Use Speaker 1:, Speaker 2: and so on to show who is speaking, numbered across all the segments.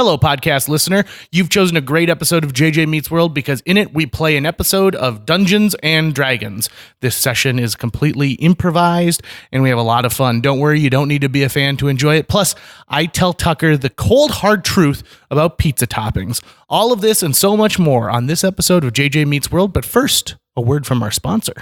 Speaker 1: Hello, podcast listener. You've chosen a great episode of JJ Meets World because in it we play an episode of Dungeons and Dragons. This session is completely improvised and we have a lot of fun. Don't worry, you don't need to be a fan to enjoy it. Plus, I tell Tucker the cold, hard truth about pizza toppings. All of this and so much more on this episode of JJ Meets World. But first, a word from our sponsor.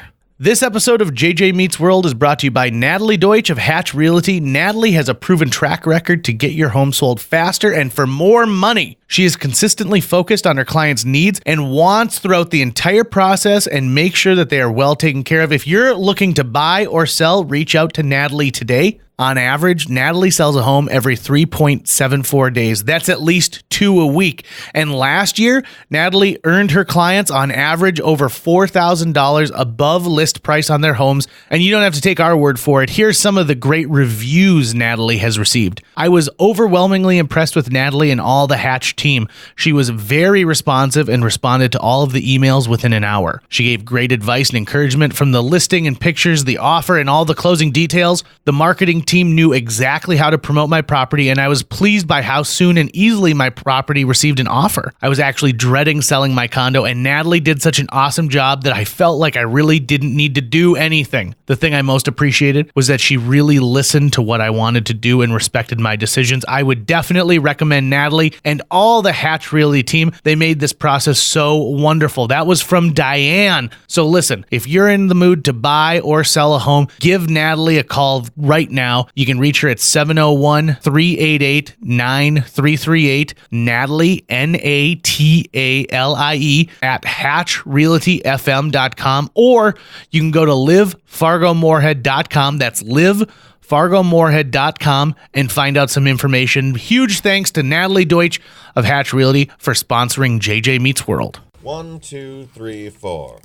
Speaker 1: This episode of JJ Meets World is brought to you by Natalie Deutsch of Hatch Realty. Natalie has a proven track record to get your home sold faster and for more money. She is consistently focused on her clients' needs and wants throughout the entire process and make sure that they are well taken care of. If you're looking to buy or sell, reach out to Natalie today. On average, Natalie sells a home every 3.74 days. That's at least 2 a week. And last year, Natalie earned her clients on average over $4,000 above list price on their homes. And you don't have to take our word for it. Here's some of the great reviews Natalie has received. I was overwhelmingly impressed with Natalie and all the Hatch team. She was very responsive and responded to all of the emails within an hour. She gave great advice and encouragement from the listing and pictures, the offer, and all the closing details. The marketing team knew exactly how to promote my property, and I was pleased by how soon and easily my property received an offer. I was actually dreading selling my condo, and Natalie did such an awesome job that I felt like I really didn't need to do anything. The thing I most appreciated was that she really listened to what I wanted to do and respected my decisions. I would definitely recommend Natalie and all the Hatch Realty team. They made this process so wonderful. That was from Diane. So listen, if you're in the mood to buy or sell a home, give Natalie a call right now. You can reach her at 701-388-9338. Natalie, Natalie, at hatchrealtyfm.com, or you can go to livefargomorehead.com. That's livefargomorehead.com and find out some information. Huge thanks to Natalie Deutsch of Hatch Realty for sponsoring JJ Meets World.
Speaker 2: 1, 2, 3, 4.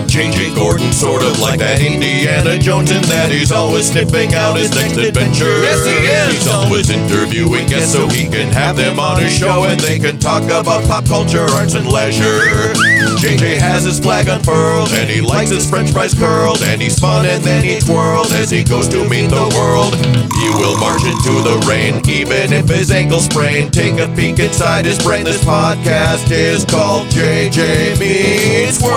Speaker 2: J.J. Gordon, sort of like that Indiana Jones, in that he's always sniffing out his next adventure. Yes, he is. He's always interviewing guests so he can have them on his show and they can talk about pop culture, arts, and leisure. J.J. has his flag unfurled and he likes his french fries curled, and he's fun and then he twirls as he goes to meet the world. He will march into the rain even if his ankle sprained. Take a peek inside his brain. This podcast is called J.J. Meets World.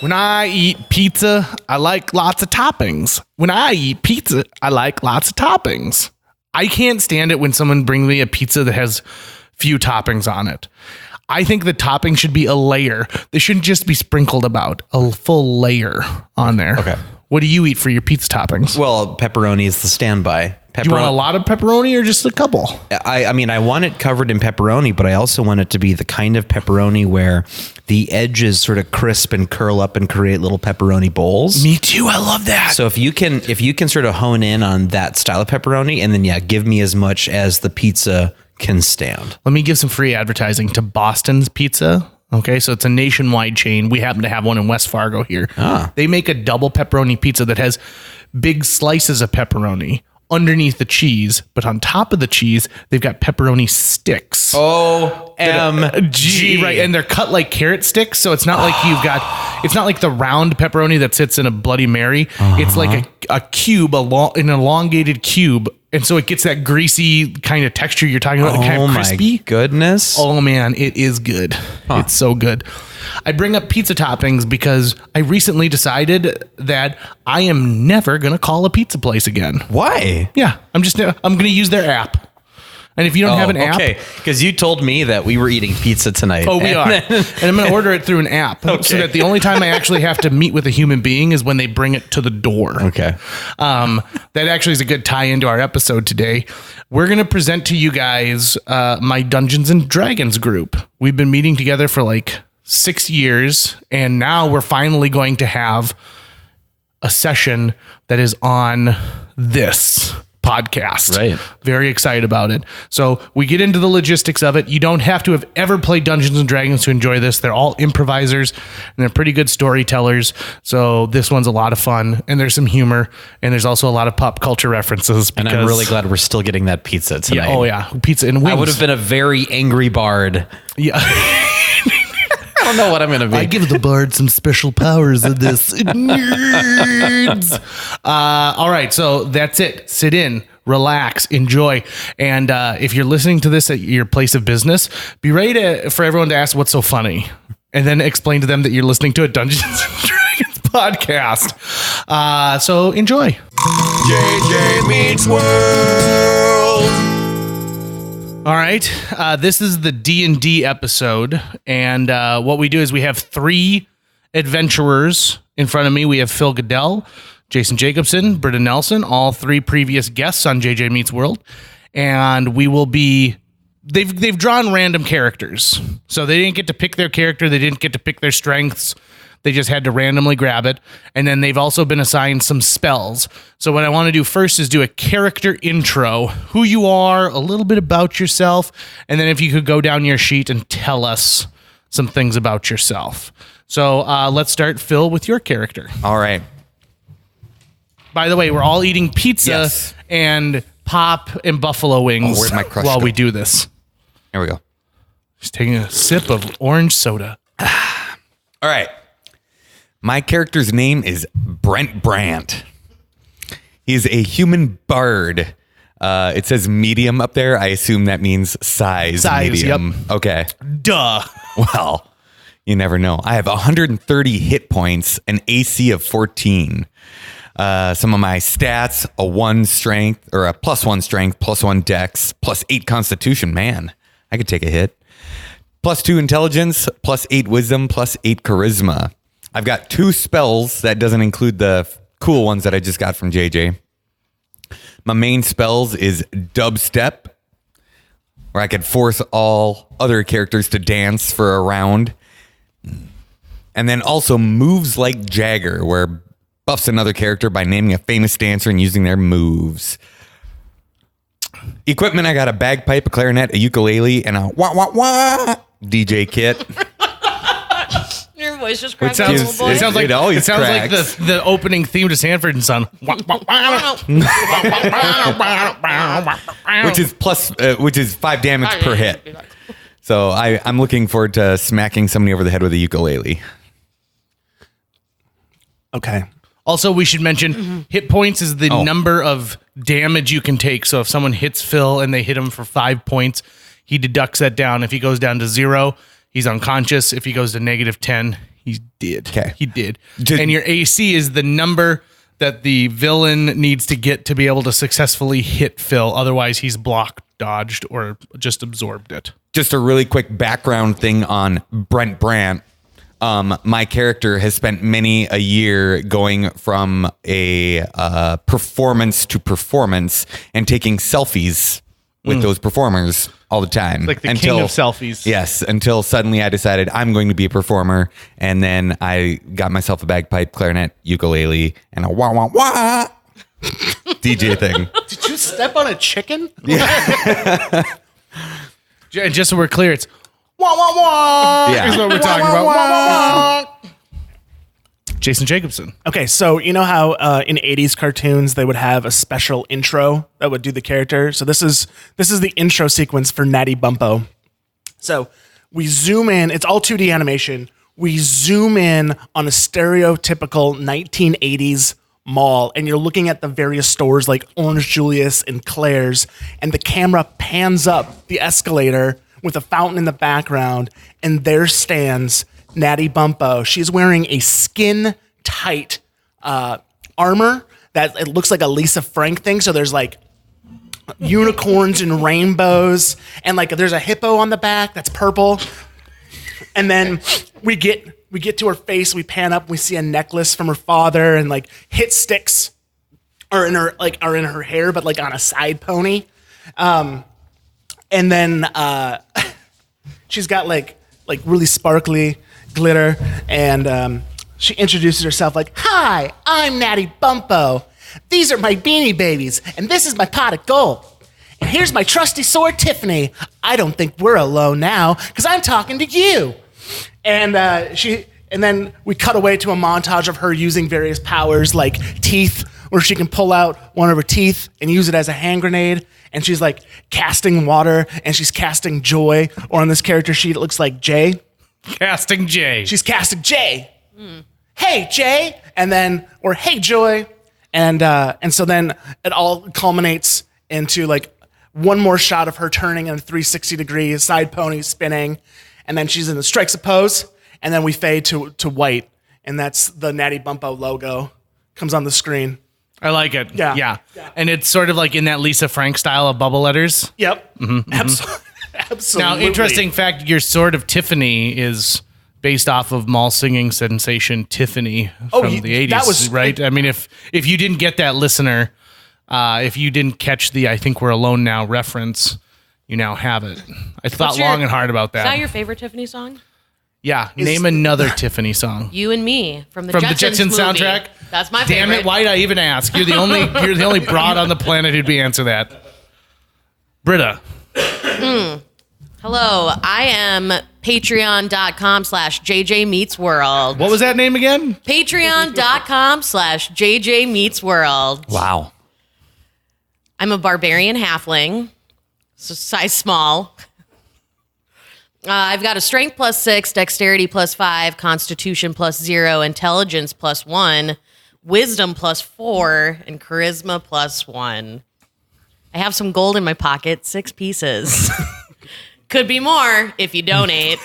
Speaker 1: When I eat pizza, I like lots of toppings. When I eat pizza, I like lots of toppings. I can't stand it when someone brings me a pizza that has few toppings on it. I think the topping should be a layer. They shouldn't just be sprinkled about. A full layer on there.
Speaker 3: Okay.
Speaker 1: What do you eat for your pizza toppings?
Speaker 3: Well, pepperoni is the standby.
Speaker 1: Do you want a lot of pepperoni or just a couple?
Speaker 3: I mean, I want it covered in pepperoni, but I also want it to be the kind of pepperoni where the edges sort of crisp and curl up and create little pepperoni bowls.
Speaker 1: Me too. I love that.
Speaker 3: So if you can sort of hone in on that style of pepperoni, and then give me as much as the pizza can stand.
Speaker 1: Let me give some free advertising to Boston's Pizza. Okay, so it's a nationwide chain. We happen to have one in West Fargo here. They make a double pepperoni pizza that has big slices of pepperoni underneath the cheese, but on top of the cheese, they've got pepperoni sticks.
Speaker 3: OMG.
Speaker 1: Right, and they're cut like carrot sticks, so it's not like it's not like the round pepperoni that sits in a Bloody Mary. It's like a cube, an elongated cube, and so it gets that greasy kind of texture you're talking about, kind of crispy.
Speaker 3: My goodness.
Speaker 1: Oh man, it is good. It's so good. I bring up pizza toppings because I recently decided that I am never going to call a pizza place again.
Speaker 3: Why?
Speaker 1: Yeah, I'm going to use their app. And if you don't have an app...
Speaker 3: Okay, because you told me that we were eting pizza tonight.
Speaker 1: Oh, we are. And I'm going to order it through an app so that the only time I actually have to meet with a human being is when they bring it to the door.
Speaker 3: Okay.
Speaker 1: That actually is a good tie into our episode today. We're going to present to you guys my Dungeons and Dragons group. We've been meeting together for like 6 years, and now we're finally going to have a session that is on this podcast.
Speaker 3: Right.
Speaker 1: Very excited about it. So we get into the logistics of it. You don't have to have ever played Dungeons and Dragons to enjoy this. They're all improvisers and they're pretty good storytellers. So this one's a lot of fun, and there's some humor, and there's also a lot of pop culture references.
Speaker 3: And I'm really glad we're still getting that pizza tonight.
Speaker 1: Yeah, pizza and wings.
Speaker 3: I would have been a very angry bard.
Speaker 1: Yeah.
Speaker 3: don't know what I'm gonna be.
Speaker 1: I give the bard some special powers in this. Nerds. All right, so that's it. Sit in, relax, enjoy, and if you're listening to this at your place of business, be ready for everyone to ask what's so funny, and then explain to them that you're listening to a Dungeons and Dragons podcast. So enjoy.
Speaker 2: JJ Meets World.
Speaker 1: All right, this is the D&D episode, and what we do is we have 3 adventurers in front of me. We have Phil Goodell, Jason Jacobson, Britta Nelson, all 3 previous guests on JJ Meets World, and we will be. They've drawn random characters, so they didn't get to pick their character. They didn't get to pick their strengths. They just had to randomly grab it. And then they've also been assigned some spells. So what I want to do first is do a character intro, who you are, a little bit about yourself, and then if you could go down your sheet and tell us some things about yourself. So let's start, Phil, with your character.
Speaker 3: All right.
Speaker 1: By the way, we're all eating pizza
Speaker 3: Yes.
Speaker 1: and pop and buffalo wings
Speaker 3: where'd my crush
Speaker 1: while
Speaker 3: go?
Speaker 1: we do this.
Speaker 3: Here we go.
Speaker 1: Just taking a sip of orange soda.
Speaker 3: All right. My character's name is Brent Brandt. He's a human bard. It says medium up there. I assume that means size medium.
Speaker 1: Yep.
Speaker 3: Okay.
Speaker 1: Duh.
Speaker 3: Well, you never know. I have 130 hit points, an AC of 14. Some of my stats, a +1 strength, +1 dex, +8 constitution. Man, I could take a hit. +2 intelligence, +8 wisdom, +8 charisma. I've got 2 spells. That doesn't include the cool ones that I just got from JJ. My main spells is dubstep, where I could force all other characters to dance for a round. And then also moves like Jagger, where buffs another character by naming a famous dancer and using their moves. Equipment, I got a bagpipe, a clarinet, a ukulele, and a wah-wah-wah DJ kit.
Speaker 4: Your voice just
Speaker 1: It
Speaker 4: cracked
Speaker 1: sounds,
Speaker 4: a little boy.
Speaker 1: it sounds like
Speaker 3: It always
Speaker 1: it sounds like
Speaker 3: cracks.
Speaker 1: the opening theme to Sanford and Son,
Speaker 3: which is 5 damage per hit. So I'm looking forward to smacking somebody over the head with a ukulele.
Speaker 5: Okay.
Speaker 1: Also, we should mention hit points is the number of damage you can take. So if someone hits Phil and they hit him for 5 points, he deducts that down. If he goes down to 0, he's unconscious. If he goes to -10, he's dead.
Speaker 3: Okay.
Speaker 1: He did.
Speaker 3: Just-
Speaker 1: And your AC is the number that the villain needs to get to be able to successfully hit Phil. Otherwise, he's blocked, dodged, or just absorbed it.
Speaker 3: Just a really quick background thing on Brent Brandt. My character has spent many a year going from a performance to performance and taking selfies with those performers all the time.
Speaker 1: Like the king of selfies.
Speaker 3: Yes, until suddenly I decided I'm going to be a performer, and then I got myself a bagpipe, clarinet, ukulele, and a wah wah wah DJ thing.
Speaker 5: Did you step on a chicken?
Speaker 1: And just so we're clear, it's wah, wah, wah.
Speaker 3: Yeah.
Speaker 1: Is what we're talking about. Wah, wah, wah. Jason Jacobson.
Speaker 5: Okay, so you know how in 80s cartoons they would have a special intro that would do the character? So this is the intro sequence for Natty Bumppo. So we zoom in, it's all 2D animation. We zoom in on a stereotypical 1980s mall, and you're looking at the various stores like Orange Julius and Claire's, and the camera pans up the escalator with a fountain in the background, and there stands Natty Bumppo. She's wearing a skin-tight armor that it looks like a Lisa Frank thing. So there's like unicorns and rainbows, and like there's a hippo on the back that's purple. And then we get to her face. We pan up. We see a necklace from her father, and like hit sticks are in her hair, but like on a side pony. And then she's got like really sparkly glitter, and she introduces herself like, "Hi, I'm Natty Bumppo. These are my Beanie Babies, and this is my pot of gold. And here's my trusty sword, Tiffany. I don't think we're alone now, because I'm talking to you." And then we cut away to a montage of her using various powers like teeth, where she can pull out one of her teeth and use it as a hand grenade. And she's like casting water, and she's casting joy. Or on this character sheet, it looks like Jay.
Speaker 1: Casting Jay.
Speaker 5: She's casting Jay. Hey, Jay. And then, or hey, Joy. And so then it all culminates into like one more shot of her turning in 360 degrees, side pony spinning. And then she's in the strikes a pose. And then we fade to white. And that's the Natty Bumpo logo comes on the screen.
Speaker 1: I like it.
Speaker 5: Yeah.
Speaker 1: And it's sort of like in that Lisa Frank style of bubble letters.
Speaker 5: Yep. Absolutely.
Speaker 1: Now, interesting fact, your Sword of Tiffany is based off of mall singing sensation Tiffany from the 80s,
Speaker 5: that was
Speaker 1: right? I mean, if you didn't get that, listener, if you didn't catch the I Think We're Alone Now reference, you now have it. I thought long and hard about
Speaker 4: Is that
Speaker 1: that.
Speaker 4: your favorite Tiffany song?
Speaker 1: Yeah, name another Tiffany song.
Speaker 4: You and Me from the
Speaker 1: From
Speaker 4: Jetsons
Speaker 1: the Jetsons
Speaker 4: movie.
Speaker 1: soundtrack?
Speaker 4: That's my
Speaker 1: Damn
Speaker 4: favorite.
Speaker 1: it, why'd I even ask? You're the only broad on the planet who'd be answer that. Britta.
Speaker 4: Hello, I am patreon.com/JJ Meets World.
Speaker 1: What was that name again?
Speaker 4: Patreon.com/JJ Meets World.
Speaker 3: Wow.
Speaker 4: I'm a barbarian halfling, so size small. I've got a strength +6, dexterity +5, constitution +0, intelligence +1, wisdom +4, and charisma +1. I have some gold in my pocket, 6 pieces. Could be more if you donate.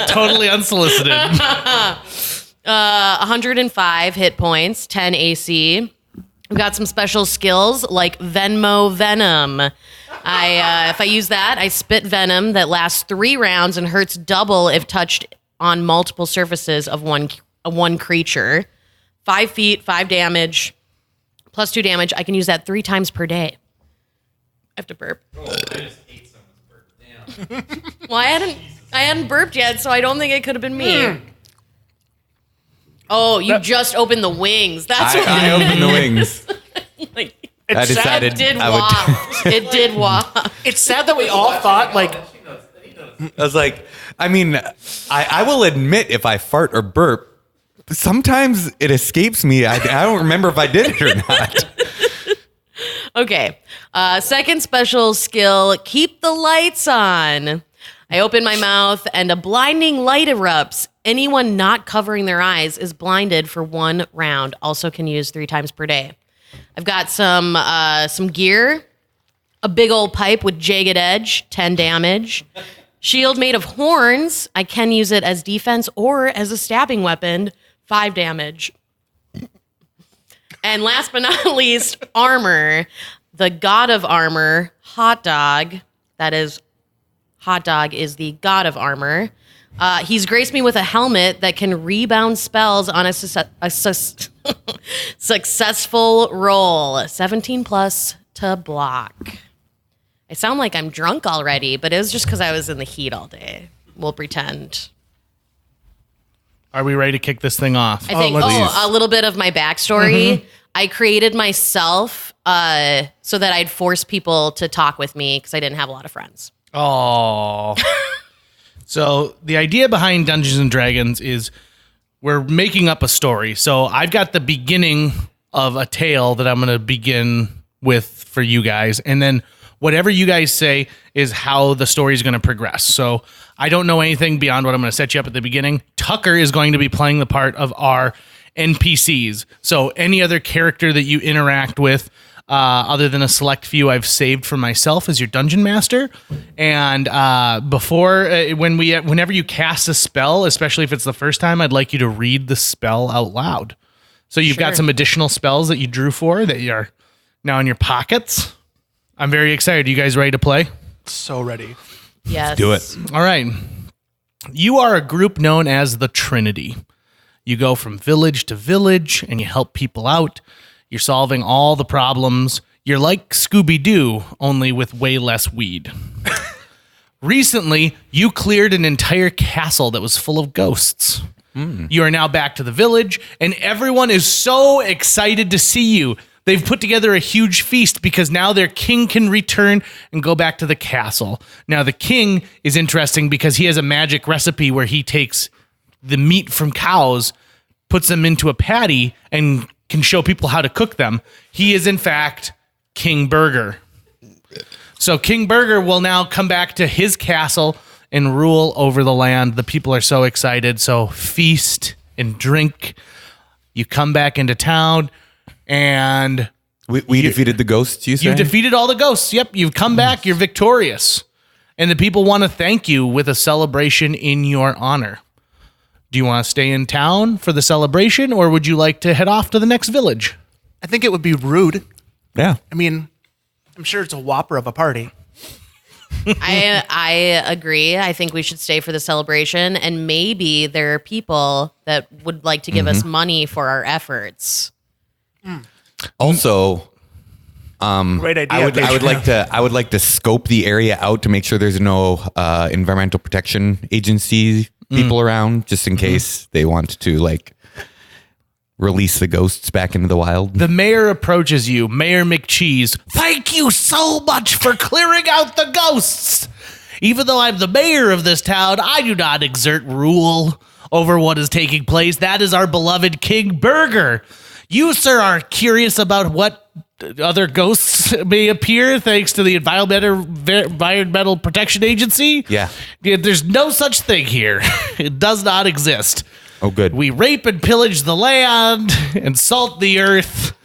Speaker 1: Totally unsolicited.
Speaker 4: 105 hit points, 10 AC. We've got some special skills like Venmo Venom. If I use that, I spit venom that lasts 3 rounds and hurts double if touched on multiple surfaces of one creature. 5 feet, 5 damage, +2 damage. I can use that 3 times per day. I have to burp.
Speaker 6: Oh, I just ate someone's burp. Damn.
Speaker 4: Well, I hadn't burped yet, so I don't think it could have been me. Oh, you just opened the wings. That's what
Speaker 3: I opened the wings.
Speaker 4: like,
Speaker 3: I
Speaker 5: It's sad.
Speaker 3: decided
Speaker 4: it did
Speaker 3: I would.
Speaker 4: waft. It did waft.
Speaker 5: It's sad that we all thought like
Speaker 3: I was like, I mean, I will admit if I fart or burp, sometimes it escapes me. I don't remember if I did it or not.
Speaker 4: Okay. Second special skill, keep the lights on. I open my mouth and a blinding light erupts. Anyone not covering their eyes is blinded for 1 round. Also can use 3 times per day. I've got some gear, a big old pipe with jagged edge, 10 damage. Shield made of horns. I can use it as defense or as a stabbing weapon, 5 damage. And last but not least, armor. The god of armor, Hot Dog. That is, Hot Dog is the god of armor. He's graced me with a helmet that can rebound spells on a successful roll. 17 plus to block. I sound like I'm drunk already, but it was just because I was in the heat all day. We'll pretend.
Speaker 1: Are we ready to kick this thing off?
Speaker 4: I think a little bit of my backstory. I created myself so that I'd force people to talk with me because I didn't have a lot of friends.
Speaker 1: Oh. So the idea behind Dungeons and Dragons is we're making up a story. So I've got the beginning of a tale that I'm going to begin with for you guys. And then whatever you guys say is how the story is going to progress. So I don't know anything beyond what I'm going to set you up at the beginning. Tucker is going to be playing the part of our NPCs. So any other character that you interact with, other than a select few I've saved for myself as your dungeon master. And whenever you cast a spell, especially if it's the first time, I'd like you to read the spell out loud. So you've got some additional spells that you drew for that are now in your pockets. I'm very excited. You guys ready to play?
Speaker 5: so ready.
Speaker 4: Yes.
Speaker 3: Do it.
Speaker 1: All right. You are a group known as the Trinity. You go from village to village and you help people out. You're solving all the problems. You're like Scooby-Doo, only with way less weed. Recently, you cleared an entire castle that was full of ghosts. You are now back to the village, and everyone is so excited to see you. They've put together a huge feast because now their king can return and go back to the castle. Now, the king is interesting because he has a magic recipe where he takes the meat from cows, puts them into a patty, and can show people how to cook them. He is, in fact, King Burger. So King Burger will now come back to his castle and rule over the land. The people are so excited. So feast and drink. You come back into town, and
Speaker 3: We defeated the ghosts, you say?
Speaker 1: you've defeated all the ghosts. Yep, you've come back. You're victorious. And the people want to thank you with a celebration in your honor. Do you want to stay in town for the celebration, or would you like to head off to the next village?
Speaker 5: I think it would be rude.
Speaker 3: Yeah.
Speaker 5: I mean, I'm sure it's a whopper of a party.
Speaker 4: I agree. I think we should stay for the celebration, and maybe there are people that would like to give us money for our efforts.
Speaker 3: Also,
Speaker 5: Great idea.
Speaker 3: I would like to scope the area out to make sure there's no environmental protection agency people around, just in case they want to like release the ghosts back into the wild.
Speaker 1: The mayor approaches you, Mayor McCheese. Thank you so much for clearing out the ghosts. Even though I'm the mayor of this town, I do not exert rule over what is taking place. That is our beloved King Burger. You, sir, are curious about what other ghosts may appear thanks to the Environmental Protection Agency?
Speaker 3: Yeah.
Speaker 1: There's no such thing here. It does not exist.
Speaker 3: Oh, good.
Speaker 1: We rape and pillage the land and salt the earth.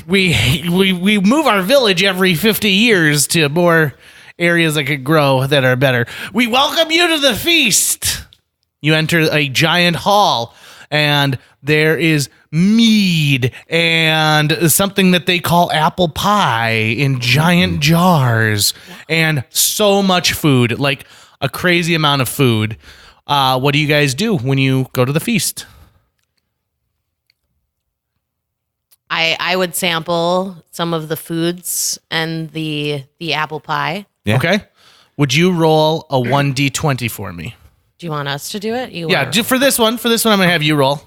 Speaker 1: We move our village every 50 years to more areas that could grow that are better. We welcome you to the feast. You enter a giant hall, and there is mead and something that they call apple pie in giant jars, and so much food, like a crazy amount of food. What do you guys do when you go to the feast?
Speaker 4: I would sample some of the foods and the apple pie.
Speaker 3: Yeah.
Speaker 1: Okay. Would you roll a 1d20 for me?
Speaker 4: Do you want us to do it?
Speaker 1: Yeah, for this one, I'm going to have you roll.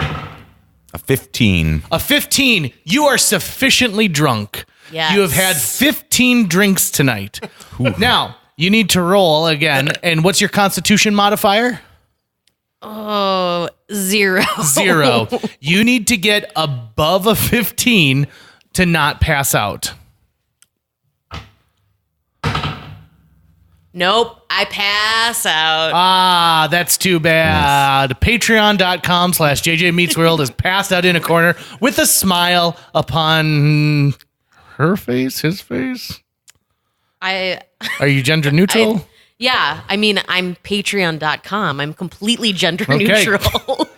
Speaker 3: A 15.
Speaker 1: A 15. You are sufficiently drunk.
Speaker 4: Yes.
Speaker 1: You have had 15 drinks tonight. Now, you need to roll again. And what's your constitution modifier?
Speaker 4: Oh, 0.
Speaker 1: 0. You need to get above a 15 to not pass out.
Speaker 4: Nope, I pass out.
Speaker 1: Ah, that's too bad. Patreon.com/JJ Meets World is passed out in a corner with a smile upon her face, his face. Are you gender neutral?
Speaker 4: Yeah, I mean, I'm patreon.com. I'm completely gender
Speaker 1: Okay.
Speaker 4: neutral.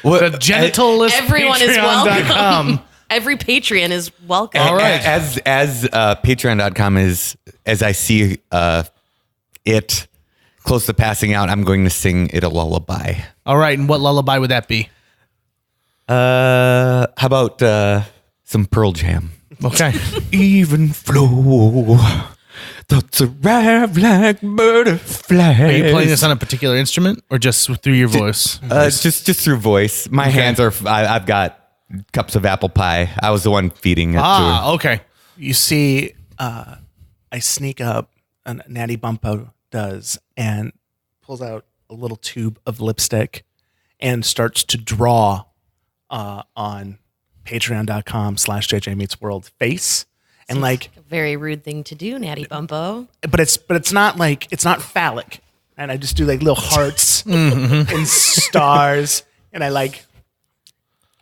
Speaker 3: What,
Speaker 1: The genital
Speaker 4: Everyone is
Speaker 1: Patreon.com.
Speaker 4: welcome. Every Patreon is welcome.
Speaker 1: All right.
Speaker 3: As Patreon.com is, as I see it close to passing out, I'm going to sing it a lullaby.
Speaker 1: All right, and what lullaby would that be?
Speaker 3: How about some Pearl Jam?
Speaker 1: Okay.
Speaker 3: Even flow, thoughts arrive like butterflies.
Speaker 1: Are you playing this on a particular instrument or just through your voice?
Speaker 3: Just through voice. My hands are. I've got cups of apple pie. I was the one feeding it to her.
Speaker 1: Okay.
Speaker 5: You see, I sneak up, and Natty Bumpo does, and pulls out a little tube of lipstick and starts to draw on patreon.com/JJ Meets World face. And like,
Speaker 4: A very rude thing to do, Natty Bumpo.
Speaker 5: but it's not like, it's not phallic. And I just do like little hearts and stars. And I like,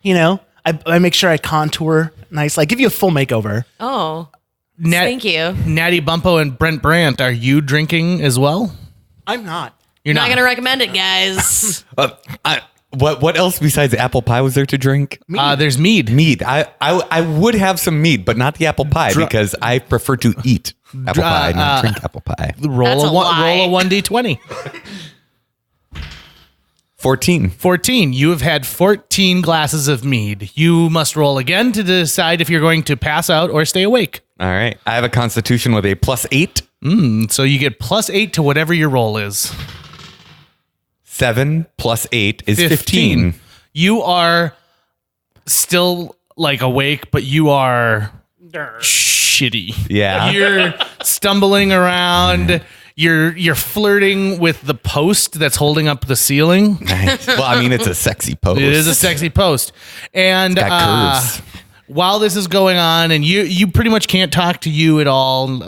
Speaker 5: I make sure I contour nice, like give you a full makeover.
Speaker 4: Oh, thank you.
Speaker 1: Natty Bumpo and Brent Brandt, are you drinking as well?
Speaker 5: I'm not.
Speaker 1: You're
Speaker 4: Not going to recommend it, guys.
Speaker 3: What else besides apple pie was there to drink?
Speaker 1: There's mead.
Speaker 3: Mead. I would have some mead, but not the apple pie because I prefer to eat apple pie, not drink apple pie.
Speaker 1: Roll
Speaker 4: That's
Speaker 1: a
Speaker 4: a lie.
Speaker 1: 1d20.
Speaker 3: 14.
Speaker 1: 14. You have had 14 glasses of mead. You must roll again to decide if you're going to pass out or stay awake.
Speaker 3: All right. I have a constitution with a +8.
Speaker 1: So you get +8 to whatever your roll is.
Speaker 3: 7 + 8 is 15.
Speaker 1: You are still like awake, but you are shitty.
Speaker 3: Yeah.
Speaker 1: You're stumbling around. You're flirting with the post that's holding up the ceiling.
Speaker 3: Nice. Well, I mean, it's a sexy post.
Speaker 1: It is a sexy post. And
Speaker 3: got curves.
Speaker 1: while this is going on, and you pretty much can't talk to you at all,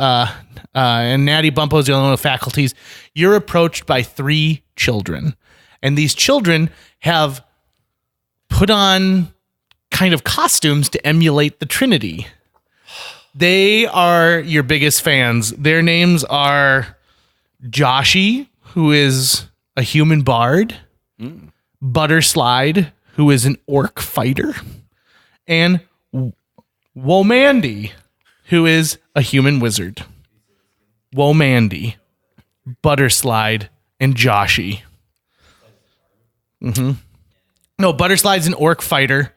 Speaker 1: and Natty Bumpo's the only one with faculties, you're approached by 3 children. And these children have put on kind of costumes to emulate the Trinity. They are your biggest fans. Their names are Joshy, who is a human bard, Butterslide, who is an orc fighter, and Womandy, who is a human wizard. Womandy, Butterslide, and Joshy. No, Butterslide's an orc fighter.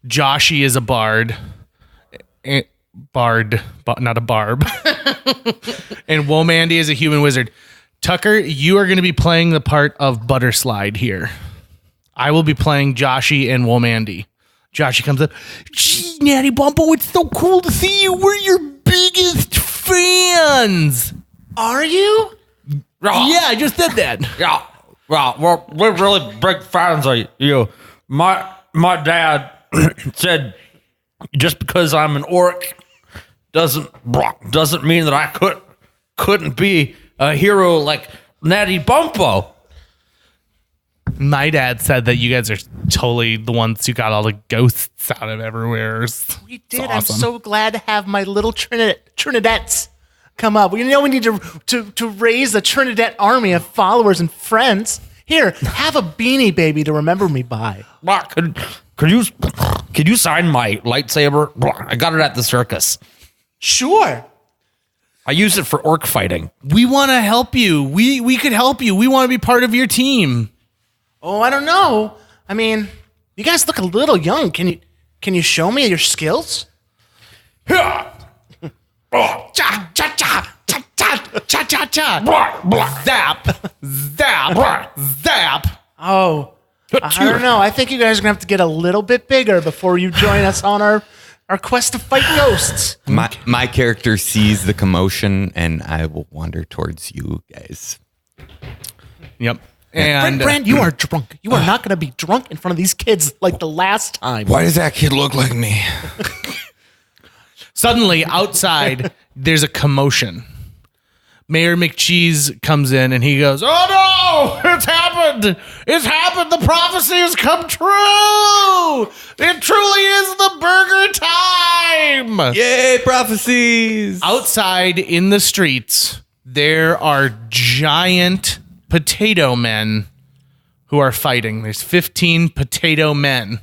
Speaker 1: Joshy is a bard. Not a barb. And Womandy is a human wizard. Tucker, you are going to be playing the part of Butterslide here. I will be playing Joshy and Womandy. Joshy comes up. Gee, Natty Bumpo, it's so cool to see you. We're your biggest fans.
Speaker 5: Are you?
Speaker 1: Yeah, I just said that.
Speaker 6: Yeah, well, we're really big fans of you. My dad said just because I'm an orc doesn't mean that I couldn't be a hero like Natty Bumpo.
Speaker 1: My dad said that you guys are totally the ones who got all the ghosts out of everywhere.
Speaker 5: We did. I'm so glad to have my little Trinidettes come up. We need to raise a Trinidad army of followers and friends. Here, have a beanie baby to remember me by.
Speaker 6: Could you sign my lightsaber? I got it at the circus.
Speaker 5: Sure.
Speaker 6: I use it for orc fighting.
Speaker 1: We want to help you. We could help you. We want to be part of your team.
Speaker 5: Oh, I don't know. I mean, you guys look a little young. Can you show me your skills?
Speaker 1: Cha cha cha cha cha cha cha cha. Zap, zap, zap.
Speaker 5: Oh, I don't know. I think you guys are gonna have to get a little bit bigger before you join us on our quest to fight ghosts.
Speaker 3: My character sees the commotion, and I will wander towards you guys.
Speaker 1: Yep. And
Speaker 5: Brand, you are drunk. You are not gonna be drunk in front of these kids like the last time.
Speaker 3: Why does that kid look like me?
Speaker 1: suddenly outside, there's a commotion. Mayor McCheese comes in and he goes, "Oh no, it's happened. It's happened. The prophecy has come true. It truly is the burger time."
Speaker 3: Yay, prophecies.
Speaker 1: Outside in the streets, there are giant potato men who are fighting. There's 15 potato men.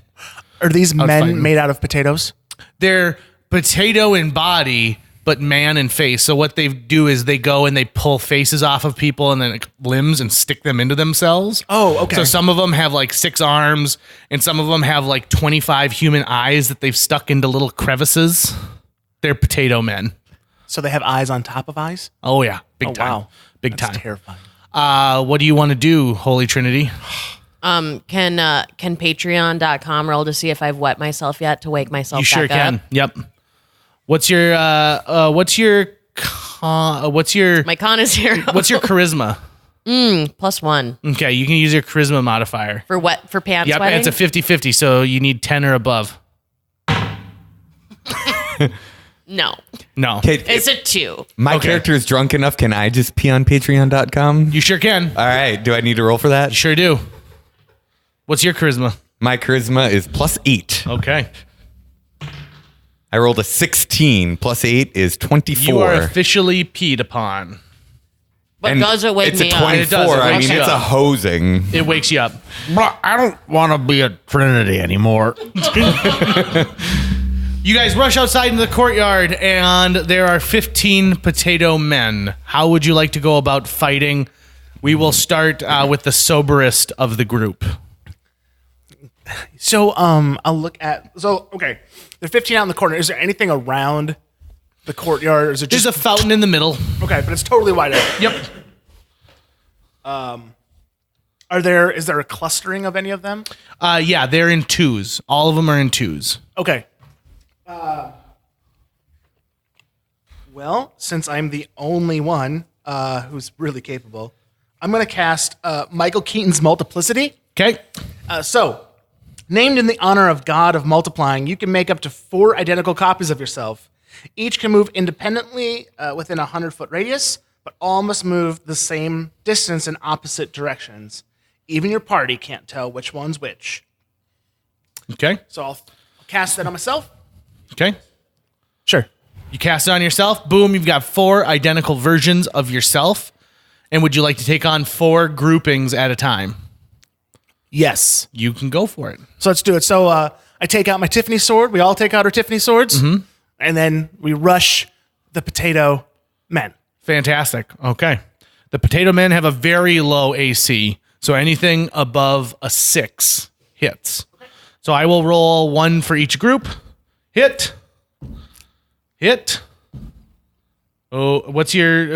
Speaker 5: Are these men
Speaker 1: fighting.
Speaker 5: made out of potatoes?
Speaker 1: They're potato in body, but man in face. So what they do is they go and they pull faces off of people and then like, limbs and stick them into themselves.
Speaker 5: Oh, okay.
Speaker 1: So some of them have like 6 arms and some of them have like 25 human eyes that they've stuck into little crevices. They're potato men.
Speaker 5: So they have eyes on top of eyes?
Speaker 1: Oh yeah, big time.
Speaker 5: Wow.
Speaker 1: Big
Speaker 5: That's
Speaker 1: time.
Speaker 5: terrifying.
Speaker 1: What do you want to do, Holy Trinity?
Speaker 4: Can patreon.com roll to see if I've wet myself yet to wake myself
Speaker 1: You sure
Speaker 4: back
Speaker 1: can.
Speaker 4: up?
Speaker 1: Yep. What's your
Speaker 4: My con is 0.
Speaker 1: what's your charisma?
Speaker 4: +1
Speaker 1: Okay, you can use your charisma modifier.
Speaker 4: for pants
Speaker 1: Yep,
Speaker 4: sweating.
Speaker 1: it's a 50-50, so you need 10 or above.
Speaker 4: No,
Speaker 1: No.
Speaker 3: Okay,
Speaker 4: it's a 2.
Speaker 3: my
Speaker 1: okay.
Speaker 3: character is drunk enough. Can I just pee on patreon.com?
Speaker 1: You sure can.
Speaker 3: All right. Do I need to roll for that?
Speaker 1: Sure do. What's your charisma?
Speaker 3: My charisma is +8.
Speaker 1: Okay.
Speaker 3: I rolled a 16. +8 is 24.
Speaker 1: You are officially peed upon.
Speaker 4: But
Speaker 3: And
Speaker 4: does it wake
Speaker 3: it's
Speaker 4: me
Speaker 3: a
Speaker 4: up?
Speaker 3: 24.
Speaker 1: It does. It
Speaker 3: I
Speaker 1: wakes
Speaker 3: mean,
Speaker 1: you
Speaker 3: it's a
Speaker 1: up.
Speaker 3: hosing.
Speaker 1: It wakes you up.
Speaker 6: But I don't want to be a Trinity anymore.
Speaker 1: You guys rush outside into the courtyard, and there are 15 potato men. How would you like to go about fighting? We will start with the soberest of the group.
Speaker 5: So I'll look at okay. There are 15 out in the corner. Is there anything around the courtyard? Or is it
Speaker 1: There's
Speaker 5: just
Speaker 1: a fountain in the middle.
Speaker 5: okay, but it's totally wide open.
Speaker 1: Yep.
Speaker 5: Is there a clustering of any of them?
Speaker 1: Yeah, they're in 2s. All of them are in 2s.
Speaker 5: Okay. Well, since I'm the only one who's really capable, I'm going to cast Michael Keaton's Multiplicity.
Speaker 1: Okay.
Speaker 5: So Named in the honor of God of multiplying, you can make up to 4 identical copies of yourself. Each can move independently within a 100-foot radius, but all must move the same distance in opposite directions. Even your party can't tell which one's which.
Speaker 1: Okay.
Speaker 5: So I'll cast that on myself.
Speaker 1: Okay.
Speaker 5: Sure.
Speaker 1: You cast it on yourself. Boom. You've got 4 identical versions of yourself. And would you like to take on 4 groupings at a time?
Speaker 5: Yes.
Speaker 1: You can go for it.
Speaker 5: So let's do it. So I take out my Tiffany sword. We all take out our Tiffany swords.
Speaker 1: Mm-hmm.
Speaker 5: And then we rush the potato men.
Speaker 1: Fantastic. Okay. The potato men have a very low AC. So anything above a 6 hits. So I will roll 1 for each group. Hit. Hit. Oh, what's your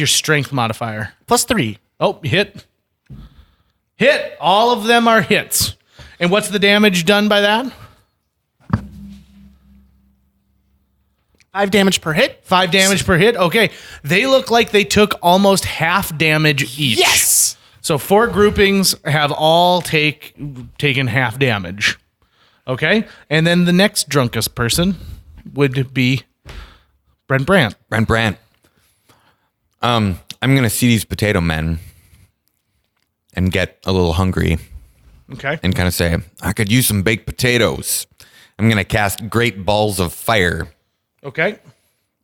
Speaker 1: strength modifier?
Speaker 5: +3.
Speaker 1: Oh, hit. Hit. All of them are hits. And what's the damage done by that?
Speaker 5: 5 damage per hit.
Speaker 1: 5 damage per hit. Okay. They look like they took almost half damage each.
Speaker 5: Yes.
Speaker 1: So 4 groupings have all taken half damage. Okay. And then the next drunkest person would be Brent Brandt.
Speaker 3: Brent. I'm gonna see these potato men and get a little hungry
Speaker 1: Okay.
Speaker 3: and kind of say, I could use some baked potatoes. I'm gonna cast Great Balls of Fire.
Speaker 1: Okay.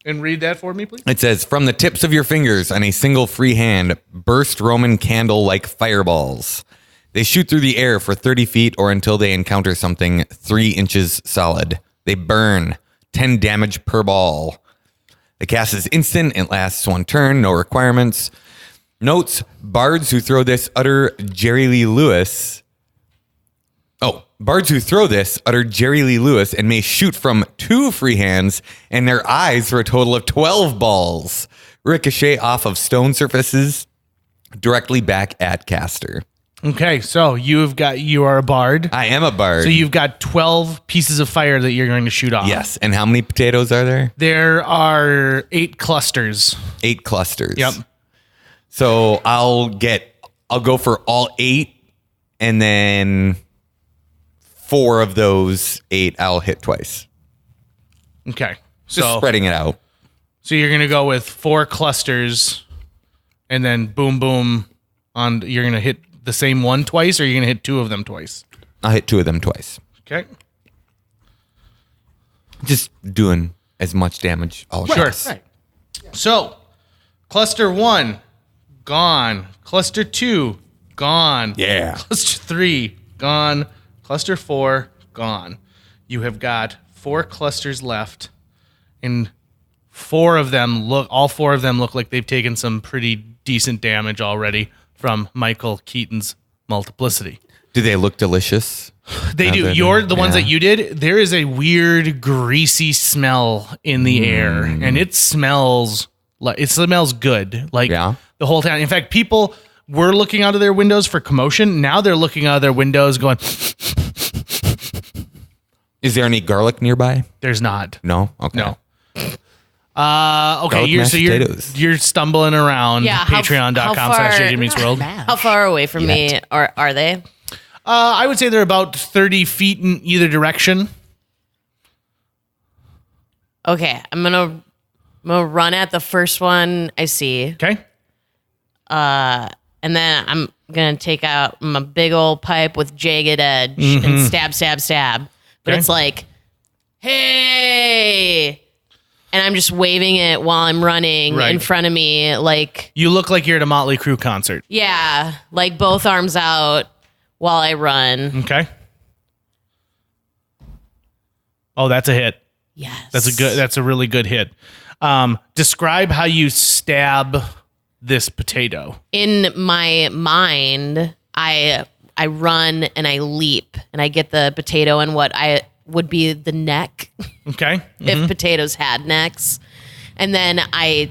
Speaker 1: And read that for me, please.
Speaker 3: It says, from the tips of your fingers on a single free hand, burst Roman candle like fireballs. They shoot through the air for 30 feet or until they encounter something 3 inches solid. They burn 10 damage per ball. The cast is instant. It lasts 1 turn. No requirements. Notes, bards who throw this utter Jerry Lee Lewis. Bards who throw this utter Jerry Lee Lewis and may shoot from 2 free hands and their eyes for a total of 12 balls. Ricochet off of stone surfaces directly back at caster.
Speaker 1: Okay. So you are a bard.
Speaker 3: I am a bard.
Speaker 1: So you've got 12 pieces of fire that you're going to shoot off.
Speaker 3: Yes. And how many potatoes are there?
Speaker 1: There are 8 clusters.
Speaker 3: 8 clusters.
Speaker 1: Yep.
Speaker 3: So I'll go for all 8 and then 4 of those 8 I'll hit twice.
Speaker 1: Okay.
Speaker 3: Just spreading it out.
Speaker 1: So you're going to go with 4 clusters and then boom, boom you're going to hit the same one twice, or you're going to hit 2 of them twice?
Speaker 3: I'll hit 2 of them twice.
Speaker 1: Okay.
Speaker 3: Just doing as much damage all across.
Speaker 1: Right. So cluster 1, gone. Cluster 2, gone.
Speaker 3: Yeah.
Speaker 1: Cluster 3, gone. Cluster 4, gone. You have got 4 clusters left, and all 4 of them look like they've taken some pretty decent damage already from Michael Keaton's multiplicity.
Speaker 3: Do they look delicious?
Speaker 1: They do. The ones that you did, there is a weird greasy smell in the air, and it smells good. Like
Speaker 3: Yeah.
Speaker 1: the whole time. In fact, people were looking out of their windows for commotion. Now they're looking out of their windows going,
Speaker 3: Is there any garlic nearby?
Speaker 1: there's not.
Speaker 3: No? Okay.
Speaker 1: No. Okay,
Speaker 3: Garlic mashed potatoes.
Speaker 1: you're stumbling around
Speaker 4: Yeah, how
Speaker 1: patreon.com/JJ
Speaker 4: far-
Speaker 1: Meets World.
Speaker 4: How far away from me are they?
Speaker 1: I would say they're about 30 feet in either direction.
Speaker 4: Okay, I'm gonna run at the first one I see,
Speaker 1: Okay.
Speaker 4: and then I'm gonna take out my big old pipe with jagged edge and stab. But
Speaker 1: Okay.
Speaker 4: it's like, hey, and I'm just waving it while I'm running
Speaker 1: Right.
Speaker 4: in front of me, like,
Speaker 1: You look like you're at a Motley Crue concert.
Speaker 4: yeah, like both arms out while I run.
Speaker 1: Okay. Oh, that's a hit.
Speaker 4: Yes,
Speaker 1: That's a really good hit. Describe how you stab this potato.
Speaker 4: In my mind, I run and I leap and I get the potato in what I would be the neck
Speaker 1: Okay.
Speaker 4: if potatoes had necks. And then I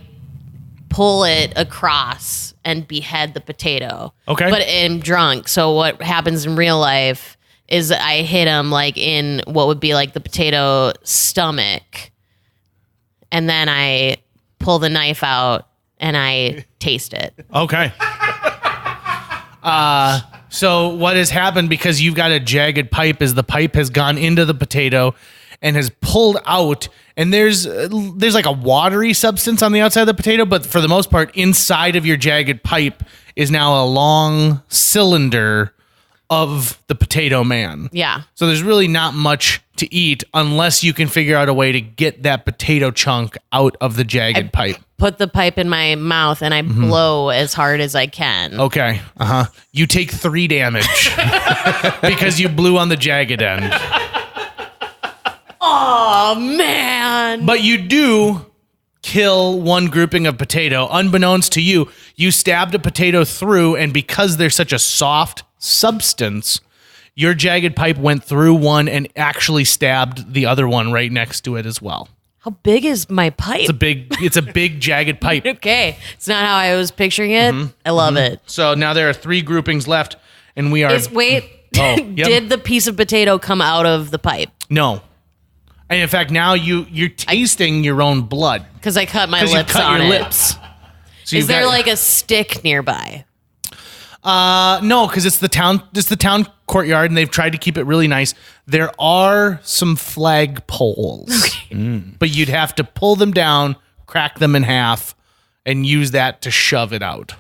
Speaker 4: pull it across and behead the potato.
Speaker 1: Okay.
Speaker 4: But I'm drunk. So what happens in real life is I hit him like in what would be like the potato stomach. And then I pull the knife out and I taste it.
Speaker 1: Okay. So what has happened, because you've got a jagged pipe, is the pipe has gone into the potato and has pulled out, and there's like a watery substance on the outside of the potato, but for the most part, inside of your jagged pipe is now a long cylinder of the Potato Man.
Speaker 4: Yeah.
Speaker 1: So there's really not much to eat unless you can figure out a way to get that potato chunk out of the jagged pipe.
Speaker 4: Put the pipe in my mouth and I blow as hard as I can.
Speaker 1: Okay. You take 3 damage because you blew on the jagged end.
Speaker 4: Oh, man.
Speaker 1: But you do kill one grouping of potato. Unbeknownst to you, you stabbed a potato through, and because they're such a soft substance, your jagged pipe went through one and actually stabbed the other one right next to it as well.
Speaker 4: How big is my pipe?
Speaker 1: It's a big jagged pipe.
Speaker 4: Okay. It's not how I was picturing it. I love it.
Speaker 1: So now there are 3 groupings left, and we are yep.
Speaker 4: Did the piece of potato come out of the pipe?
Speaker 1: no. And in fact, now you're tasting your own blood
Speaker 4: Because I cut my
Speaker 1: because you
Speaker 4: lips
Speaker 1: cut
Speaker 4: on
Speaker 1: your
Speaker 4: it.
Speaker 1: lips. So
Speaker 4: Is
Speaker 1: you've
Speaker 4: there
Speaker 1: got-
Speaker 4: like a stick nearby?
Speaker 1: No, because it's the town courtyard, and they've tried to keep it really nice. There are some flag poles, but you'd have to pull them down, crack them in half, and use that to shove it out.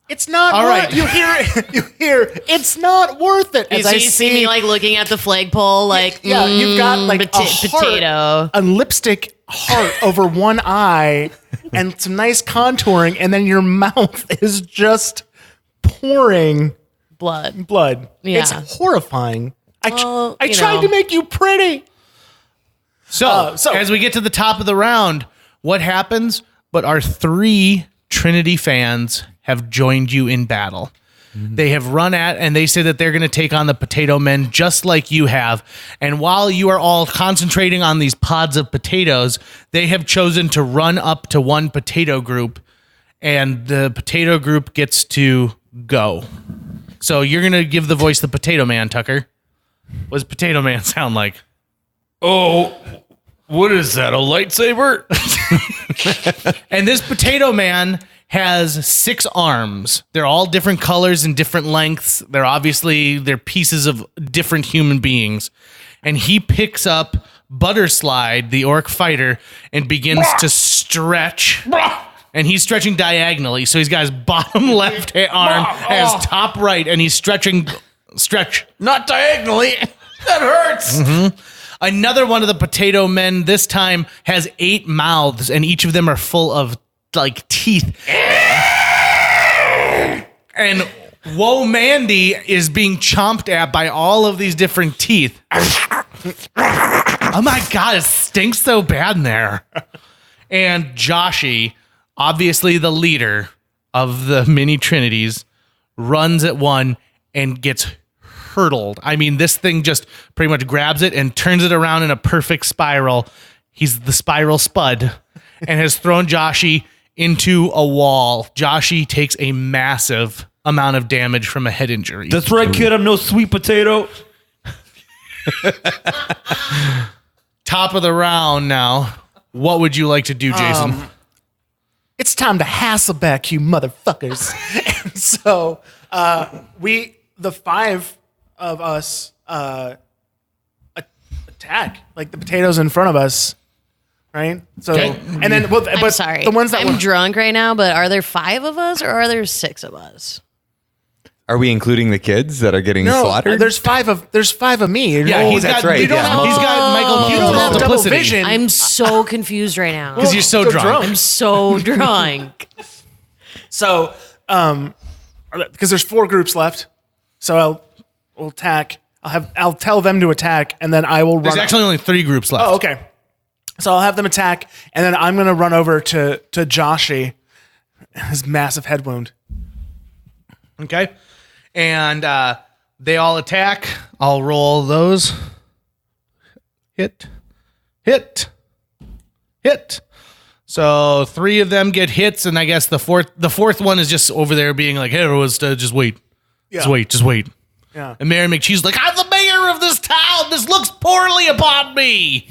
Speaker 5: It's not
Speaker 1: All right.
Speaker 5: You hear it's not worth it.
Speaker 4: So you see me like looking at the flagpole, like
Speaker 5: yeah, you've got like a heart,
Speaker 4: potato.
Speaker 5: a lipstick heart over one eye, and some nice contouring, and then your mouth is just pouring
Speaker 4: Blood.
Speaker 5: blood.
Speaker 4: Yeah.
Speaker 5: It's horrifying.
Speaker 4: Well,
Speaker 5: I
Speaker 4: you
Speaker 5: tried
Speaker 4: know.
Speaker 5: to make you pretty.
Speaker 1: So,
Speaker 5: so-
Speaker 1: as we get to the top of the round, what happens? But our 3 Trinity fans have joined you in battle. They have run at, and they say that they're going to take on the Potato Men just like you have. And while you are all concentrating on these pods of potatoes, they have chosen to run up to one potato group, and the potato group gets to go. So you're going to give the voice the Potato Man, Tucker. What does Potato Man sound like?
Speaker 6: Oh, what is that? A lightsaber?
Speaker 1: And this Potato Man has 6 arms. They're all different colors and different lengths. They're pieces of different human beings. And he picks up Butterslide, the orc fighter, and begins to stretch. And he's stretching diagonally. So he's got his bottom left arm and his top right, and he's stretch.
Speaker 6: Not diagonally. That hurts.
Speaker 1: Another one of the Potato Men this time has 8 mouths, and each of them are full of like teeth. And Whoa Mandy is being chomped at by all of these different teeth. Oh my God, it stinks so bad in there. And Joshy, obviously the leader of the mini Trinities, runs at one and gets hurtled. I mean, this thing just pretty much grabs it and turns it around in a perfect spiral. He's the spiral spud and has thrown Joshy into a wall. Joshy takes a massive amount of damage from a head injury.
Speaker 6: That's right, kid. I'm no sweet potato.
Speaker 1: Top of the round now. What would you like to do, Jason?
Speaker 5: It's time to Hasselbeck, you motherfuckers. And so the 5 of us attack like the potatoes in front of us, right? So
Speaker 1: Okay.
Speaker 5: and then
Speaker 4: I'm
Speaker 5: but
Speaker 4: sorry.
Speaker 5: the ones that
Speaker 4: I'm
Speaker 5: were
Speaker 4: drunk right now, but are there 5 of us or are there 6 of us?
Speaker 3: Are we including the kids that are getting slaughtered?
Speaker 5: there's 5 of me.
Speaker 1: Yeah, he's
Speaker 3: that's
Speaker 1: got,
Speaker 3: right,
Speaker 1: you don't
Speaker 3: yeah.
Speaker 1: have, he's got Michael
Speaker 5: You
Speaker 1: Keaton's
Speaker 5: don't have double
Speaker 1: multiplicity.
Speaker 5: vision.
Speaker 4: I'm so confused right now.
Speaker 1: Because you're so drunk.
Speaker 4: I'm so drunk.
Speaker 5: So because there's 4 groups left, so we'll attack. I'll tell them to attack, and then I will run.
Speaker 1: There's actually only 3 groups left.
Speaker 5: Oh, okay. So I'll have them attack, and then I'm gonna run over to Joshy, his massive head wound.
Speaker 1: Okay. And they all attack. I'll roll those. Hit. So 3 of them get hits, and I guess the fourth one is just over there being like, "Hey, just wait. Just wait.
Speaker 5: Yeah.
Speaker 1: And Mary McCheese like, I'm the mayor of this town. This looks poorly upon me.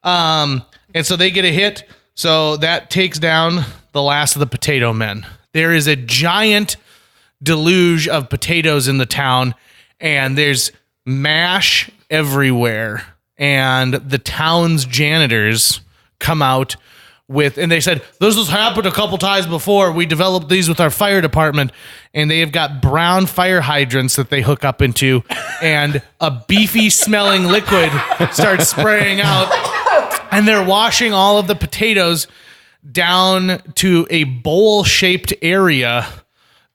Speaker 1: And so they get a hit. So that takes down the last of the Potato Men. There is a giant deluge of potatoes in the town, and there's mash everywhere. And the town's janitors come out and they said, this has happened a couple times before. We developed these with our fire department, and they have got brown fire hydrants that they hook up into, and a beefy smelling liquid starts spraying out, and they're washing all of the potatoes down to a bowl-shaped area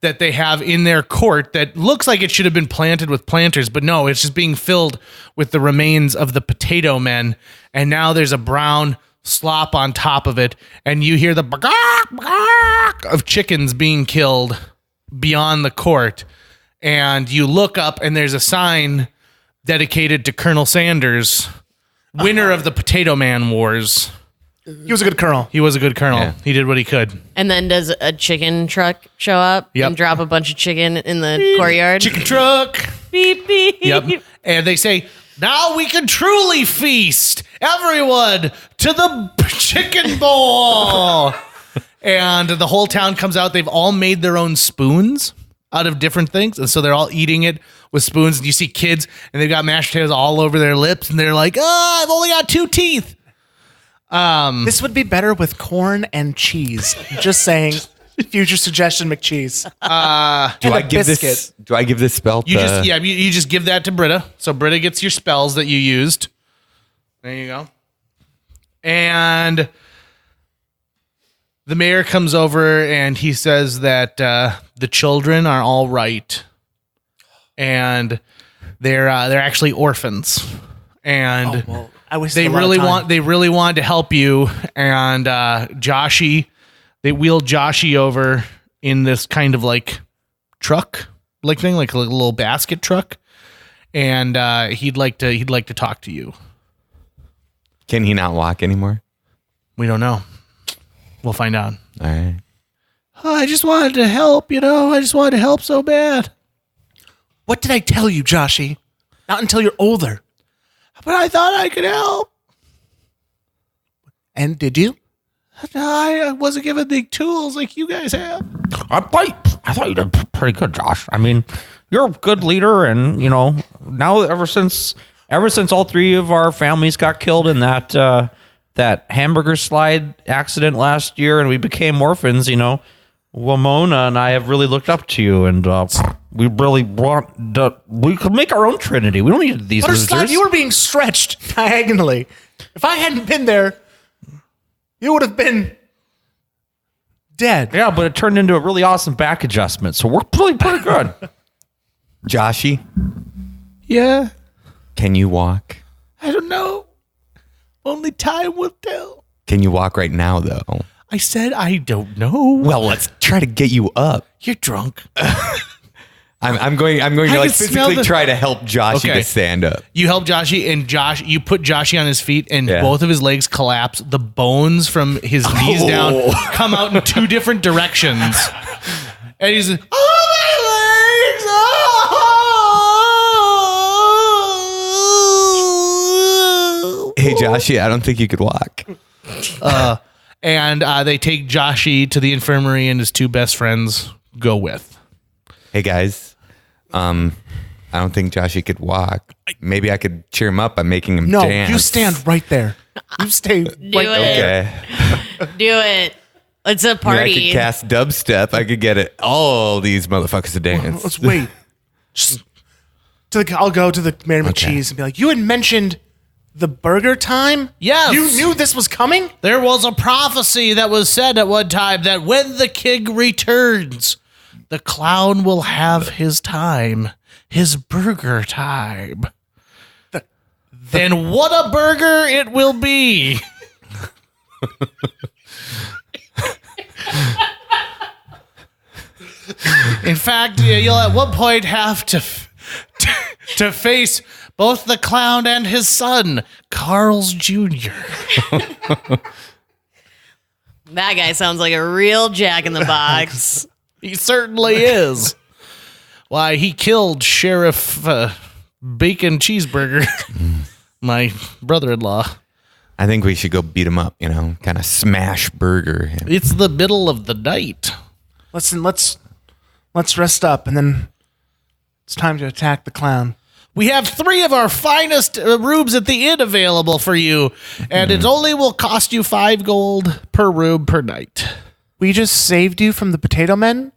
Speaker 1: that they have in their court that looks like it should have been planted with planters, but no, it's just being filled with the remains of the potato men, and now there's a brown slop on top of it, and you hear the of chickens being killed beyond the court, and you look up and there's a sign dedicated to Colonel Sanders, winner of the Potato Man Wars.
Speaker 5: He was a good colonel.
Speaker 1: He was a good colonel.
Speaker 3: Yeah.
Speaker 1: He did what he could.
Speaker 4: And then does a chicken truck show up
Speaker 1: Yep.
Speaker 4: and drop a bunch of chicken in the courtyard?
Speaker 1: Chicken truck.
Speaker 4: Beep, beep.
Speaker 1: Yep. And they say, now we can truly feast, everyone, to the chicken bowl. And the whole town comes out. They've all made their own spoons out of different things. And so they're all eating it with spoons. And you see kids, and they've got mashed potatoes all over their lips. And they're like, I've only got 2 teeth.
Speaker 5: This would be better with corn and cheese. Just saying. Future suggestion, McCheese.
Speaker 3: Do I give this spell to...
Speaker 1: You just give that to Britta. So Britta gets your spells that you used. There you go. And the mayor comes over and he says that the children are all right, and they're actually orphans, and
Speaker 5: I wasted
Speaker 1: they
Speaker 5: a lot of time.
Speaker 1: really wanted to help you, and Joshy. They wheeled Joshy over in this kind of like truck, like thing, like a little basket truck, and he'd like to talk to you.
Speaker 3: Can he not walk anymore?
Speaker 1: We don't know. We'll find out.
Speaker 3: All right.
Speaker 1: Oh, I just wanted to help. I just wanted to help so bad.
Speaker 5: What did I tell you, Joshy? Not until you're older.
Speaker 1: But I thought I could help.
Speaker 5: And did you?
Speaker 1: I wasn't given the tools like you guys have.
Speaker 6: I thought you did pretty good, Josh. I mean, you're a good leader, and now ever since all 3 of our families got killed in that hamburger slide accident last year, and we became orphans, Wamona and I have really looked up to you, and we really we could make our own Trinity. We don't need these
Speaker 5: Butterslide,
Speaker 6: losers.
Speaker 5: you were being stretched diagonally. If I hadn't been there, you would have been dead.
Speaker 6: Yeah, but it turned into a really awesome back adjustment, so we're pretty good.
Speaker 3: Joshy,
Speaker 1: Yeah,
Speaker 3: can you walk?
Speaker 1: I don't know. Only time will tell.
Speaker 3: Can you walk right now, though?
Speaker 1: I said I don't know.
Speaker 3: Well, let's try to get you up.
Speaker 1: You're drunk.
Speaker 3: I'm going to
Speaker 1: can
Speaker 3: like
Speaker 1: smell
Speaker 3: physically
Speaker 1: the-
Speaker 3: try to help Joshy
Speaker 1: Okay.
Speaker 3: to stand up.
Speaker 1: You help Joshy, and you put Joshy on his feet, and
Speaker 3: Yeah.
Speaker 1: both of his legs collapse. The bones from his knees down come out in 2 different directions. And he's like, oh, my legs! Oh!
Speaker 3: Hey, Joshy, I don't think you could walk.
Speaker 1: And they take Joshy to the infirmary, and his 2 best friends go with.
Speaker 3: Hey, guys, I don't think Joshy could walk. Maybe I could cheer him up by making him
Speaker 5: No,
Speaker 3: dance.
Speaker 5: you stand right there. You stay right
Speaker 4: Do
Speaker 5: there.
Speaker 4: it.
Speaker 3: Okay.
Speaker 4: Do it. It's a
Speaker 3: I, mean, I
Speaker 4: party.
Speaker 3: could cast dubstep. I could get all these motherfuckers to dance.
Speaker 5: Let's wait. Just I'll go to the Mary McCheese and be like, you had mentioned the burger time?
Speaker 1: Yes.
Speaker 5: You knew this was coming?
Speaker 1: There was a prophecy that was said at one time that when the king returns, the clown will have his time, his burger time. Then what a burger it will be. In fact, you'll at one point have to face both the clown and his son, Carl's Jr.
Speaker 4: That guy sounds like a real Jack in the Box.
Speaker 1: He certainly is. Why, he killed Sheriff Bacon Cheeseburger, my brother-in-law.
Speaker 3: I think we should go beat him up, kind of smash burger him.
Speaker 1: It's the middle of the night.
Speaker 5: Listen, let's Let's rest up, and then it's time to attack the clown.
Speaker 1: We have 3 of our finest rooms at the inn available for you, and it only will cost you 5 gold per room per night.
Speaker 5: We just saved you from the potato men,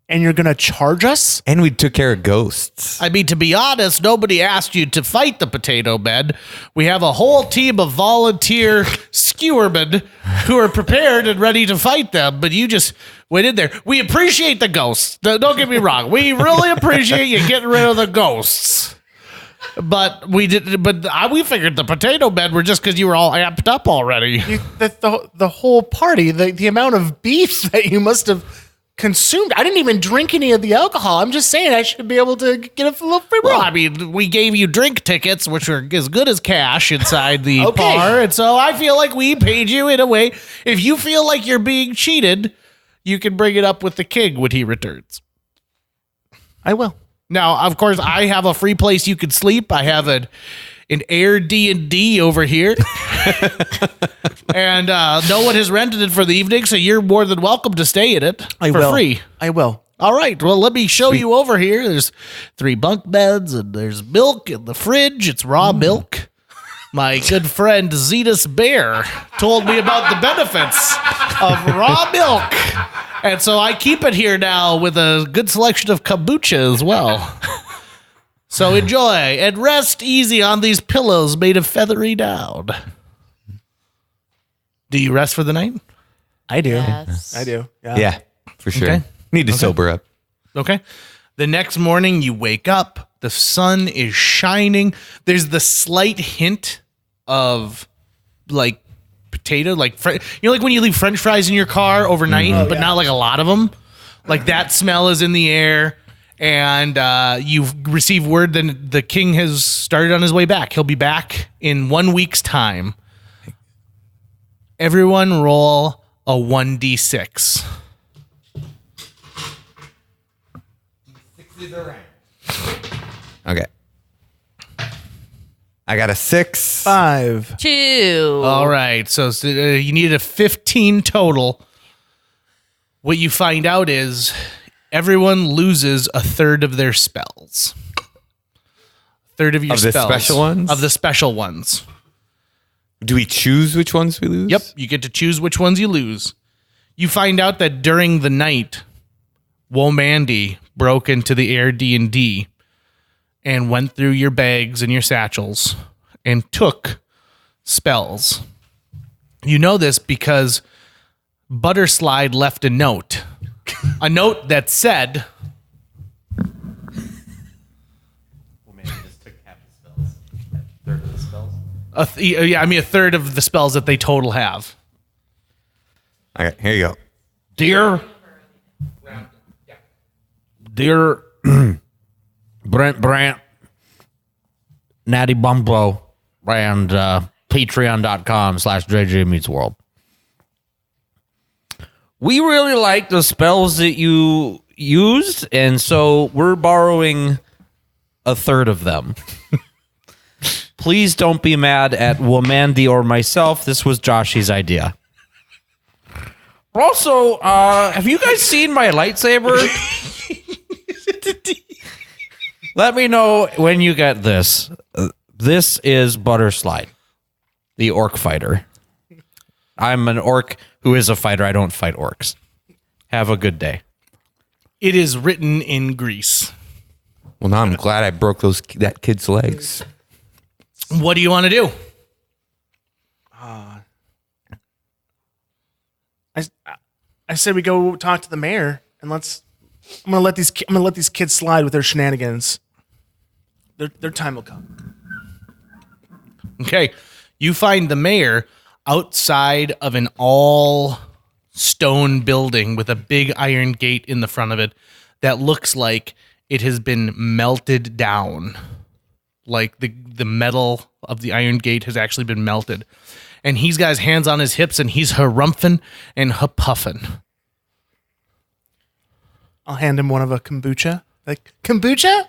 Speaker 5: and you're going to charge us?
Speaker 3: And we took care of ghosts.
Speaker 1: I mean, to be honest, nobody asked you to fight the potato men. We have a whole team of volunteer skewermen who are prepared and ready to fight them, but you just went in there. We appreciate the ghosts. Don't get me wrong. We really appreciate you getting rid of the ghosts. But we figured the potato men were just because you were all amped up already.
Speaker 5: The whole party, the amount of beef that you must have consumed. I didn't even drink any of the alcohol. I'm just saying I should be able to get a little free
Speaker 1: Well,
Speaker 5: roll.
Speaker 1: I mean, we gave you drink tickets, which are as good as cash inside the
Speaker 5: Okay.
Speaker 1: bar. And so I feel like we paid you in a way. If you feel like you're being cheated, you can bring it up with the king when he returns.
Speaker 5: I will.
Speaker 1: Now, of course, I have a free place you can sleep. I have an Air D&D over here. And no one has rented it for the evening, so you're more than welcome to stay in it for free.
Speaker 5: I will.
Speaker 1: All right. Well, let me show you over here. There's 3 bunk beds, and there's milk in the fridge. It's raw milk. My good friend Zetus Bear told me about the benefits of raw milk. And so I keep it here now with a good selection of kombucha as well. So enjoy and rest easy on these pillows made of feathery down. Do you rest for the night?
Speaker 5: I do.
Speaker 4: Yes.
Speaker 5: I do.
Speaker 3: Yeah, for sure.
Speaker 1: Okay.
Speaker 3: Need to sober up.
Speaker 1: Okay. The next morning you wake up, the sun is shining. There's the slight hint of like potato, like like when you leave French fries in your car overnight, but not like a lot of them. Like that smell is in the air, and you've received word that the king has started on his way back. He'll be back in 1 week's time. Everyone roll a 1d6.
Speaker 3: Okay. I got a 6.
Speaker 5: 5.
Speaker 4: 2.
Speaker 1: All right. So you need a 15 total. What you find out is everyone loses a third of their spells. Third of your
Speaker 3: Of the
Speaker 1: spells.
Speaker 3: special ones?
Speaker 1: Of the special ones.
Speaker 3: Do we choose which ones we lose?
Speaker 1: Yep. You get to choose which ones you lose. You find out that during the night, Womandy broke into the Air D&D and went through your bags and your satchels and took spells. You know this because Butterslide left a note. A note that said... a third of the spells that they total have.
Speaker 3: Okay, here you go.
Speaker 6: Dear Brent, Natty Bumbo, and patreon.com/JJ Meets World. We really like the spells that you used, and so we're borrowing a third of them. Please don't be mad at Womandy or myself. This was Joshy's idea. Also, have you guys seen my lightsaber? Let me know when you get this. This is Butterslide, the orc fighter. I'm an orc who is a fighter. I don't fight orcs. Have a good day.
Speaker 1: It is written in Greece.
Speaker 3: Well, now I'm glad I broke that kid's legs.
Speaker 1: What do you want to do?
Speaker 5: I said we go talk to the mayor and I'm gonna let these kids slide with their shenanigans. Their time will come.
Speaker 1: Okay. You find the mayor outside of an all stone building with a big iron gate in the front of it that looks like it has been melted down. Like the metal of the iron gate has actually been melted. And he's got his hands on his hips and he's harumphing and puffing.
Speaker 5: I'll hand him one of a kombucha. Like, kombucha?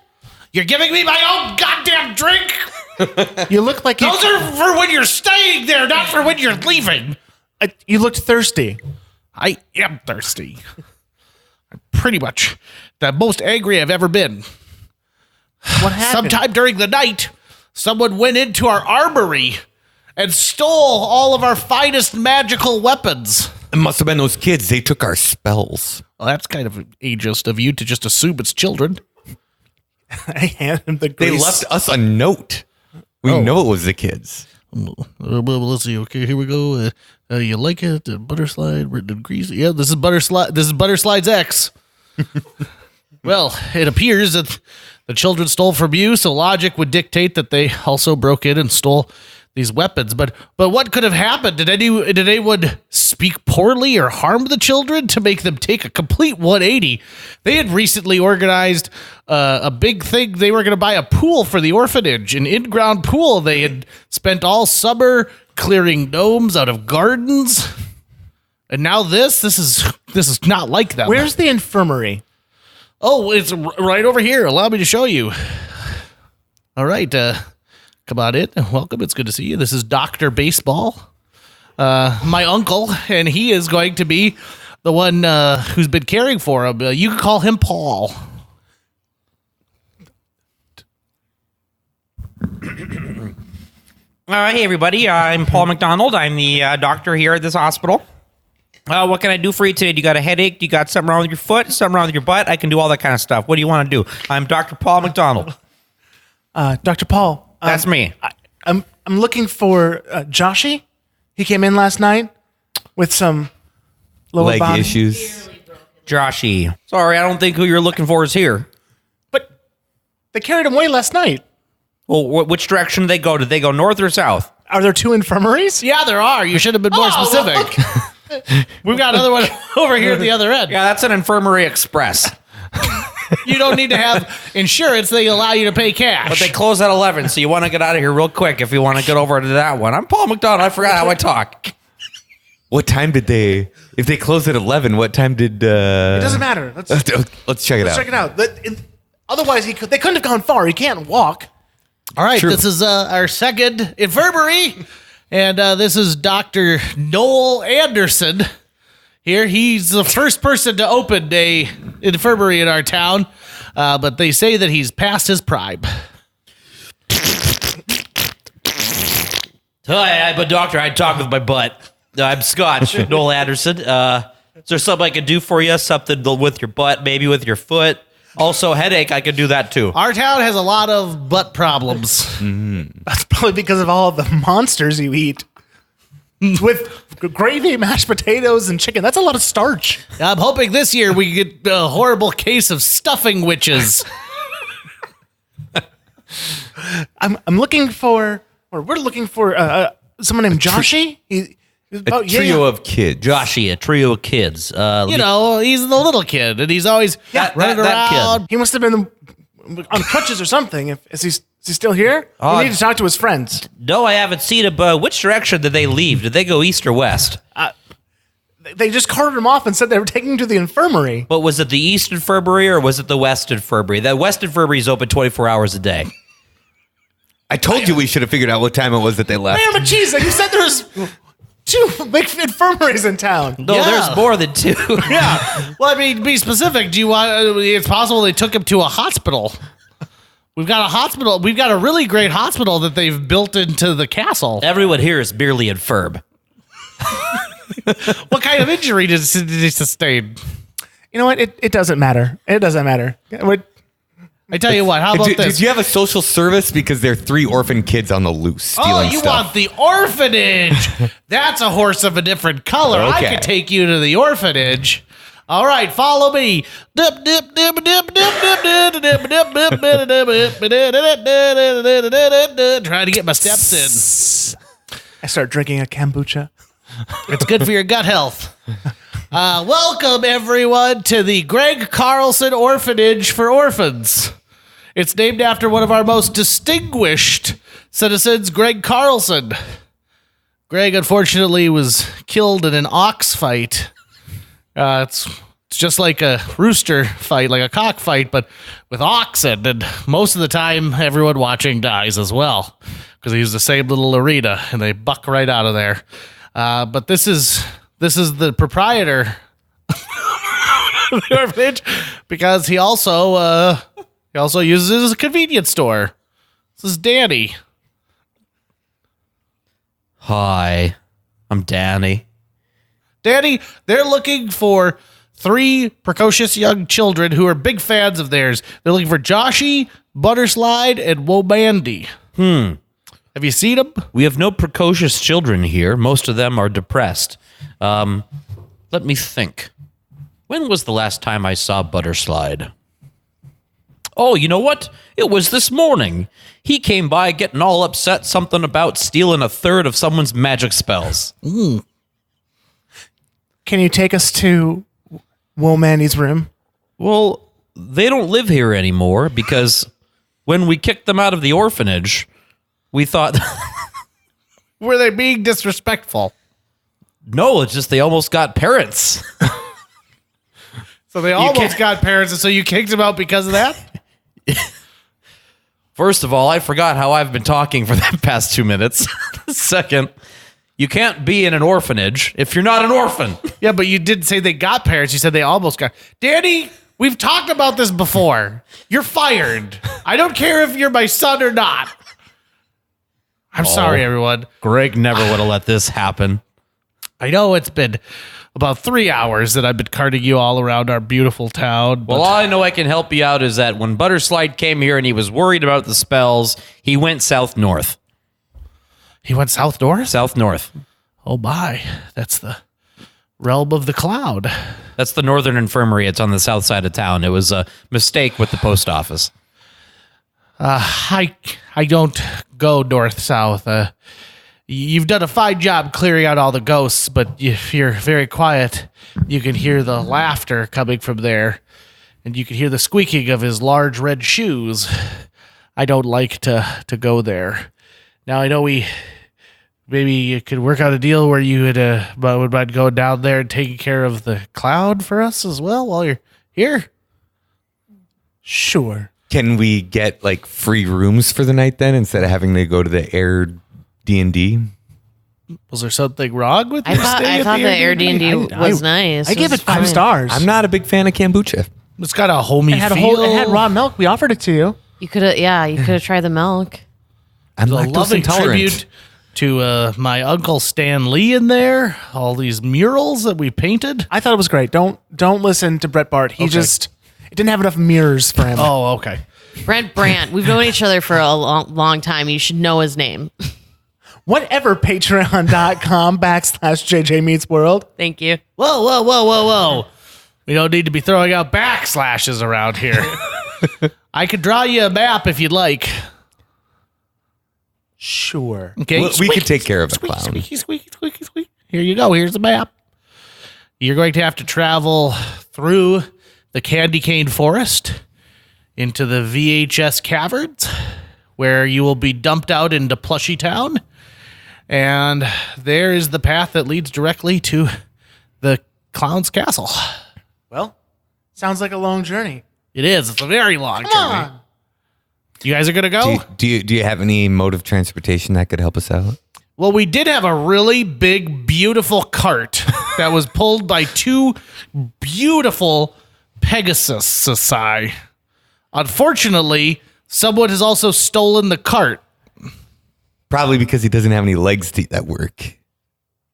Speaker 1: You're giving me my own goddamn drink?
Speaker 5: You look like
Speaker 1: Those are for when you're staying there, not for when you're leaving.
Speaker 5: you looked thirsty.
Speaker 1: I am thirsty. Pretty much the most angry I've ever been.
Speaker 5: What happened?
Speaker 1: Sometime during the night, someone went into our armory and stole all of our finest magical weapons.
Speaker 3: It must have been those kids. They took our spells.
Speaker 1: Well, that's kind of ageist of you to just assume it's children.
Speaker 5: I hand him the
Speaker 3: They
Speaker 5: grease.
Speaker 3: left us a note. We know it was the kids.
Speaker 1: Well, let's see. Okay, here we go. You like it? Butterslide, written in grease. Yeah, this is Butterslide. This is Butterslide's X. Well, it appears that the children stole from you, so logic would dictate that they also broke in and stole these weapons. But what could have happened? Did anyone speak poorly or harm the children to make them take a complete 180? They had recently organized a big thing. They were going to buy a pool for the orphanage, an in-ground pool. They had spent all summer clearing gnomes out of gardens, and now this is not like them.
Speaker 5: Where's the infirmary?
Speaker 1: Oh, it's right over here. Allow me to show you. All right, come on in. Welcome. It's good to see you. This is Dr. Baseball, my uncle, and he is going to be the one who's been caring for him. You can call him Paul.
Speaker 7: Hey, everybody. I'm Paul McDonald. I'm the doctor here at this hospital. What can I do for you today? Do you got a headache? Do you got something wrong with your foot? Something wrong with your butt? I can do all that kind of stuff. What do you want to do? I'm Dr. Paul McDonald.
Speaker 5: Dr. Paul.
Speaker 7: That's me.
Speaker 5: I'm looking for Joshy. He came in last night with some lower
Speaker 3: Leg
Speaker 5: body
Speaker 3: issues.
Speaker 7: Joshy. Sorry, I don't think who you're looking for is here.
Speaker 5: But they carried him away last night.
Speaker 7: Well, which direction did they go? Did they go north or south?
Speaker 5: Are there two infirmaries?
Speaker 1: Yeah, there are. You should have been more specific. We've got another one over here at the other end.
Speaker 7: Yeah, that's an infirmary express.
Speaker 1: You don't need to have insurance. They allow you to pay cash.
Speaker 7: But they close at 11, so you want to get out of here real quick if you want to get over to that one. I'm Paul McDonald. I forgot how I talk.
Speaker 3: What time did they? If they closed at 11, what time did?
Speaker 5: It doesn't matter. Let's
Speaker 3: Let's check it out.
Speaker 5: check it out. Otherwise, they couldn't have gone far. He can't walk.
Speaker 1: All right,
Speaker 3: True.
Speaker 1: this is our second infirmary, and this is Dr. Noel Anderson. Here, he's the first person to open a infirmary in our town, but they say that he's past his prime.
Speaker 7: Hi, I'm a doctor. I talk with my butt. I'm Scotch, Noel Anderson. Is there something I can do for you? Something with your butt, maybe with your foot? Also, headache, I can do that too.
Speaker 1: Our town has a lot of butt problems.
Speaker 5: That's probably because of all the monsters you eat. With gravy, mashed potatoes, and chicken. That's a lot of starch.
Speaker 1: I'm hoping this year we get a horrible case of stuffing witches.
Speaker 5: I'm looking for, or we're looking for someone named Joshy. He's
Speaker 3: A
Speaker 5: about
Speaker 3: trio of kids.
Speaker 7: Joshy, a trio of kids.
Speaker 1: You know, he's the little kid, and he's always running
Speaker 7: that kid.
Speaker 1: around.
Speaker 5: He must have been on crutches or something. Is he still here? We need to talk to his friends.
Speaker 7: No, I haven't seen it, but which direction did they leave? Did they go east or west?
Speaker 5: They just carted him off and said they were taking him to the infirmary.
Speaker 7: But was it the east infirmary or was it the west infirmary? The west infirmary is open 24 hours a day.
Speaker 3: I told you we should have figured out what time it was that they left.
Speaker 5: Man, but geez, you said there was 2 big infirmaries in town.
Speaker 7: No,
Speaker 1: Yeah.
Speaker 7: there's more than 2.
Speaker 1: Yeah. Well, I mean, be specific. Do you want? It's possible they took him to a hospital. We've got a hospital. We've got a really great hospital that they've built into the castle.
Speaker 7: Everyone here is merely infirm.
Speaker 1: What kind of injury did he sustain?
Speaker 5: You know what? It doesn't matter. It doesn't matter.
Speaker 1: I tell you what. How about
Speaker 3: Did
Speaker 1: this?
Speaker 3: you have a social service? Because there are 3 orphan kids on the loose stealing
Speaker 1: Oh, you
Speaker 3: stuff.
Speaker 1: want the orphanage? That's a horse of a different color. I
Speaker 3: Okay.
Speaker 1: could take you to the orphanage. All right, follow me. Dip, dip, dip, dip, dip, dip, dip, dip, dip, dip. Trying to get my steps in.
Speaker 5: I start drinking a kombucha.
Speaker 1: It's good for your gut health. Welcome, everyone, to the Greg Carlson Orphanage for Orphans. It's named after one of our most distinguished citizens, Greg Carlson. Greg, unfortunately, was killed in an ox fight. It's just like a rooster fight, like a cock fight, but with oxen. And most of the time, everyone watching dies as well because they use the same little arena and they buck right out of there. But this is the proprietor. the orphanage because he also uses it as a convenience store. This is Danny.
Speaker 6: Hi, I'm Danny.
Speaker 1: Danny, they're looking for 3 precocious young children who are big fans of theirs. They're looking for Joshy, Butterslide, and Womandy. Have you seen them?
Speaker 6: We have no precocious children here. Most of them are depressed. Let me think. When was the last time I saw Butterslide? Oh, you know what? It was this morning. He came by getting all upset something about stealing a third of someone's magic spells.
Speaker 5: Can you take us to Womandy's room?
Speaker 6: Well, they don't live here anymore because when we kicked them out of the orphanage, we thought,
Speaker 1: Were they being disrespectful?
Speaker 6: no, it's just they almost got parents.
Speaker 1: So they almost got parents, and so you kicked them out because of that?
Speaker 6: First of all, I forgot how I've been talking for the past 2 minutes. Second, you can't be in an orphanage if you're not an orphan.
Speaker 1: Yeah, but you didn't say they got parents. You said they almost got. Danny, we've talked about this before. You're fired. I don't care if you're my son or not. I'm sorry, everyone.
Speaker 6: Greg never would have let this happen.
Speaker 1: I know it's been about 3 hours that I've been carting you all around our beautiful town. But
Speaker 6: Well, all I know I can help you out is that when Butterslide came here and he was worried about the spells, he went south-north.
Speaker 1: he went south north?
Speaker 6: South-north.
Speaker 1: Oh, my. That's the realm of the cloud.
Speaker 6: That's the Northern Infirmary. It's on the south side of town. It was a mistake with the post office.
Speaker 1: I don't go north-south. You've done a fine job clearing out all the ghosts, but if you're very quiet, you can hear the laughter coming from there, and you can hear the squeaking of his large red shoes. I don't like to go there. Now, I know maybe you could work out a deal where you would mind going down there and taking care of the cloud for us as well while you're here.
Speaker 5: Sure.
Speaker 3: Can we get like free rooms for the night then instead of having to go to the Air D&D?
Speaker 1: Was there something wrong with
Speaker 4: I
Speaker 1: your
Speaker 4: thought
Speaker 1: stay at
Speaker 4: the
Speaker 1: Airbnb?
Speaker 4: Airbnb was nice.
Speaker 5: I gave it
Speaker 4: was
Speaker 5: 5
Speaker 4: fine.
Speaker 5: stars.
Speaker 3: I'm not a big fan of kombucha.
Speaker 1: It's got a homey
Speaker 5: It had
Speaker 1: feel.
Speaker 5: it had raw milk. We offered it to you.
Speaker 4: You could have tried the milk.
Speaker 3: I'm
Speaker 1: a
Speaker 3: lactose
Speaker 1: loving
Speaker 3: intolerant.
Speaker 1: tribute to my uncle Stan Lee in there. All these murals that we painted.
Speaker 5: I thought it was great. Don't listen to Brett Bart. It didn't have enough mirrors for him.
Speaker 1: Oh, okay.
Speaker 4: Brent Brandt. We've known each other for a long time. You should know his name.
Speaker 5: Whatever, patreon.com/JJ Meets World.
Speaker 4: Thank you.
Speaker 1: Whoa. We don't need to be throwing out backslashes around here. I could draw you a map if you'd like.
Speaker 5: Sure.
Speaker 1: Okay.
Speaker 3: We could take care of a
Speaker 1: Squeaky,
Speaker 3: clown.
Speaker 1: squeaky, squeaky, squeaky, squeaky. Here you go. Here's the map. You're going to have to travel through the Candy Cane Forest into the VHS Caverns, where you will be dumped out into Plushy Town. And there is the path that leads directly to the Clown's Castle.
Speaker 5: Well, sounds like a long journey.
Speaker 1: It is. It's a very long journey.
Speaker 5: on.
Speaker 1: You guys are going to go?
Speaker 3: Do you have any mode of transportation that could help us out?
Speaker 1: Well, we did have a really big, beautiful cart that was pulled by 2 beautiful Pegasus. Unfortunately, someone has also stolen the cart.
Speaker 3: Probably because he doesn't have any legs that work.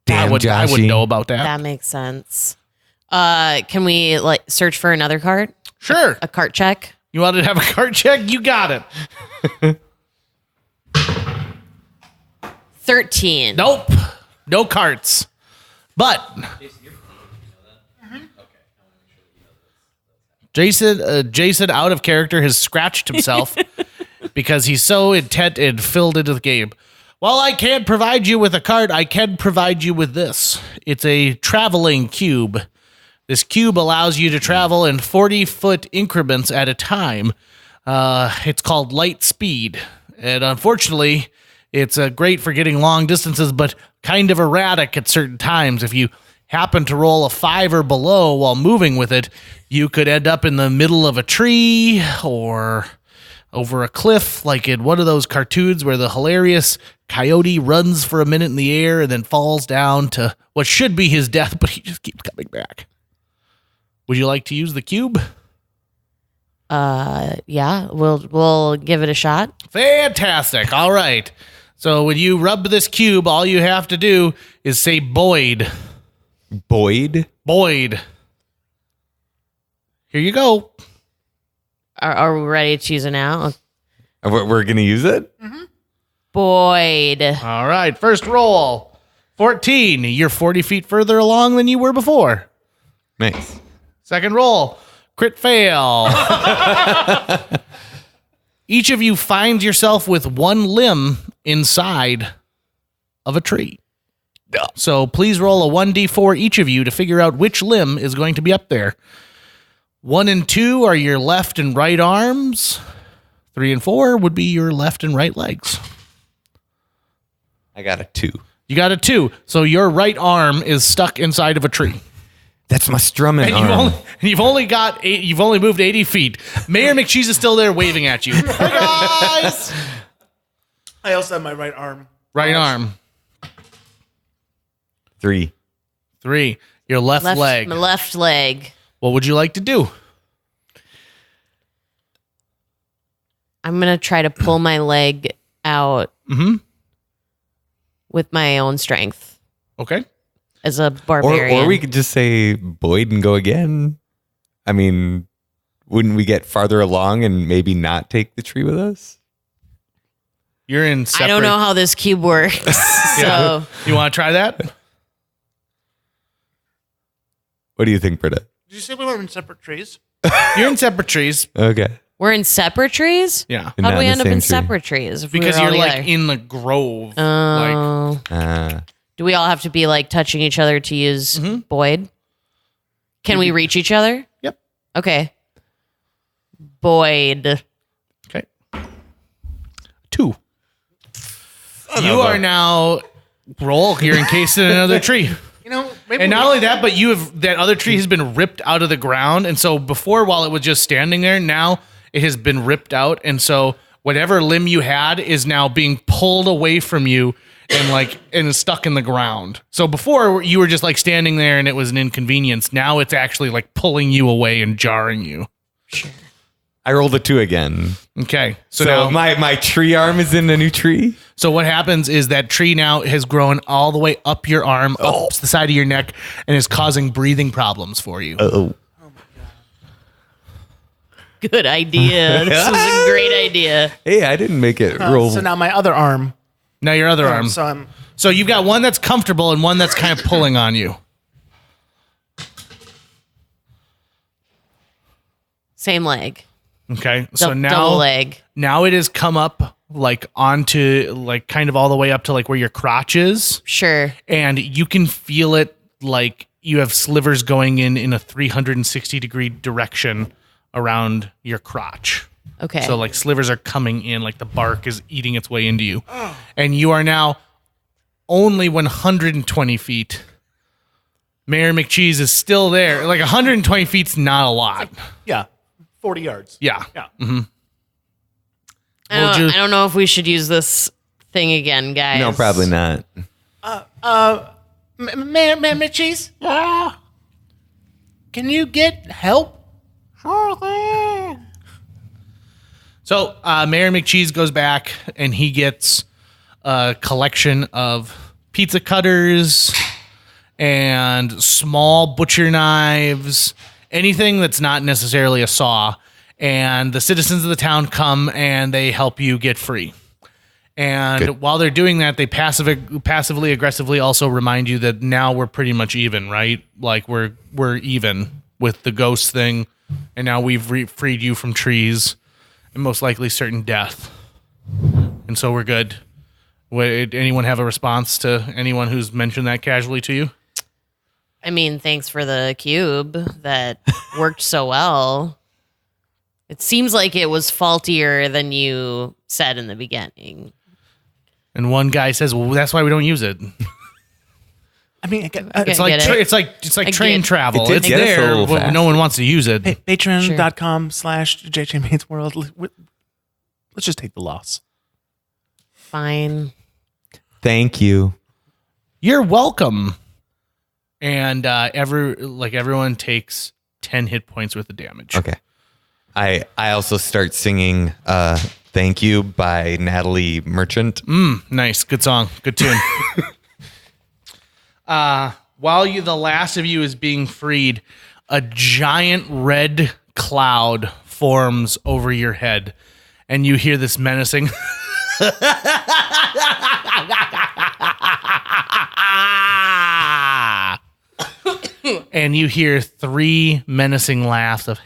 Speaker 3: Damn,
Speaker 1: I wouldn't
Speaker 3: Joshy.
Speaker 1: know about that.
Speaker 4: That makes sense. Can we search for another cart?
Speaker 1: Sure.
Speaker 4: A cart check?
Speaker 1: You wanted to have a cart check? You got it.
Speaker 4: 13.
Speaker 1: Nope. No carts. But Jason out of character has scratched himself because he's so intent and filled into the game. While I can't provide you with a cart, I can provide you with this. It's a traveling cube. This cube allows you to travel in 40-foot increments at a time. It's called light speed. And unfortunately, it's great for getting long distances, but kind of erratic at certain times. If you happen to roll a 5 or below while moving with it, you could end up in the middle of a tree or over a cliff, like in one of those cartoons where the hilarious coyote runs for a minute in the air and then falls down to what should be his death, but he just keeps coming back. Would you like to use the cube?
Speaker 4: Yeah, we'll give it a shot.
Speaker 1: Fantastic. All right. So when you rub this cube, all you have to do is say Boyd.
Speaker 3: Boyd?
Speaker 1: Boyd. Here you go.
Speaker 4: Are we ready to use it now?
Speaker 3: We're going to use it?
Speaker 4: Boyd.
Speaker 1: All right. First roll. 14. You're 40 feet further along than you were before.
Speaker 3: Nice.
Speaker 1: Second roll. Crit fail. Each of you finds yourself with one limb inside of a tree. So please roll a 1d4 each of you to figure out which limb is going to be up there. 1 and 2 are your left and right arms. 3 and 4 would be your left and right legs.
Speaker 3: I got a 2.
Speaker 1: You got a 2. So your right arm is stuck inside of a tree.
Speaker 3: That's my strumming
Speaker 1: And
Speaker 3: arm.
Speaker 1: you've only moved 80 feet. Mayor McCheese is still there waving at you. Hey guys!
Speaker 5: I also have my right arm.
Speaker 1: Right arm.
Speaker 3: 3.
Speaker 1: 3. Your left leg.
Speaker 4: My left leg.
Speaker 1: What would you like to do?
Speaker 4: I'm gonna try to pull my leg out with my own strength
Speaker 1: Okay.
Speaker 4: as a barbarian.
Speaker 3: Or we could just say Boyd and go again. I mean, wouldn't we get farther along and maybe not take the tree with us?
Speaker 1: You're in separate.
Speaker 4: I don't know how this cube works. So
Speaker 1: You want to try that?
Speaker 3: What do you think, Britta?
Speaker 5: Did you say we were in separate trees?
Speaker 1: You're in separate trees.
Speaker 3: Okay.
Speaker 4: we're in separate trees?
Speaker 1: Yeah.
Speaker 3: And
Speaker 4: How
Speaker 3: not
Speaker 4: do we
Speaker 3: in the
Speaker 4: end up
Speaker 3: same
Speaker 4: in
Speaker 3: tree.
Speaker 4: separate trees? If we
Speaker 1: Because
Speaker 4: were all
Speaker 1: you're like
Speaker 4: together?
Speaker 1: in the grove. like
Speaker 4: Oh. Do we all have to be like touching each other to use Boyd? Can we reach each other?
Speaker 1: Yep.
Speaker 4: Okay. Boyd.
Speaker 1: Okay. 2. You are now roll. You're encased in another tree.
Speaker 5: You know, maybe
Speaker 1: And not only that, but that other tree has been ripped out of the ground. And so before, while it was just standing there, now it has been ripped out. And so whatever limb you had is now being pulled away from you and stuck in the ground. So before you were just like standing there and it was an inconvenience. Now it's actually like pulling you away and jarring you.
Speaker 3: I rolled a 2 again.
Speaker 1: Okay.
Speaker 3: So
Speaker 1: now,
Speaker 3: my tree arm is in a new tree?
Speaker 1: so what happens is that tree now has grown all the way up your arm, up the side of your neck, and is causing breathing problems for you.
Speaker 3: Oh.
Speaker 4: Good idea. This is a great idea.
Speaker 3: Hey, I didn't make it roll.
Speaker 5: So now my other arm.
Speaker 1: Now your other arm.
Speaker 5: So I'm.
Speaker 1: So you've got one that's comfortable and one that's kind of pulling on you.
Speaker 4: Same leg.
Speaker 1: Okay. So
Speaker 4: Double
Speaker 1: now
Speaker 4: leg.
Speaker 1: it has come up like onto like kind of all the way up to like where your crotch is,
Speaker 4: Sure.
Speaker 1: and you can feel it like you have slivers going in a 360-degree direction around your crotch.
Speaker 4: Okay.
Speaker 1: So like slivers are coming in, like the bark is eating its way into you. And you are now only 120 feet. Mayor McCheese is still there. Like 120 feet's not a lot.
Speaker 5: Yeah. 40 yards.
Speaker 1: Yeah.
Speaker 5: Yeah.
Speaker 4: I
Speaker 1: you-
Speaker 4: don't know if we should use this thing again, guys.
Speaker 3: No, probably not.
Speaker 5: Man, cheese. Can you get help?
Speaker 1: So Mayor McCheese goes back and he gets a collection of pizza cutters and small butcher knives, anything that's not necessarily a saw. And the citizens of the town come and they help you get free. And
Speaker 3: Good.
Speaker 1: while they're doing that, they passively aggressively also remind you that now we're pretty much even, right? Like we're even with the ghost thing, and now we've freed you from trees and most likely certain death, and so we're good. Would anyone have a response to anyone who's mentioned that casually to you?
Speaker 4: I mean, thanks for the cube that worked so well. It seems like it was faultier than you said in the beginning.
Speaker 1: And one guy says, "Well, that's why we don't use it.
Speaker 5: I mean,
Speaker 4: Okay.
Speaker 1: It's like
Speaker 4: get it.
Speaker 1: it's like
Speaker 4: I
Speaker 1: train
Speaker 4: get-
Speaker 1: travel.
Speaker 3: It did
Speaker 1: It's
Speaker 3: get us a
Speaker 1: there,
Speaker 3: little
Speaker 1: but
Speaker 3: fast.
Speaker 1: no one wants to use it."
Speaker 5: Patreon.com/JJMatesWorld. Let's just take the loss.
Speaker 4: Fine.
Speaker 3: Thank you.
Speaker 1: You're welcome. And everyone takes 10 hit points worth of damage.
Speaker 3: Okay. I also start singing Thank You by Natalie Merchant.
Speaker 1: Nice. Good song. Good tune. While the last of you is being freed, a giant red cloud forms over your head, and you hear this menacing and you hear 3 menacing laughs of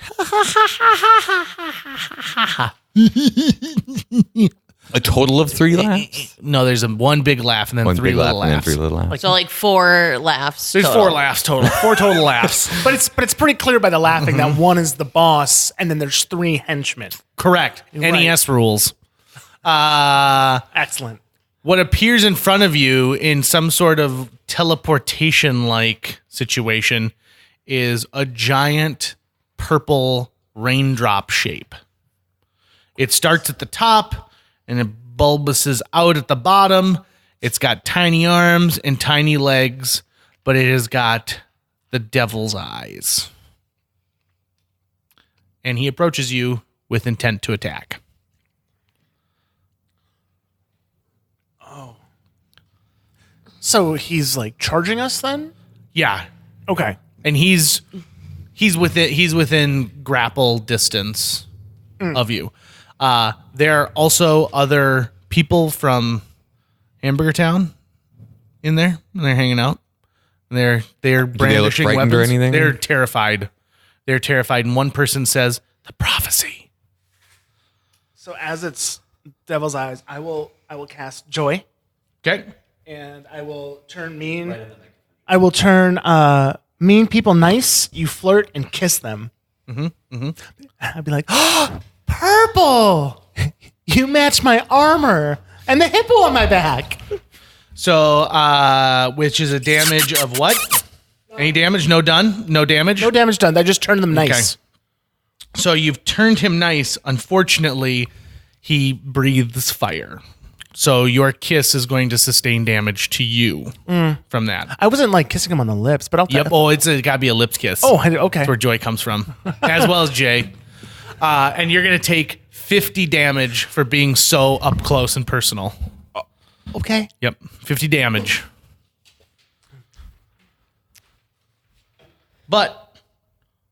Speaker 3: A total of 3 laughs?
Speaker 1: no, there's one big laugh and then
Speaker 3: One
Speaker 1: 3
Speaker 3: big
Speaker 1: little
Speaker 3: laugh and then
Speaker 1: laughs.
Speaker 3: 3 little laughs.
Speaker 4: So like 4 laughs.
Speaker 1: There's
Speaker 4: total.
Speaker 1: 4 laughs total. 4 total laughs.
Speaker 5: But it's pretty clear by the laughing that one is the boss, and then there's 3 henchmen.
Speaker 1: Correct.
Speaker 5: Right.
Speaker 1: NES rules.
Speaker 5: Excellent.
Speaker 1: What appears in front of you in some sort of teleportation-like situation is a giant purple raindrop shape. It starts at the top and it bulbouses out at the bottom. It's got tiny arms and tiny legs, but it has got the devil's eyes. And he approaches you with intent to attack.
Speaker 5: So he's like charging us then?
Speaker 1: Yeah.
Speaker 5: Okay.
Speaker 1: And he's within grapple distance of you. There are also other people from Hamburger Town in there, and they're hanging out. They're brandishing
Speaker 3: frightened
Speaker 1: weapons.
Speaker 3: or anything?
Speaker 1: They're terrified. They're terrified. And one person says, "The prophecy."
Speaker 5: So as it's Devil's Eyes, I will cast Joy,
Speaker 1: Okay.
Speaker 5: and I will turn mean. I will turn mean people nice. You flirt and kiss them. I'd be like, oh, purple. You match my armor and the hippo on my back.
Speaker 1: So, which is a damage of what? Any damage? No done? No damage?
Speaker 5: No damage done. I just turned them nice.
Speaker 1: Okay. So you've turned him nice. Unfortunately, he breathes fire. So your kiss is going to sustain damage to you from that.
Speaker 5: I wasn't like kissing him on the lips, but I'll.
Speaker 1: Yep. Oh, it's got to be a lips kiss.
Speaker 5: Oh, okay.
Speaker 1: That's where Joy comes from, as well as Jay. And you're going to take 50 damage for being so up close and personal.
Speaker 5: Okay.
Speaker 1: Yep. 50 damage. But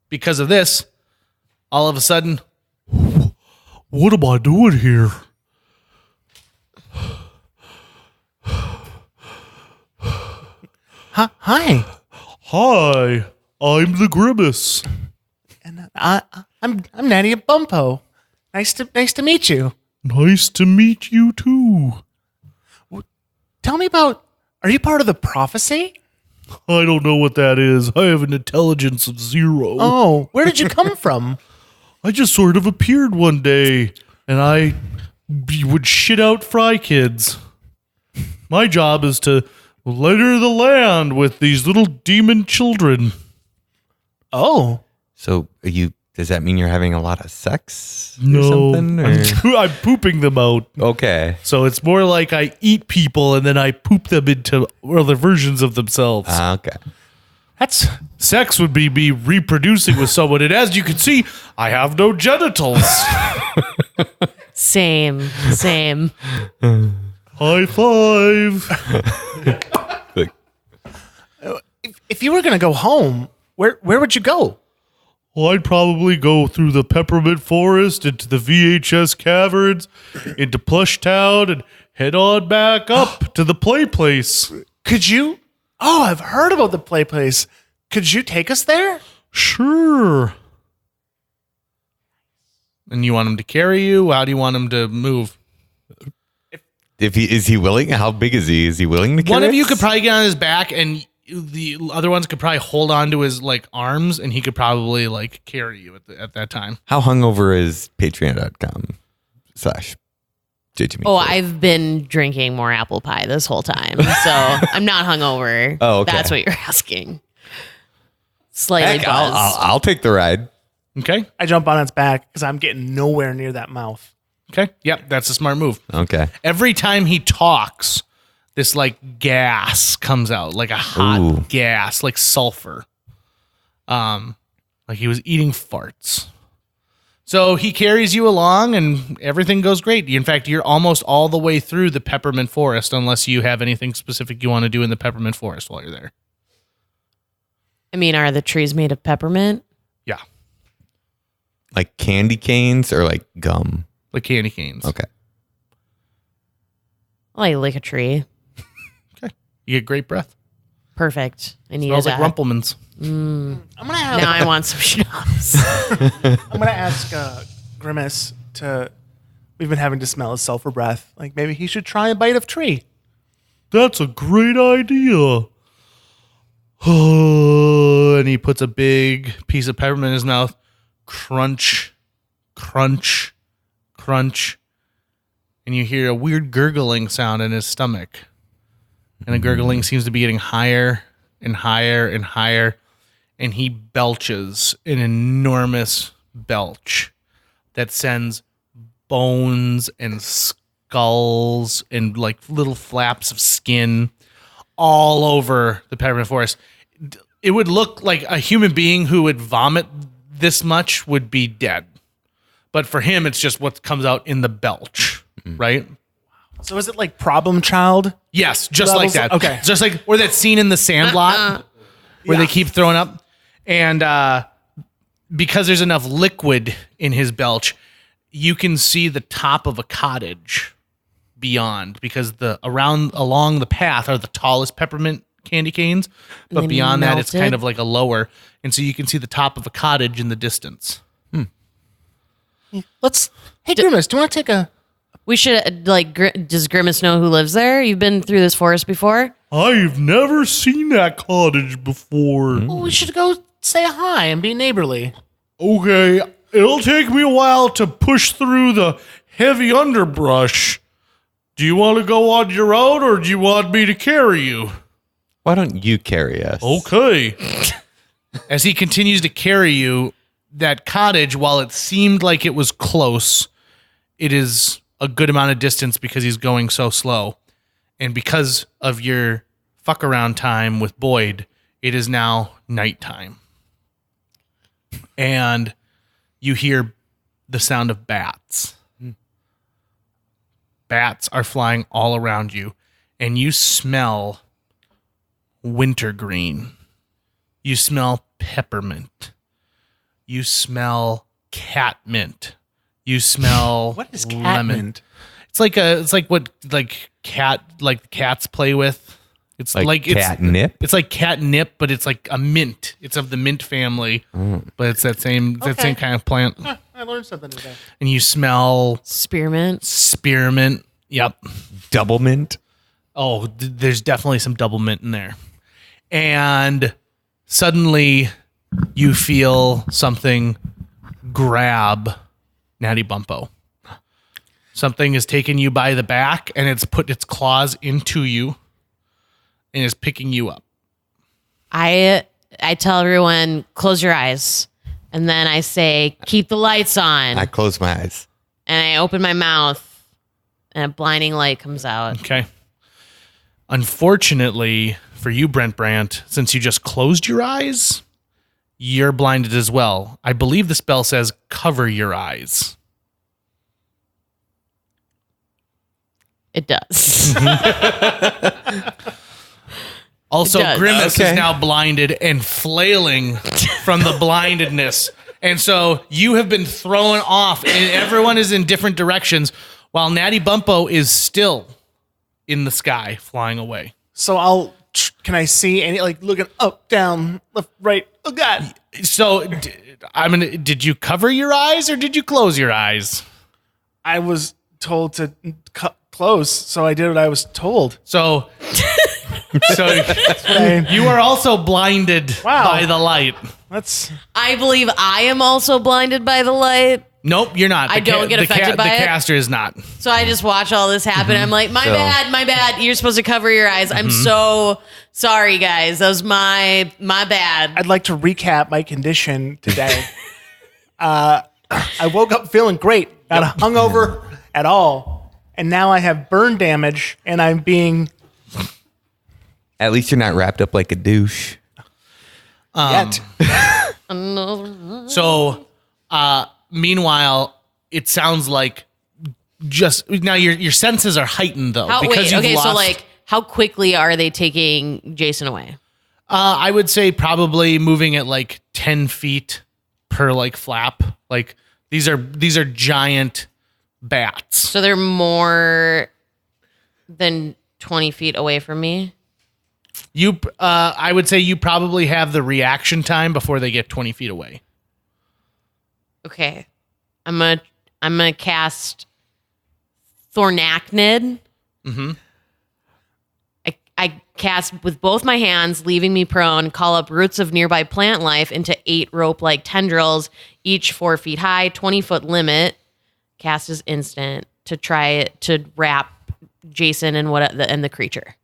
Speaker 1: because of this, all of a sudden, what am I doing here?
Speaker 5: Huh? Hi.
Speaker 1: Hi, I'm the Grimace.
Speaker 5: And I'm Natty Bumpo. Nice to meet you.
Speaker 1: Nice to meet you too.
Speaker 5: Tell me about. Are you part of the prophecy?
Speaker 1: I don't know what that is. I have an intelligence of 0.
Speaker 5: Oh, where did you come from?
Speaker 1: I just sort of appeared one day, and I would shit out Fry Kids. My job is to litter the land with these little demon children.
Speaker 5: Oh,
Speaker 3: So does that mean you're having a lot of sex or
Speaker 1: No,
Speaker 3: something?
Speaker 1: I'm pooping them out.
Speaker 3: Okay.
Speaker 1: So it's more like I eat people and then I poop them into other versions of themselves.
Speaker 3: Okay.
Speaker 5: that's
Speaker 1: Sex would be me reproducing with someone, and as you can see, I have no genitals.
Speaker 4: Same.
Speaker 1: High five.
Speaker 5: if you were gonna go home, where would you go?
Speaker 1: Well, I'd probably go through the Peppermint Forest, into the VHS Caverns, into Plush Town, and head on back up to the play place.
Speaker 5: Could you? Oh, I've heard about the play place. Could you take us there?
Speaker 1: Sure. And you want him to carry you? How do you want him to move?
Speaker 3: Is he willing? How big is he? Is he willing to carry
Speaker 1: One of you
Speaker 3: us?
Speaker 1: could probably get on his back, and the other ones could probably hold on to his like arms, and he could probably like carry you at that time.
Speaker 3: How hungover is patreon.com/JT?
Speaker 4: Oh, I've been drinking more apple pie this whole time, so I'm not hungover.
Speaker 3: Oh, okay.
Speaker 4: That's what you're asking. Slightly
Speaker 3: Heck,
Speaker 4: buzzed.
Speaker 3: I'll take the ride.
Speaker 1: Okay.
Speaker 5: I jump on its back because I'm getting nowhere near that mouth.
Speaker 1: Okay. Yep. That's a smart move.
Speaker 3: Okay.
Speaker 1: Every time he talks, this like gas comes out, like a hot
Speaker 3: Ooh.
Speaker 1: gas, like sulfur. like he was eating farts. So he carries you along and everything goes great. In fact, you're almost all the way through the peppermint forest unless you have anything specific you want to do in the peppermint forest while you're there.
Speaker 4: I mean, are the trees made of peppermint?
Speaker 1: Yeah,
Speaker 3: Like candy canes or like gum?
Speaker 1: like candy canes.
Speaker 3: Okay.
Speaker 4: I like a tree.
Speaker 1: You get great breath.
Speaker 4: Perfect. I need
Speaker 1: Smells like
Speaker 4: that.
Speaker 1: Rumplemans.
Speaker 5: I'm gonna have.
Speaker 4: Now I want some schnapps.
Speaker 5: I'm gonna ask Grimace to. We've been having to smell his sulfur breath. Like maybe he should try a bite of tree.
Speaker 1: That's a great idea. And he puts a big piece of peppermint in his mouth. Crunch, crunch, crunch. And you hear a weird gurgling sound in his stomach. And the gurgling seems to be getting higher and higher and higher. And he belches an enormous belch that sends bones and skulls and like little flaps of skin all over the peppermint forest. It would look like a human being who would vomit this much would be dead. But for him, it's just what comes out in the belch, right?
Speaker 5: So is it like Problem Child?
Speaker 1: Yes, just
Speaker 5: Levels-
Speaker 1: like that.
Speaker 5: okay.
Speaker 1: Just like, or that scene in The Sandlot where they keep throwing up. And because there's enough liquid in his belch, you can see the top of a cottage beyond, because along the path are the tallest peppermint candy canes, but
Speaker 4: they
Speaker 1: beyond that it's
Speaker 4: melt
Speaker 1: kind
Speaker 4: it?
Speaker 1: of like a lower, and so you can see the top of a cottage in the distance.
Speaker 5: Let's. Hey, Grimace, do you want to take a?
Speaker 4: We should, does Grimace know who lives there? You've been through this forest before?
Speaker 1: I've never seen that cottage before.
Speaker 5: Well, we should go say hi and be neighborly.
Speaker 1: Okay, it'll take me a while to push through the heavy underbrush. Do you want to go on your own, or do you want me to carry you?
Speaker 3: Why don't you carry us?
Speaker 1: Okay. As he continues to carry you, that cottage, while it seemed like it was close, it is a good amount of distance because he's going so slow. And because of your fuck around time with Boyd, it is now nighttime. And you hear the sound of bats. Bats are flying all around you, and you smell wintergreen. You smell peppermint. You smell catmint. You smell
Speaker 5: What is
Speaker 1: lemon.
Speaker 5: catmint?
Speaker 1: It's like what cats play with. It's
Speaker 3: Like catnip?
Speaker 1: It's like catnip, but it's like a mint. It's of the mint family, but it's that same kind of plant.
Speaker 5: I learned something today.
Speaker 1: And you smell
Speaker 4: Spearmint.
Speaker 1: spearmint. Yep.
Speaker 3: Double mint?
Speaker 1: Oh, there's definitely some double mint in there. And suddenly you feel something grab Natty Bumpo. Something is taking you by the back and it's put its claws into you and is picking you up.
Speaker 4: I tell everyone, close your eyes. And then I say, keep the lights on.
Speaker 3: I close my eyes.
Speaker 4: And I open my mouth and a blinding light comes out.
Speaker 1: Okay. Unfortunately for you, Brent Brandt, since you just closed your eyes, you're blinded as well. I believe the spell says cover your eyes.
Speaker 4: It does.
Speaker 1: Also,
Speaker 4: It does.
Speaker 1: Grimace
Speaker 3: Okay.
Speaker 1: is now blinded and flailing from the blindedness. And so you have been thrown off, and everyone is in different directions, while Natty Bumpo is still in the sky, flying away.
Speaker 5: So can I see any, like, looking up, down, left, right? Oh, God.
Speaker 1: So, did you cover your eyes or did you close your eyes?
Speaker 5: I was told to close, so I did what I was told.
Speaker 1: So
Speaker 5: I-
Speaker 1: you are also blinded
Speaker 5: Wow.
Speaker 1: by the light.
Speaker 5: That's
Speaker 4: I believe I am also blinded by the light.
Speaker 1: Nope, you're not.
Speaker 4: I don't get affected by
Speaker 1: the
Speaker 4: it?
Speaker 1: caster is not.
Speaker 4: So I just watch all this happen. I'm like, my bad. You're supposed to cover your eyes. I'm so sorry, guys. That was my bad.
Speaker 5: I'd like to recap my condition today. I woke up feeling great, not hungover at all, and now I have burn damage, and I'm being
Speaker 3: At least you're not wrapped up like a douche.
Speaker 5: yet.
Speaker 1: So, meanwhile, it sounds like just now your senses are heightened though because you've lost.
Speaker 4: So like, how quickly are they taking Jason away?
Speaker 1: I would say probably moving at like 10 feet per like flap. Like these are giant bats.
Speaker 4: So they're more than 20 feet away from me.
Speaker 1: I would say you probably have the reaction time before they get 20 feet away.
Speaker 4: Okay. I'm gonna cast Thornachnid.
Speaker 1: Mm-hmm.
Speaker 4: I cast with both my hands, leaving me prone, call up roots of nearby plant life into 8 rope-like tendrils, each 4 feet high, 20-foot limit. Cast is instant to try to wrap Jason and the creature.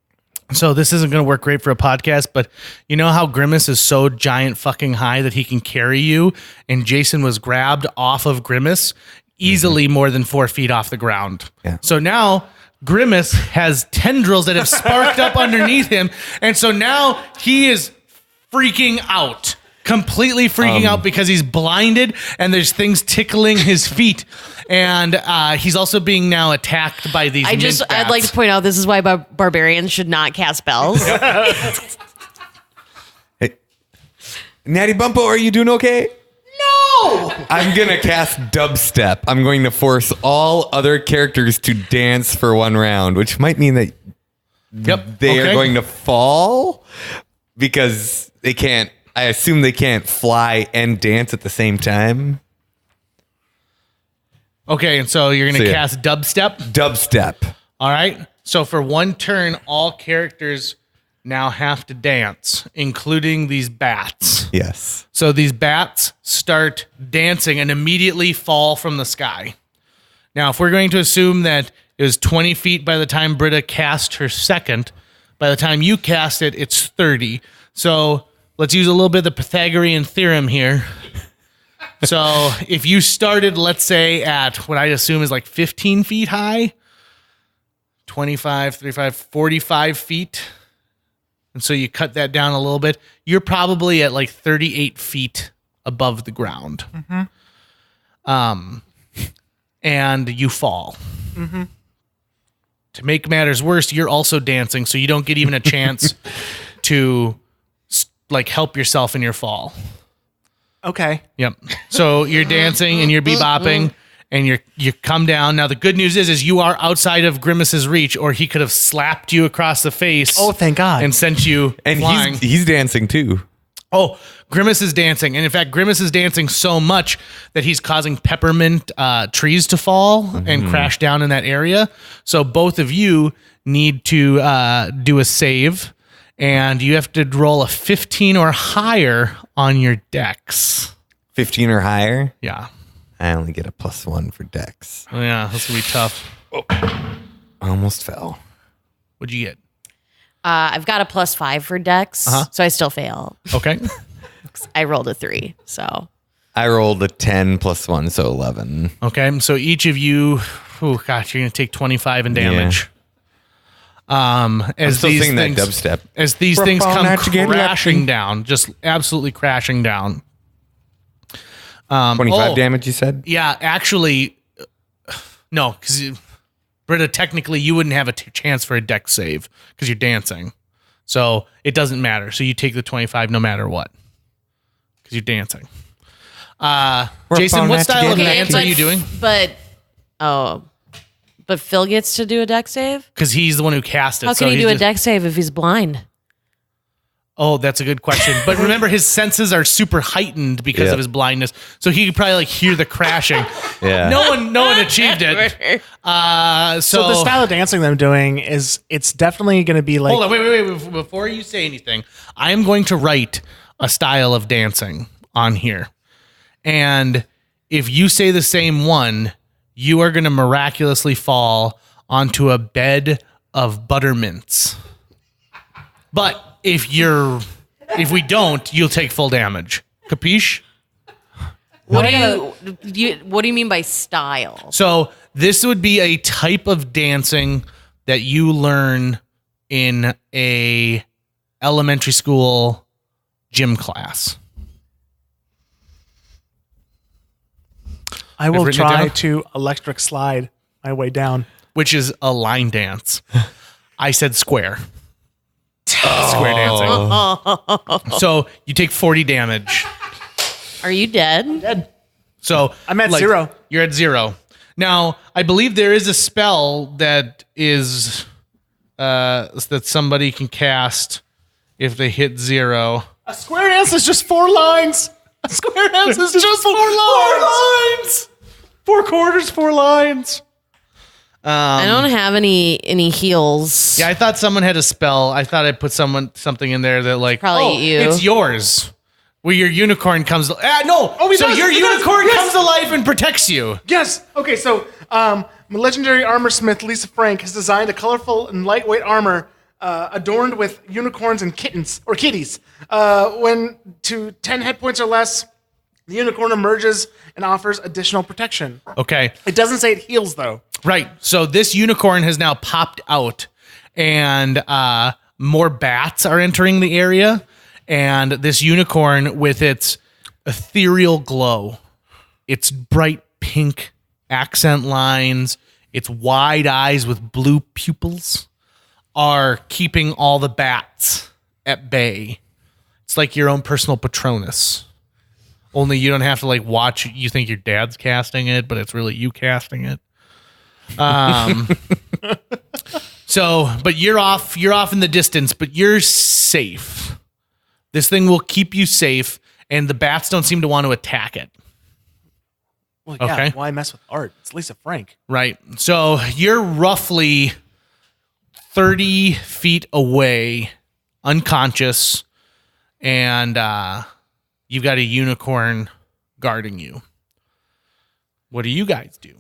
Speaker 1: So this isn't going to work great for a podcast, but you know how Grimace is so giant fucking high that he can carry you, and Jason was grabbed off of Grimace easily more than 4 feet off the ground.
Speaker 3: Yeah.
Speaker 1: So now Grimace has tendrils that have sparked up underneath him, and so now he is freaking out. Completely freaking out because he's blinded and there's things tickling his feet. And he's also being now attacked by these mint bats.
Speaker 4: I'd like to point out this is why barbarians should not cast spells.
Speaker 3: Hey, Natty Bumpo, are you doing okay? No! I'm going to cast dubstep. I'm going to force all other characters to dance for one round, which might mean that they are going to fall because they can't. I assume they can't fly and dance at the same time.
Speaker 1: Okay, and so you're going to cast dubstep?
Speaker 3: Dubstep.
Speaker 1: All right. So for one turn, all characters now have to dance, including these bats.
Speaker 3: Yes.
Speaker 1: So these bats start dancing and immediately fall from the sky. Now, if we're going to assume that it was 20 feet by the time Britta cast her second, by the time you cast it, it's 30. So let's use a little bit of the Pythagorean theorem here. So if you started, let's say, at what I assume is like 15 feet high, 25, 35, 45 feet, and so you cut that down a little bit, you're probably at like 38 feet above the ground. Mm-hmm. And you fall. Mm-hmm. To make matters worse, you're also dancing, so you don't get even a chance to like help yourself in your fall.
Speaker 5: Okay.
Speaker 1: Yep. So you're dancing and you're bebopping and you come down. Now the good news is you are outside of Grimace's reach, or he could have slapped you across the face.
Speaker 5: Oh, thank God.
Speaker 1: And sent you
Speaker 3: And
Speaker 1: flying.
Speaker 3: he's dancing too.
Speaker 1: Oh, Grimace is dancing. And in fact, Grimace is dancing so much that he's causing peppermint trees to fall and crash down in that area. So both of you need to do a save. And you have to roll a 15 or higher on your dex.
Speaker 3: 15 or higher.
Speaker 1: Yeah.
Speaker 3: I only get a +1 for dex.
Speaker 1: Yeah, that's going to be tough.
Speaker 3: Almost fell.
Speaker 1: What'd you get?
Speaker 4: I've got a +5 for Dex, so I still fail.
Speaker 1: Okay.
Speaker 4: I rolled a 3, so.
Speaker 3: I rolled a 10 +1, so 11.
Speaker 1: Okay. So each of you, oh gosh, you're going to take 25 in damage. As
Speaker 3: still
Speaker 1: these
Speaker 3: singing that
Speaker 1: things,
Speaker 3: dubstep.
Speaker 1: As these
Speaker 3: We're
Speaker 1: things
Speaker 3: falling
Speaker 1: come
Speaker 3: out together,
Speaker 1: crashing down, just absolutely crashing down.
Speaker 3: 25 damage, you said?
Speaker 1: Yeah, actually, no, because Britta, technically, you wouldn't have a chance for a deck save because you're dancing. So it doesn't matter. So you take the 25 no matter what because you're dancing. Jason, what style of dance are you doing?
Speaker 4: But Phil gets to do a deck save?
Speaker 1: Because he's the one who cast it.
Speaker 4: How can he do a deck save if he's blind?
Speaker 1: Oh, that's a good question. But remember, his senses are super heightened because of his blindness. So he could probably like hear the crashing.
Speaker 3: Yeah.
Speaker 1: No one achieved it.
Speaker 5: So the style of dancing I'm doing is it's definitely going to be like.
Speaker 1: Hold on, wait. Before you say anything, I am going to write a style of dancing on here. And if you say the same one, you are going to miraculously fall onto a bed of buttermints. But if we don't, you'll take full damage. Capiche?
Speaker 4: What do you mean by style?
Speaker 1: So this would be a type of dancing that you learn in a elementary school gym class.
Speaker 5: I will
Speaker 1: written it
Speaker 5: try
Speaker 1: down.
Speaker 5: to electric slide my way down.
Speaker 1: Which is a line dance. I said square. Square dancing. So you take 40 damage.
Speaker 4: Are you dead?
Speaker 1: So
Speaker 5: I'm at 0.
Speaker 1: You're at 0. Now, I believe there is a spell that is that somebody can cast if they hit 0.
Speaker 5: A square dance is just 4 lines. A square dance is just 4 lines.
Speaker 1: 4 quarters, 4 lines.
Speaker 4: I don't have any heals.
Speaker 1: Yeah, I thought someone had a spell. I thought I put something in there that like
Speaker 4: Probably you.
Speaker 1: It's yours. Where your unicorn comes. No.
Speaker 5: he
Speaker 1: So
Speaker 5: does,
Speaker 1: your
Speaker 5: he does.
Speaker 1: unicorn
Speaker 5: Yes.
Speaker 1: comes to life and protects you.
Speaker 5: Yes. Okay, so legendary armor smith Lisa Frank has designed a colorful and lightweight armor adorned with unicorns and kittens or kitties. When to 10 hit points or less, the unicorn emerges and offers additional protection.
Speaker 1: Okay.
Speaker 5: It doesn't say it heals though.
Speaker 1: Right. So this unicorn has now popped out, and more bats are entering the area. And this unicorn, with its ethereal glow, its bright pink accent lines, its wide eyes with blue pupils, are keeping all the bats at bay. It's like your own personal Patronus. Only you don't have to like watch. You think your dad's casting it, but it's really you casting it. So, but you're off in the distance, but you're safe. This thing will keep you safe, and the bats don't seem to want to attack it.
Speaker 5: Well, yeah,
Speaker 1: Okay.
Speaker 5: why mess with art? It's Lisa Frank.
Speaker 1: Right. So you're roughly 30 feet away, unconscious, and you've got a unicorn guarding you. What do you guys do?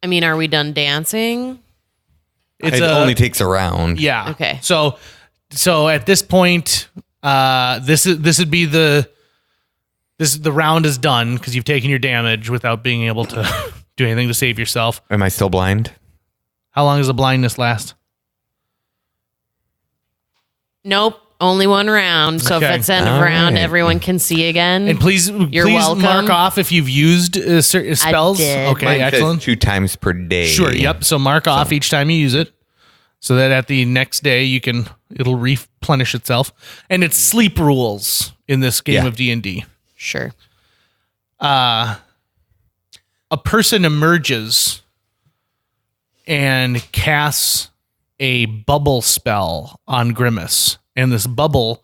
Speaker 4: I mean, are we done dancing?
Speaker 3: It only takes a round.
Speaker 1: Yeah.
Speaker 4: Okay.
Speaker 1: So at this point, the round is done because you've taken your damage without being able to do anything to save yourself.
Speaker 3: Am I still blind?
Speaker 1: How long does the blindness last?
Speaker 4: Nope. Only one round. So
Speaker 1: Okay.
Speaker 4: if it's end of
Speaker 3: All
Speaker 4: round,
Speaker 3: right.
Speaker 4: everyone can see again.
Speaker 1: And please
Speaker 4: welcome.
Speaker 1: mark off if you've used certain spells.
Speaker 4: did.
Speaker 1: Okay,
Speaker 3: Mine says
Speaker 1: excellent.
Speaker 3: 2 times per day.
Speaker 1: Sure. Yep. So mark off each time you use it, so that at the next day it'll replenish itself. And it's sleep rules in this game
Speaker 3: Yeah.
Speaker 1: of D&D.
Speaker 4: Sure.
Speaker 1: A person emerges and casts a bubble spell on Grimace, and this bubble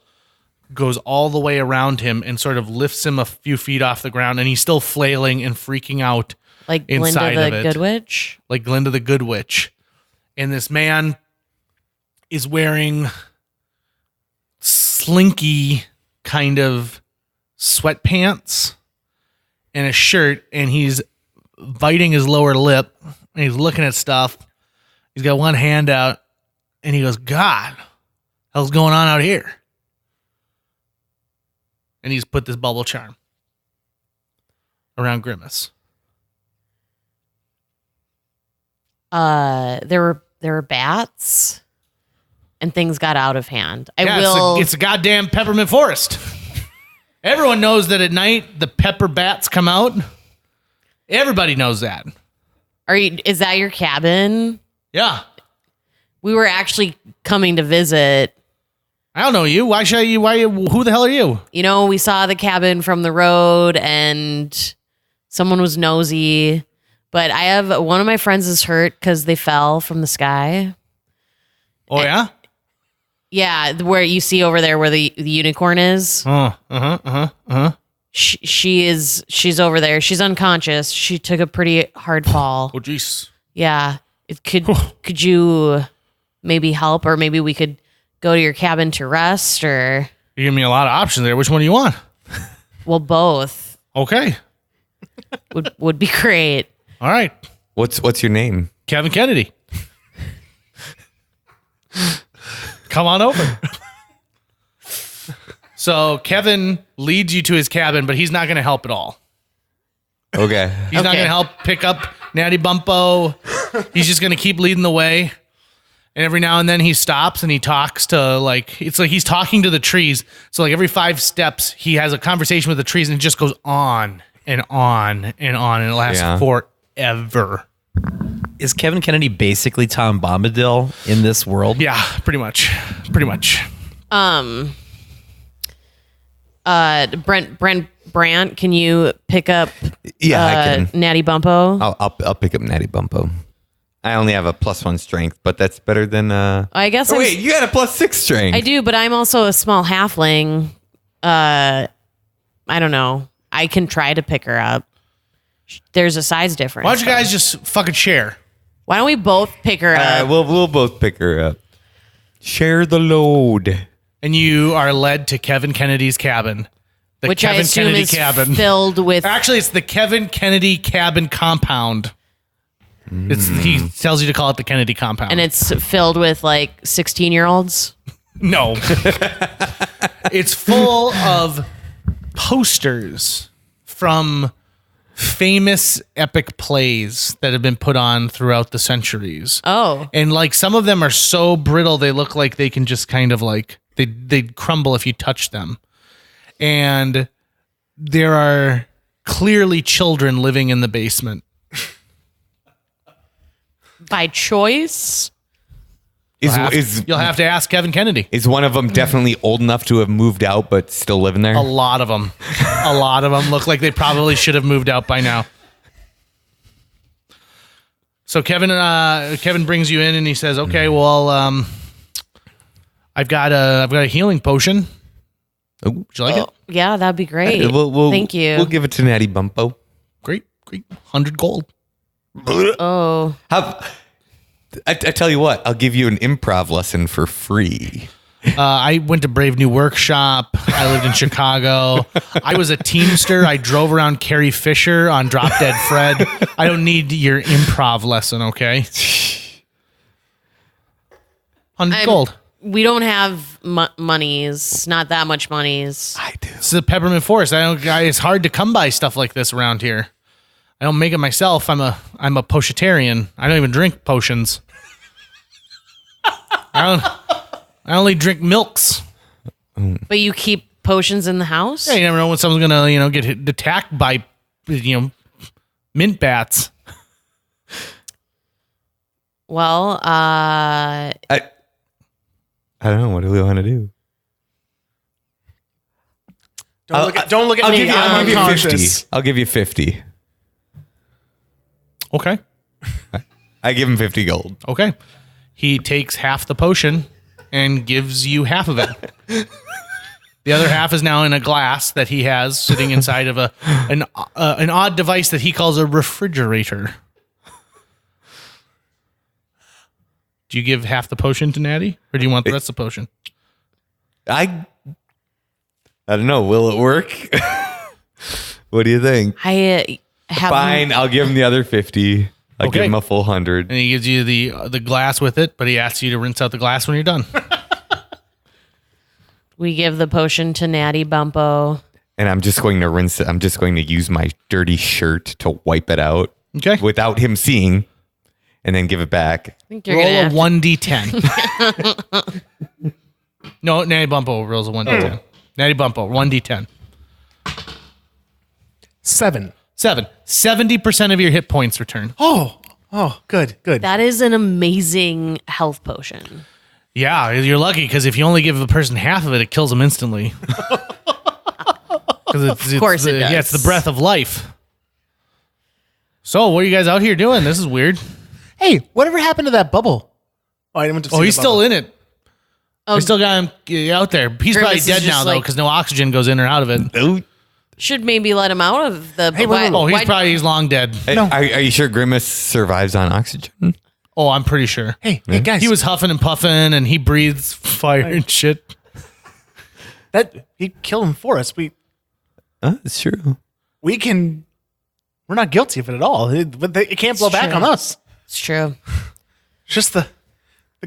Speaker 1: goes all the way around him and sort of lifts him a few feet off the ground, and he's still flailing and freaking out
Speaker 4: Like
Speaker 1: inside
Speaker 4: Glinda
Speaker 1: of
Speaker 4: the
Speaker 1: it.
Speaker 4: Good Witch.
Speaker 1: Like Glinda the Good Witch. And this man is wearing slinky kind of sweatpants and a shirt, and he's biting his lower lip, and he's looking at stuff. He's got one hand out, and he goes, "God, hell's going on out here?" And he's put this bubble charm around Grimace.
Speaker 4: There were bats, and things got out of hand.
Speaker 1: It's a goddamn peppermint forest. Everyone knows that at night the pepper bats come out. Everybody knows that.
Speaker 4: Is that your cabin?
Speaker 1: Yeah.
Speaker 4: We were actually coming to visit.
Speaker 1: I don't know you. Why should you? Who the hell are you?
Speaker 4: You know, we saw the cabin from the road, and someone was nosy. But I have one of my friends is hurt because they fell from the sky.
Speaker 1: Oh yeah.
Speaker 4: Yeah, where you see over there where the unicorn is. She's over there. She's unconscious. She took a pretty hard fall.
Speaker 1: Oh jeez.
Speaker 4: Yeah. Could you maybe help, or maybe we could go to your cabin to rest, or
Speaker 1: You give me a lot of options there. Which one do you want?
Speaker 4: well, both
Speaker 1: Okay.
Speaker 4: would be great.
Speaker 1: All right.
Speaker 3: What's your name?
Speaker 1: Kevin Kennedy. Come on over. So Kevin leads you to his cabin, but he's not going to help at all.
Speaker 3: Okay.
Speaker 1: He's not
Speaker 4: Okay.
Speaker 1: going to help pick up Natty Bumpo. He's just going to keep leading the way. And every now and then he stops and he talks to it's like he's talking to the trees. So like every 5 steps, he has a conversation with the trees, and it just goes on and on and on, and it lasts
Speaker 3: Yeah.
Speaker 1: forever.
Speaker 6: Is Kevin Kennedy basically Tom Bombadil in this world?
Speaker 1: Yeah, pretty much. Pretty much.
Speaker 4: Brant, can you pick up
Speaker 3: Yeah, I can.
Speaker 4: Natty Bumpo?
Speaker 3: I'll pick up Natty Bumpo. I only have a +1 strength, but that's better than.
Speaker 4: I guess
Speaker 3: Oh, wait, you got a +6 strength.
Speaker 4: I do, but I'm also a small halfling. I don't know. I can try to pick her up. There's a size difference.
Speaker 1: Why don't you guys just fucking share?
Speaker 4: Why don't we both pick her up?
Speaker 3: We'll both pick her up. Share the load.
Speaker 1: And you are led to Kevin Kennedy's cabin. The
Speaker 4: Which
Speaker 1: Kevin
Speaker 4: I assume
Speaker 1: Kennedy
Speaker 4: is
Speaker 1: cabin.
Speaker 4: filled with.
Speaker 1: Actually, it's the Kevin Kennedy cabin compound. He tells you to call it the Kennedy compound.
Speaker 4: And it's filled with like 16-year-olds.
Speaker 1: No. It's full of posters from famous epic plays that have been put on throughout the centuries.
Speaker 4: Oh.
Speaker 1: And like some of them are so brittle they look like they can just kind of like they'd crumble if you touch them. And there are clearly children living in the basement.
Speaker 4: By choice?
Speaker 1: You'll have to ask Kevin Kennedy.
Speaker 3: Is one of them definitely old enough to have moved out but still living there?
Speaker 1: A lot of them. A lot of them look like they probably should have moved out by now. So Kevin brings you in and he says, "Okay, well, I've got a healing potion. Would you like it?
Speaker 4: Yeah, that'd be great. Thank you.
Speaker 3: We'll give it to Natty Bumpo.
Speaker 1: Great. 100 gold.
Speaker 4: Oh.
Speaker 3: I tell you what, I'll give you an improv lesson for free.
Speaker 1: I went to Brave New Workshop. I lived in Chicago. I was a teamster. I drove around Carrie Fisher on Drop Dead Fred. I don't need your improv lesson, okay? 100 gold.
Speaker 4: We don't have monies. Not that much monies.
Speaker 3: I do.
Speaker 1: It's the Peppermint Forest. It's hard to come by stuff like this around here. I don't make it myself. I'm a potionarian. I don't even drink potions. I only drink milks.
Speaker 4: But you keep potions in the house?
Speaker 1: Yeah, you never know when someone's gonna, get attacked by, mint bats.
Speaker 4: Well,
Speaker 3: I don't know. What do we want to do?
Speaker 5: Don't look at me. I'm unconscious.
Speaker 3: I'll give you 50.
Speaker 1: Okay.
Speaker 3: I give him 50 gold.
Speaker 1: Okay. He takes half the potion and gives you half of it. The other half is now in a glass that he has sitting inside of an odd device that he calls a refrigerator. Do you give half the potion to Natty, or do you want the rest of the potion?
Speaker 3: I don't know. Will it work? What do you think?
Speaker 4: I have.
Speaker 3: Fine. I'll give him the other 50. I'll give
Speaker 1: Okay.
Speaker 3: him a full 100.
Speaker 1: And he gives you the glass with it, but he asks you to rinse out the glass when you're done.
Speaker 4: We give the potion to Natty Bumpo.
Speaker 3: And I'm just going to rinse it. I'm just going to use my dirty shirt to wipe it out.
Speaker 1: Okay.
Speaker 3: Without him seeing. And then give it back.
Speaker 4: I think you're
Speaker 1: Roll
Speaker 4: gonna
Speaker 1: a
Speaker 4: have
Speaker 1: 1d10. No, Natty Bumpo rolls a 1d10. Natty Bumpo, 1d10.
Speaker 5: 7.
Speaker 1: 7. 70% of your hit points return.
Speaker 5: Oh, good.
Speaker 4: That is an amazing health potion.
Speaker 1: Yeah, you're lucky because if you only give the person half of it, it kills them instantly. Of
Speaker 4: course it does.
Speaker 1: Yeah, it's the breath of life. So, what are you guys out here doing? This is weird.
Speaker 5: Hey, whatever happened to that bubble? Oh, I didn't want to see
Speaker 1: Oh,
Speaker 5: the
Speaker 1: he's still
Speaker 5: bubble.
Speaker 1: in it.
Speaker 4: Oh,
Speaker 1: We still got him out there. He's
Speaker 4: Grimace
Speaker 1: probably
Speaker 4: is
Speaker 1: dead
Speaker 4: just
Speaker 1: now, though,
Speaker 4: like-
Speaker 1: because no oxygen goes in or out of it.
Speaker 4: should maybe let him out of the.
Speaker 5: Hey, wait,
Speaker 1: Oh,
Speaker 4: why-
Speaker 1: he's long dead.
Speaker 3: Hey, are you sure Grimace survives on oxygen?
Speaker 1: Oh, I'm pretty sure.
Speaker 5: Hey, guys.
Speaker 1: He was huffing and puffing, and he breathes fire and shit.
Speaker 5: that he killed him for us.
Speaker 3: It's true.
Speaker 5: We're not guilty of it at all. It can't blow back
Speaker 4: true.
Speaker 5: on us.
Speaker 4: It's true.
Speaker 5: It's just the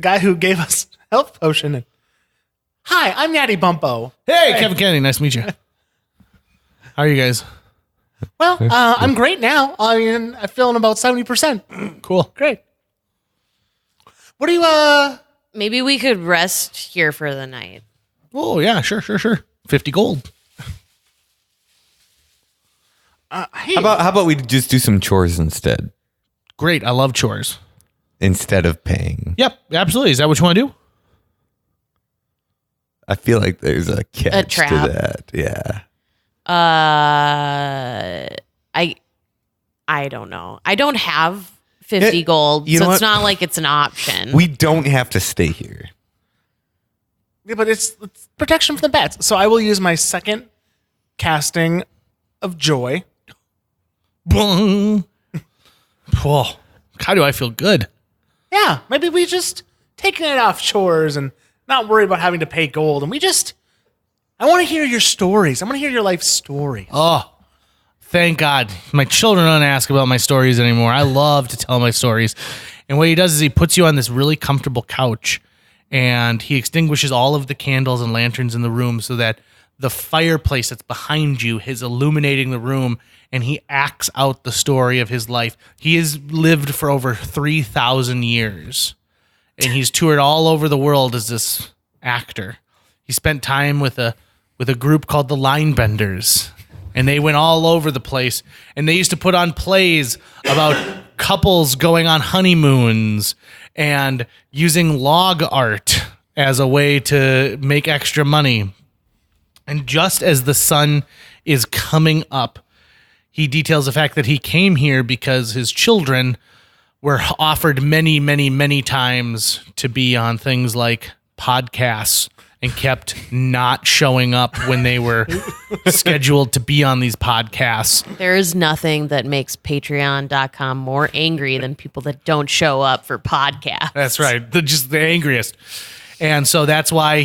Speaker 5: guy who gave us health potion. And, hi, I'm Natty Bumpo.
Speaker 1: Hey, Kevin Kennedy, nice to meet you. How are you guys?
Speaker 5: Well, I'm great now. I'm feeling about 70%.
Speaker 1: Cool.
Speaker 5: Great. What do you
Speaker 4: Maybe we could rest here for the night.
Speaker 1: Oh, yeah, sure. 50 gold.
Speaker 5: Hey,
Speaker 3: How about we just do some chores instead
Speaker 1: Great. I love chores.
Speaker 3: instead of paying?
Speaker 1: Yep, absolutely. Is that what you want to do?
Speaker 3: I feel like there's a catch to
Speaker 4: trap.
Speaker 3: that. Yeah.
Speaker 4: I don't know. I don't have 50
Speaker 3: Yeah,
Speaker 4: gold,
Speaker 3: you
Speaker 4: so
Speaker 3: know
Speaker 4: it's
Speaker 3: what?
Speaker 4: not like it's an option.
Speaker 3: We don't have to stay here.
Speaker 5: yeah, but it's protection from the bats. So I will use my second casting of joy.
Speaker 1: Boom. Whoa. How do I feel good?
Speaker 5: Yeah, maybe we just taking it off chores and not worry about having to pay gold. And I want to hear your stories. I want to hear your life stories.
Speaker 1: Oh, thank God. My children don't ask about my stories anymore. I love to tell my stories. And what he does is he puts you on this really comfortable couch and he extinguishes all of the candles and lanterns in the room so that the fireplace that's behind you is illuminating the room, and he acts out the story of his life. He has lived for over 3,000 years, and he's toured all over the world as this actor. He spent time with a group called the Linebenders, and they went all over the place, and they used to put on plays about couples going on honeymoons and using log art as a way to make extra money. And just as the sun is coming up, he details the fact that he came here because his children were offered many, many, many times to be on things like podcasts and kept not showing up when they were scheduled to be on these podcasts.
Speaker 4: There is nothing that makes patreon.com more angry than people that don't show up for podcasts.
Speaker 1: That's right. Just the angriest. And so that's why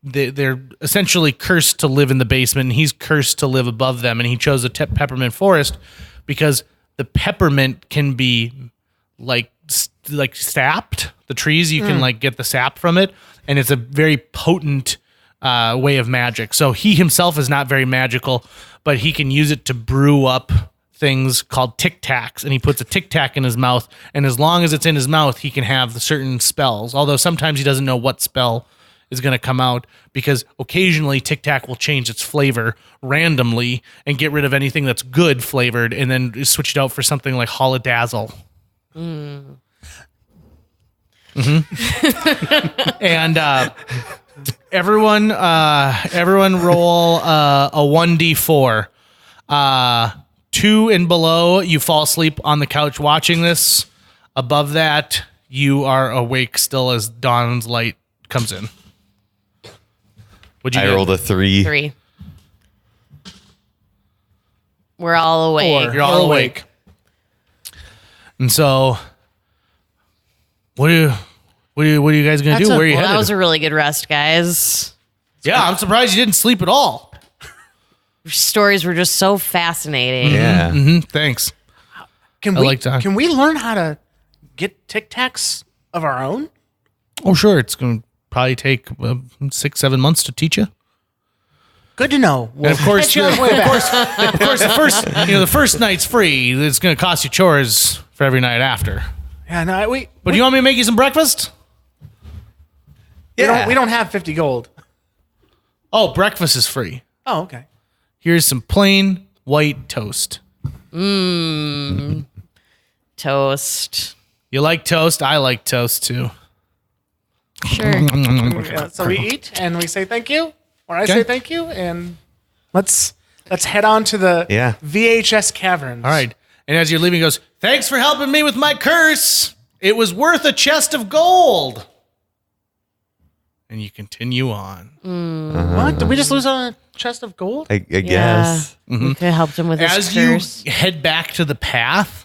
Speaker 1: they're essentially cursed to live in the basement, and he's cursed to live above them. And he chose the peppermint forest because the peppermint can be like sapped. The trees, you can like get the sap from it, and it's a very potent way of magic. So he himself is not very magical, but he can use it to brew up things called Tic Tacs, and he puts a Tic Tac in his mouth, and as long as it's in his mouth, he can have certain spells. Although sometimes he doesn't know what spell is going to come out, because occasionally Tic Tac will change its flavor randomly and get rid of anything that's good flavored and then switch it out for something like Holodazzle. And everyone roll a 1d4. 2 and below, you fall asleep on the couch watching this. Above that, you are awake still as dawn's light comes in. What'd you
Speaker 3: I
Speaker 1: get?
Speaker 3: rolled a 3.
Speaker 4: 3. We're all awake.
Speaker 1: You're all awake. And so, what are you guys gonna do? Where are you
Speaker 4: Well,
Speaker 1: headed?
Speaker 4: that was a really good rest, guys.
Speaker 1: Yeah, I'm surprised you didn't sleep at all.
Speaker 4: Your stories were just so fascinating.
Speaker 3: Yeah.
Speaker 1: Thanks.
Speaker 5: Can
Speaker 1: I
Speaker 5: we
Speaker 1: like to-
Speaker 5: can we learn how to get Tic Tacs of our own?
Speaker 1: Oh, sure. It's gonna probably take 6-7 months to teach you.
Speaker 5: Good to know.
Speaker 1: And of course,
Speaker 5: catch you on the way back.
Speaker 1: of course, the first night's free. It's gonna cost you chores for every night after.
Speaker 5: Yeah, no,
Speaker 1: But do you want me to make you some breakfast?
Speaker 5: we don't have 50 gold.
Speaker 1: Oh, breakfast is free.
Speaker 5: Oh, okay.
Speaker 1: Here's some plain white toast.
Speaker 4: Toast.
Speaker 1: You like toast? I like toast too.
Speaker 4: Sure.
Speaker 5: Yeah, so we eat and we say thank you, or I say thank you, and let's head on to the VHS caverns.
Speaker 1: All right. And as you're leaving, he goes, "Thanks for helping me with my curse. It was worth a chest of gold." And you continue on.
Speaker 5: What? Did we just lose a chest of gold?
Speaker 3: I guess.
Speaker 4: We could have helped him with his
Speaker 1: As
Speaker 4: curse.
Speaker 1: you head back to the path,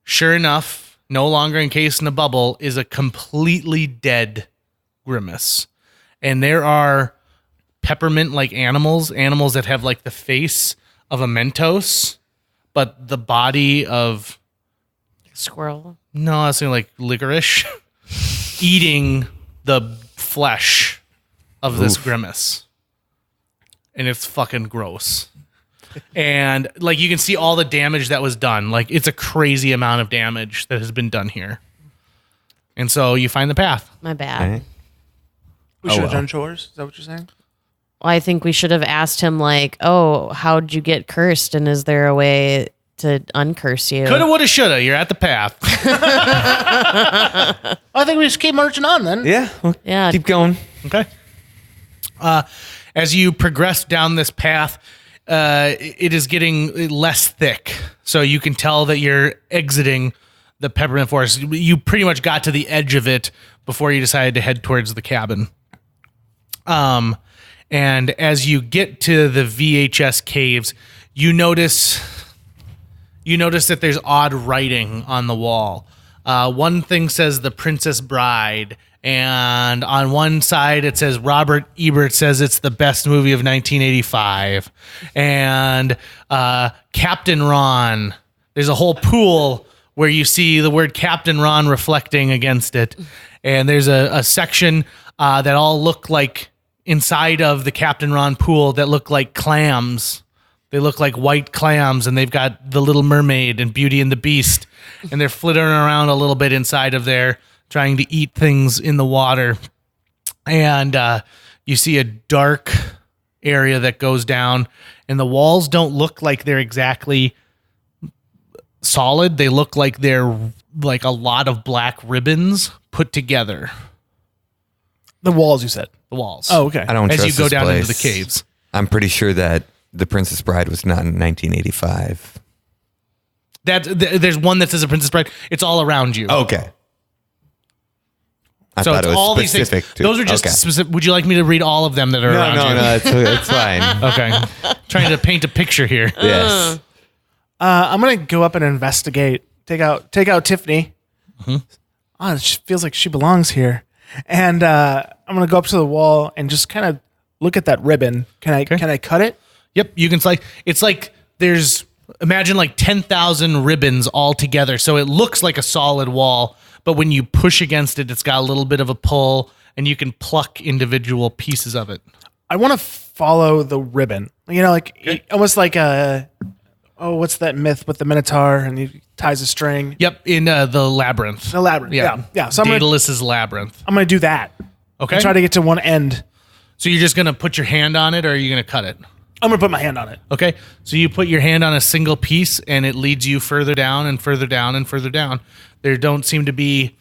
Speaker 1: sure enough, no longer encased in a bubble, is a completely dead Grimace. And there are peppermint-like animals that have like the face of a Mentos, but the body of,
Speaker 4: Squirrel.
Speaker 1: no, I was saying like licorice, eating the flesh of this Grimace. And it's fucking gross. And like you can see all the damage that was done. Like it's a crazy amount of damage that has been done here. And so you find the path.
Speaker 4: My bad.
Speaker 5: We should have done chores. Is that what you're saying?
Speaker 4: I think we should have asked him, like, oh, how'd you get cursed? And is there a way to uncurse you?
Speaker 1: Coulda, woulda, shoulda. You're at the path.
Speaker 5: I think we just keep marching on then.
Speaker 3: Yeah. Well,
Speaker 4: Yeah.
Speaker 3: Keep going.
Speaker 1: Okay. As you progress down this path, it is getting less thick. So you can tell that you're exiting the peppermint forest. You pretty much got to the edge of it before you decided to head towards the cabin. And as you get to the VHS caves, you notice that there's odd writing on the wall. One thing says The Princess Bride, and on one side it says Robert Ebert says it's the best movie of 1985. And Captain Ron, there's a whole pool where you see the word Captain Ron reflecting against it. And there's a section that all look like inside of the Captain Ron pool that look like clams. They look like white clams, and they've got the Little Mermaid and Beauty and the Beast, and they're flittering around a little bit inside of there, trying to eat things in the water. And you see a dark area that goes down, and the walls don't look like they're exactly solid. They look like they're like a lot of black ribbons put together.
Speaker 5: The walls, you said.
Speaker 1: The walls.
Speaker 5: Oh, okay.
Speaker 3: I don't
Speaker 1: As
Speaker 3: trust
Speaker 1: you go
Speaker 3: this
Speaker 1: down
Speaker 3: place.
Speaker 1: into the caves.
Speaker 3: I'm pretty sure that The Princess Bride was not in 1985.
Speaker 1: There's one that says a Princess Bride. It's all around you.
Speaker 3: Okay. I
Speaker 1: so
Speaker 3: thought
Speaker 1: it's
Speaker 3: it was
Speaker 1: all these things.
Speaker 3: specific to-
Speaker 1: Those are just
Speaker 3: okay.
Speaker 1: specific. Would you like me to read all of them that are around you?
Speaker 3: No, it's fine.
Speaker 1: Okay. Trying to paint a picture here.
Speaker 3: Yes.
Speaker 5: I'm gonna go up and investigate. Take out Tiffany. Oh, she feels like she belongs here. And I'm gonna go up to the wall and just kind of look at that ribbon. Can I cut it?
Speaker 1: Yep. You can it's like there's imagine like 10,000 ribbons all together. So it looks like a solid wall, but when you push against it, it's got a little bit of a pull, and you can pluck individual pieces of it.
Speaker 5: I want to follow the ribbon. You know, like almost like what's that myth with the Minotaur and he ties a string?
Speaker 1: Yep. In the labyrinth.
Speaker 5: The labyrinth. Yeah. So
Speaker 1: Daedalus's labyrinth.
Speaker 5: I'm gonna do that.
Speaker 1: Okay.
Speaker 5: And try to get to one end.
Speaker 1: So you're just going to put your hand on it, or are you going to cut it?
Speaker 5: I'm gonna put my hand on it.
Speaker 1: Okay. So you put your hand on a single piece, and it leads you further down and further down and further down. There don't seem to be,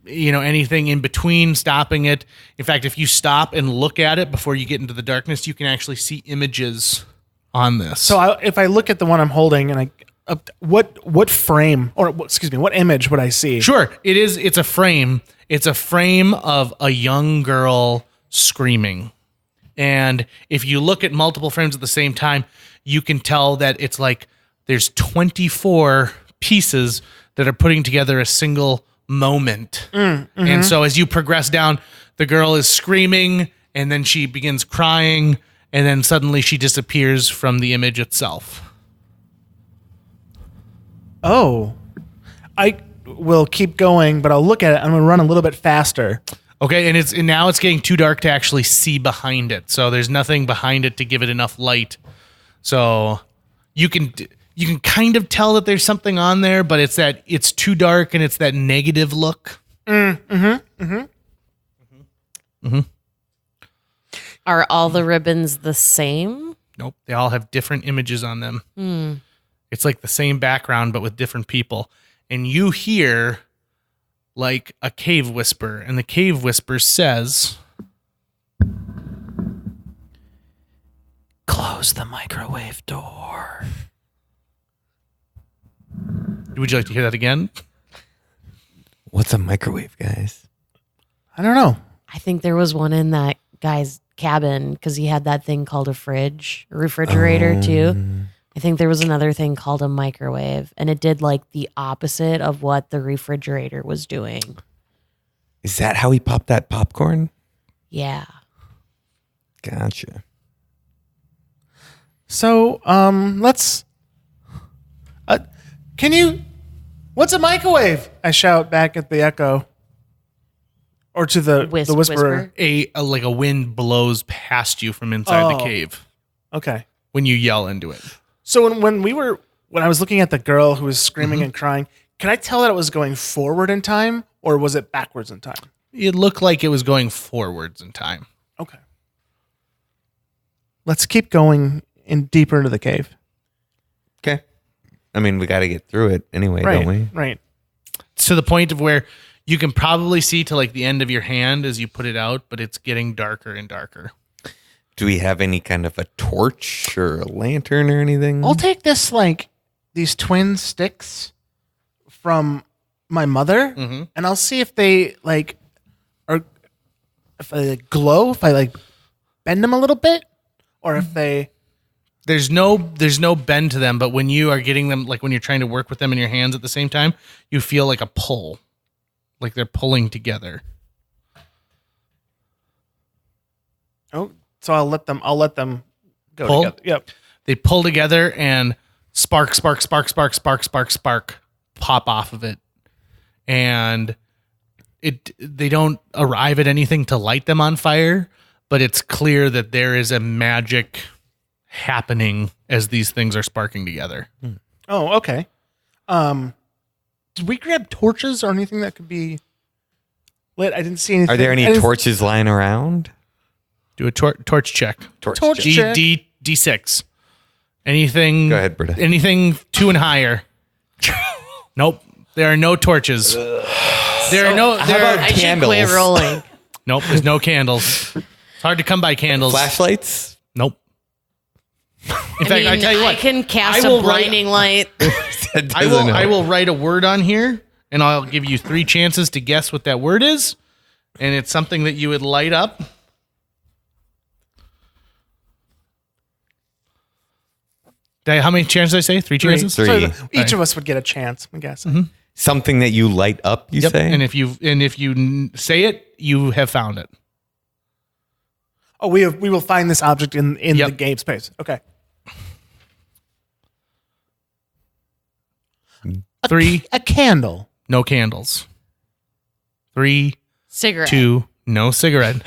Speaker 1: anything in between stopping it. In fact, if you stop and look at it before you get into the darkness, you can actually see images on this.
Speaker 5: So if I look at the one I'm holding and what frame or what image would I see?
Speaker 1: Sure, it's a frame. It's a frame of a young girl screaming. And if you look at multiple frames at the same time, you can tell that it's like there's 24 pieces that are putting together a single moment. And so as you progress down, the girl is screaming, and then she begins crying, and then suddenly she disappears from the image itself.
Speaker 5: Oh, I will keep going, but I'll look at it. I'm gonna run a little bit faster.
Speaker 1: Okay, and now it's getting too dark to actually see behind it. So there's nothing behind it to give it enough light. So you can kind of tell that there's something on there, but it's too dark and it's that negative look.
Speaker 4: Are all the ribbons the same?
Speaker 1: Nope, they all have different images on them. It's like the same background but with different people. And you hear like a cave whisper, and the cave whisper says,
Speaker 7: Close the microwave door.
Speaker 1: would you like to hear that again?
Speaker 3: What's a microwave, guys?
Speaker 5: I don't know.
Speaker 4: I think there was one in that guy's cabin because he had that thing called a refrigerator too. I think there was another thing called a microwave, and it did like the opposite of what the refrigerator was doing.
Speaker 3: Is that how he popped that popcorn?
Speaker 4: Yeah.
Speaker 3: Gotcha.
Speaker 5: So let's. What's a microwave? I shout back at the echo, or to the whisperer.
Speaker 1: Like a wind blows past you from inside the cave
Speaker 5: Okay.
Speaker 1: when you yell into it.
Speaker 5: So when I was looking at the girl who was screaming and crying, can I tell that it was going forward in time or was it backwards in time?
Speaker 1: It looked like it was going forwards in time.
Speaker 5: Okay. let's keep going in deeper into the cave.
Speaker 3: Okay. I mean, we got to get through it anyway,
Speaker 5: Right.
Speaker 3: don't we?
Speaker 5: Right.
Speaker 1: To the point of where you can probably see to like the end of your hand as you put it out, but it's getting darker and darker.
Speaker 3: Do we have any kind of a torch or a lantern or anything?
Speaker 5: I'll take this these twin sticks from my mother, and I'll see if they if they glow, if I bend them a little bit, or if they.
Speaker 1: There's no bend to them, but when you are getting them, like when you're trying to work with them in your hands at the same time, you feel like a pull, like they're pulling together.
Speaker 5: Oh, so I'll let them go
Speaker 1: Pull?
Speaker 5: together. Yep.
Speaker 1: They pull together and spark pop off of it, and they don't arrive at anything to light them on fire, but it's clear that there is a magic happening as these things are sparking together.
Speaker 5: Oh, okay. Did we grab torches or anything that could be lit? I didn't see anything.
Speaker 3: Are there
Speaker 5: I
Speaker 3: any
Speaker 5: didn't-
Speaker 3: torches lying around?
Speaker 1: Do a torch check.
Speaker 3: Torch
Speaker 5: check.
Speaker 1: D6. Anything?
Speaker 3: Go ahead, Britta.
Speaker 1: Anything 2 and higher? Nope. There are no torches. There are no. There are,
Speaker 4: I should quit
Speaker 3: Candles.
Speaker 4: rolling.
Speaker 1: nope. There's no candles. It's hard to come by candles.
Speaker 3: Flashlights?
Speaker 1: Nope. In fact, I tell you what.
Speaker 4: I can cast
Speaker 1: I will
Speaker 4: a blinding light.
Speaker 3: That
Speaker 1: I
Speaker 3: doesn't
Speaker 1: will. I
Speaker 3: help.
Speaker 1: will write a word on here, and I'll give you 3 chances to guess what that word is, and it's something that you would light up. How many chances did I say? 3 chances.
Speaker 3: Three.
Speaker 5: So
Speaker 3: Three.
Speaker 5: each of us would get a chance, I'm guessing.
Speaker 3: Something that you light up, you
Speaker 1: Yep.
Speaker 3: say?
Speaker 1: And if you say it, you have found it.
Speaker 5: Oh, we will find this object in
Speaker 1: Yep.
Speaker 5: the game space. Okay.
Speaker 1: 3,
Speaker 5: A candle.
Speaker 1: no candles. 3,
Speaker 4: Cigarette.
Speaker 1: 2, no cigarette.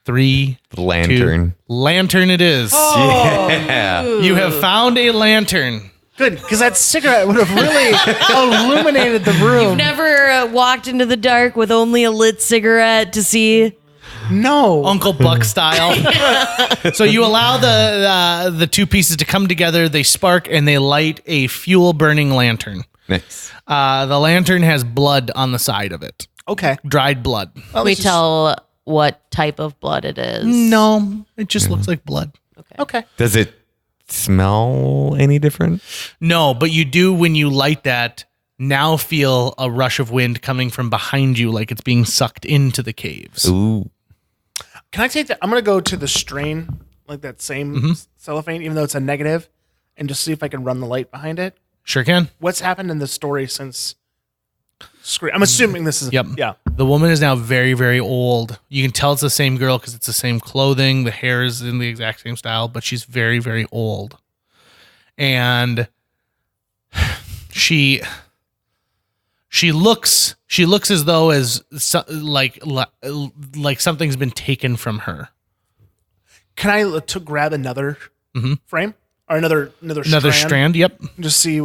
Speaker 1: 3,
Speaker 3: Lantern.
Speaker 1: 2, lantern. It is.
Speaker 3: Yeah.
Speaker 1: You have found a lantern.
Speaker 5: Good, because that cigarette would have really illuminated the room.
Speaker 4: Never walked into the dark with only a lit cigarette to see.
Speaker 5: No.
Speaker 1: Uncle Buck style. So you allow the 2 pieces to come together. They spark and they light a fuel burning lantern.
Speaker 3: Nice.
Speaker 1: The lantern has blood on the side of it,
Speaker 5: Okay.
Speaker 1: dried blood.
Speaker 5: Well,
Speaker 4: We
Speaker 5: let's just-
Speaker 4: tell what type of blood it is.
Speaker 1: No, it just looks like blood.
Speaker 5: Okay.
Speaker 3: Does it smell any different?
Speaker 1: No, but you do when you light that. Now feel a rush of wind coming from behind you, like it's being sucked into the caves.
Speaker 3: Ooh.
Speaker 5: Can I take that? I'm going to go to the strain, like that same cellophane, even though it's a negative, and just see if I can run the light behind it.
Speaker 1: Sure can.
Speaker 5: What's happened in the story since Scream? I'm assuming this is.
Speaker 1: Yep.
Speaker 5: Yeah.
Speaker 1: The woman is now very, very old. You can tell it's the same girl because it's the same clothing. The hair is in the exact same style, but she's very, very old. And she looks as though like something's been taken from her.
Speaker 5: Can I to grab another frame or another
Speaker 1: Strand. Yep.
Speaker 5: and just see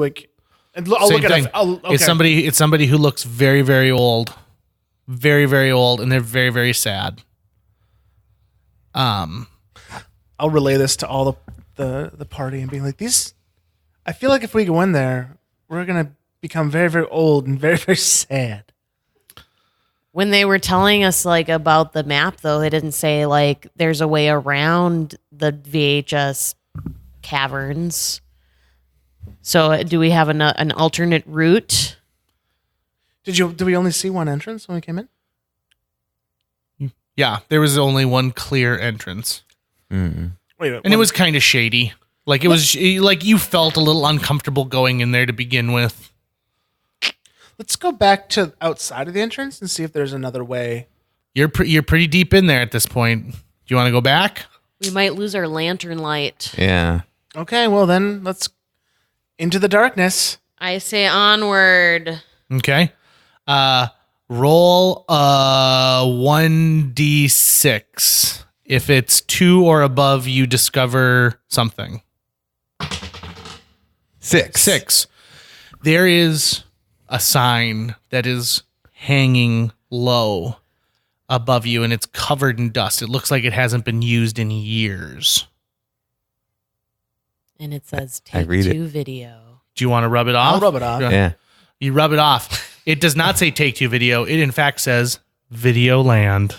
Speaker 5: and I'll
Speaker 1: Same
Speaker 5: look
Speaker 1: thing.
Speaker 5: at it. Okay.
Speaker 1: It's somebody who looks very, very old. Very, very old, and they're very, very sad.
Speaker 5: I'll relay this to all the party and be like, these. I feel like if we go in there, we're gonna become very, very old and very, very sad.
Speaker 4: When they were telling us about the map, though, they didn't say there's a way around the VHS caverns. So do we have an alternate route?
Speaker 5: Did we only see one entrance when we came in?
Speaker 1: Yeah, there was only one clear entrance.
Speaker 5: Wait,
Speaker 1: And it was kind of shady. Like it was like you felt a little uncomfortable going in there to begin with.
Speaker 5: Let's go back to outside of the entrance and see if there's another way.
Speaker 1: You're pretty deep in there at this point. Do you want to go back?
Speaker 4: We might lose our lantern light.
Speaker 3: Yeah.
Speaker 5: Okay, well then let's into the darkness.
Speaker 4: I say onward.
Speaker 1: Okay. Roll 1d6. If it's 2 or above, you discover something. 6. There is a sign that is hanging low above you, and it's covered in dust. It looks like it hasn't been used in years.
Speaker 4: And it says
Speaker 3: I
Speaker 4: take
Speaker 3: read it.
Speaker 4: two video.
Speaker 1: Do you want to rub it off?
Speaker 5: I'll rub it off.
Speaker 3: Yeah.
Speaker 1: You rub it off. It does not say take two video. It in fact says Video Land.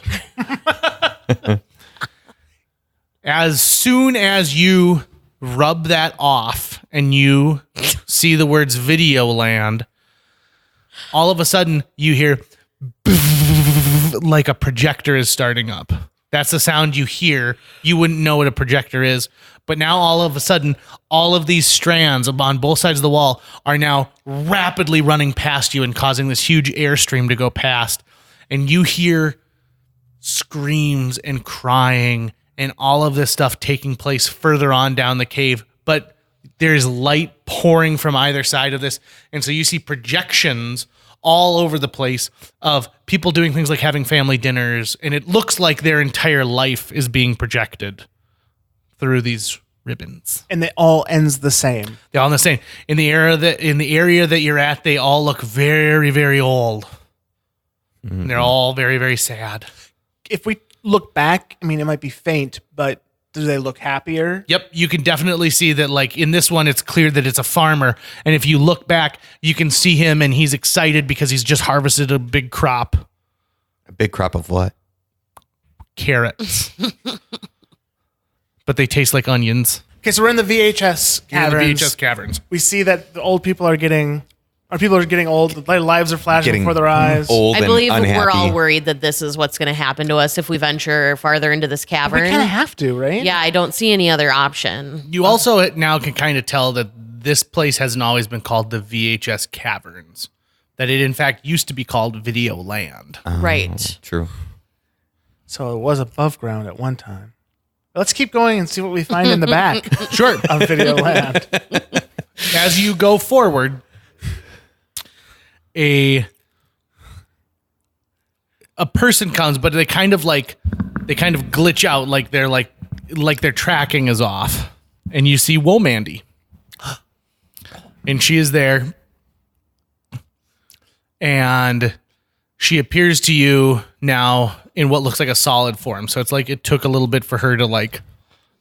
Speaker 1: As soon as you rub that off and you see the words Video Land, all of a sudden you hear like a projector is starting up. That's the sound you hear. You wouldn't know what a projector is. But now all of a sudden, all of these strands on both sides of the wall are now rapidly running past you and causing this huge airstream to go past. And you hear screams and crying and all of this stuff taking place further on down the cave. But there's light pouring from either side of this. And so you see projections all over the place of people doing things like having family dinners. And it looks like their entire life is being projected through these ribbons.
Speaker 5: And it all ends the same.
Speaker 1: They're all the same. In the area that you're at, they all look very, very old. And they're all very, very sad.
Speaker 5: If we look back, I mean, it might be faint, but do they look happier?
Speaker 1: Yep, you can definitely see that, like, in this one, it's clear that it's a farmer. And if you look back, you can see him and he's excited because he's just harvested a big crop.
Speaker 3: A big crop of what?
Speaker 1: Carrots. But they taste like onions.
Speaker 5: Okay, so we're in the VHS
Speaker 1: You're in
Speaker 5: caverns.
Speaker 1: the VHS caverns.
Speaker 5: We see that the old people are getting, old. Their lives are flashing
Speaker 3: Getting
Speaker 5: before their eyes.
Speaker 3: Old
Speaker 4: I
Speaker 3: and
Speaker 4: believe
Speaker 3: unhappy.
Speaker 4: we're all worried that this is what's going to happen to us if we venture farther into this
Speaker 5: We
Speaker 4: cavern.
Speaker 5: kind of have to, right?
Speaker 4: Yeah, I don't see any other option.
Speaker 1: You also now can kind of tell that this place hasn't always been called the VHS caverns. That it, in fact, used to be called Video Land.
Speaker 4: Right.
Speaker 3: True.
Speaker 5: So it was above ground at one time. Let's keep going and see what we find in the back
Speaker 1: Sure.
Speaker 5: of Video Land.
Speaker 1: As you go forward, a person comes, but they kind of glitch out, like their tracking is off, and you see Womandy, and she is there, and she appears to you now in what looks like a solid form. So it's like it took a little bit for her to like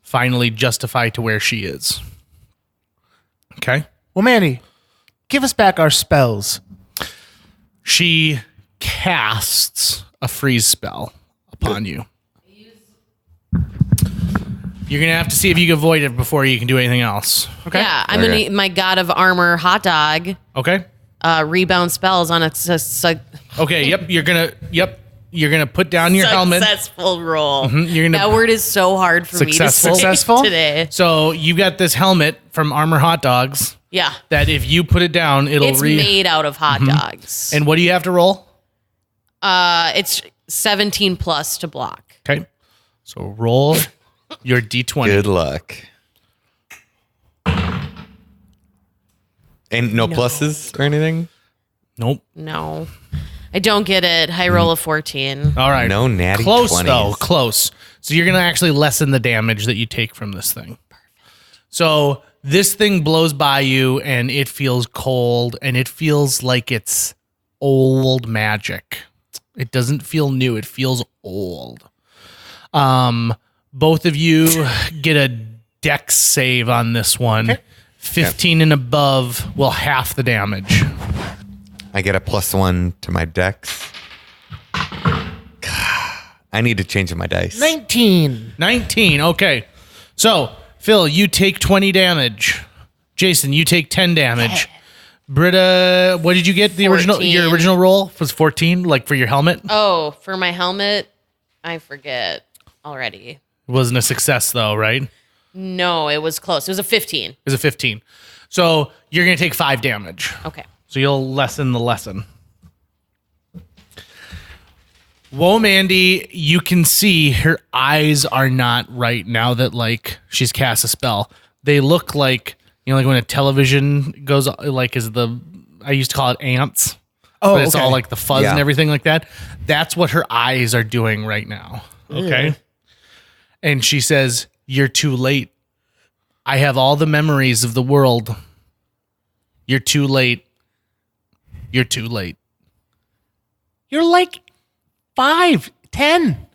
Speaker 1: finally justify to where she is. Okay.
Speaker 5: Well, Manny, give us back our spells.
Speaker 1: She casts a freeze spell upon you. You're going to have to see if you can avoid it before you can do anything else. Okay?
Speaker 4: Yeah, I'm going to my God of Armor hot dog
Speaker 1: Okay?
Speaker 4: rebound spells on a
Speaker 1: Okay, yep. You're going to put down your helmet.
Speaker 4: successful roll.
Speaker 1: You're gonna-
Speaker 4: That word is so hard for me to say
Speaker 5: Successful?
Speaker 4: today.
Speaker 1: So you got this helmet from Armor Hot Dogs
Speaker 4: Yeah.
Speaker 1: that if you put it down, it'll
Speaker 4: It's made out of hot dogs.
Speaker 1: And what do you have to roll?
Speaker 4: It's 17 plus to block.
Speaker 1: Okay. So roll your D20.
Speaker 3: Good luck. And no pluses or anything?
Speaker 1: Nope.
Speaker 4: No. I don't get it. High roll of 14.
Speaker 1: All right.
Speaker 3: No natty
Speaker 1: Close
Speaker 3: 20s.
Speaker 1: though. Close. So you're going to actually lessen the damage that you take from this thing. So this thing blows by you and it feels cold and it feels like it's old magic. It doesn't feel new. It feels old. Both of you get a dex save on this one.
Speaker 5: Okay.
Speaker 1: 15 and above will half the damage.
Speaker 3: I get a +1 to my dex. I need to change my dice.
Speaker 5: 19.
Speaker 1: 19. Okay. So, Phil, you take 20 damage. Jason, you take 10 damage. Britta, what did you get? The original
Speaker 4: 14.
Speaker 1: your original roll was 14, like for your helmet?
Speaker 4: Oh, for my helmet, I forget already.
Speaker 1: It wasn't a success though, right? It
Speaker 4: No, it was close. It was a 15.
Speaker 1: was a 15. So, you're going to take 5 damage.
Speaker 4: Okay.
Speaker 1: So you'll lessen the lesson. Whoa, Mandy, you can see her eyes are not right now that like she's cast a spell. They look like, you know, like when a television goes like I used to call it ants.
Speaker 5: Oh,
Speaker 1: But it's all
Speaker 5: okay.
Speaker 1: like the fuzz
Speaker 3: Yeah.
Speaker 1: and everything like that. That's what her eyes are doing right now. Okay. And she says, "You're too late. I have all the memories of the world. You're too late. You're too late."
Speaker 5: You're like 5, 10.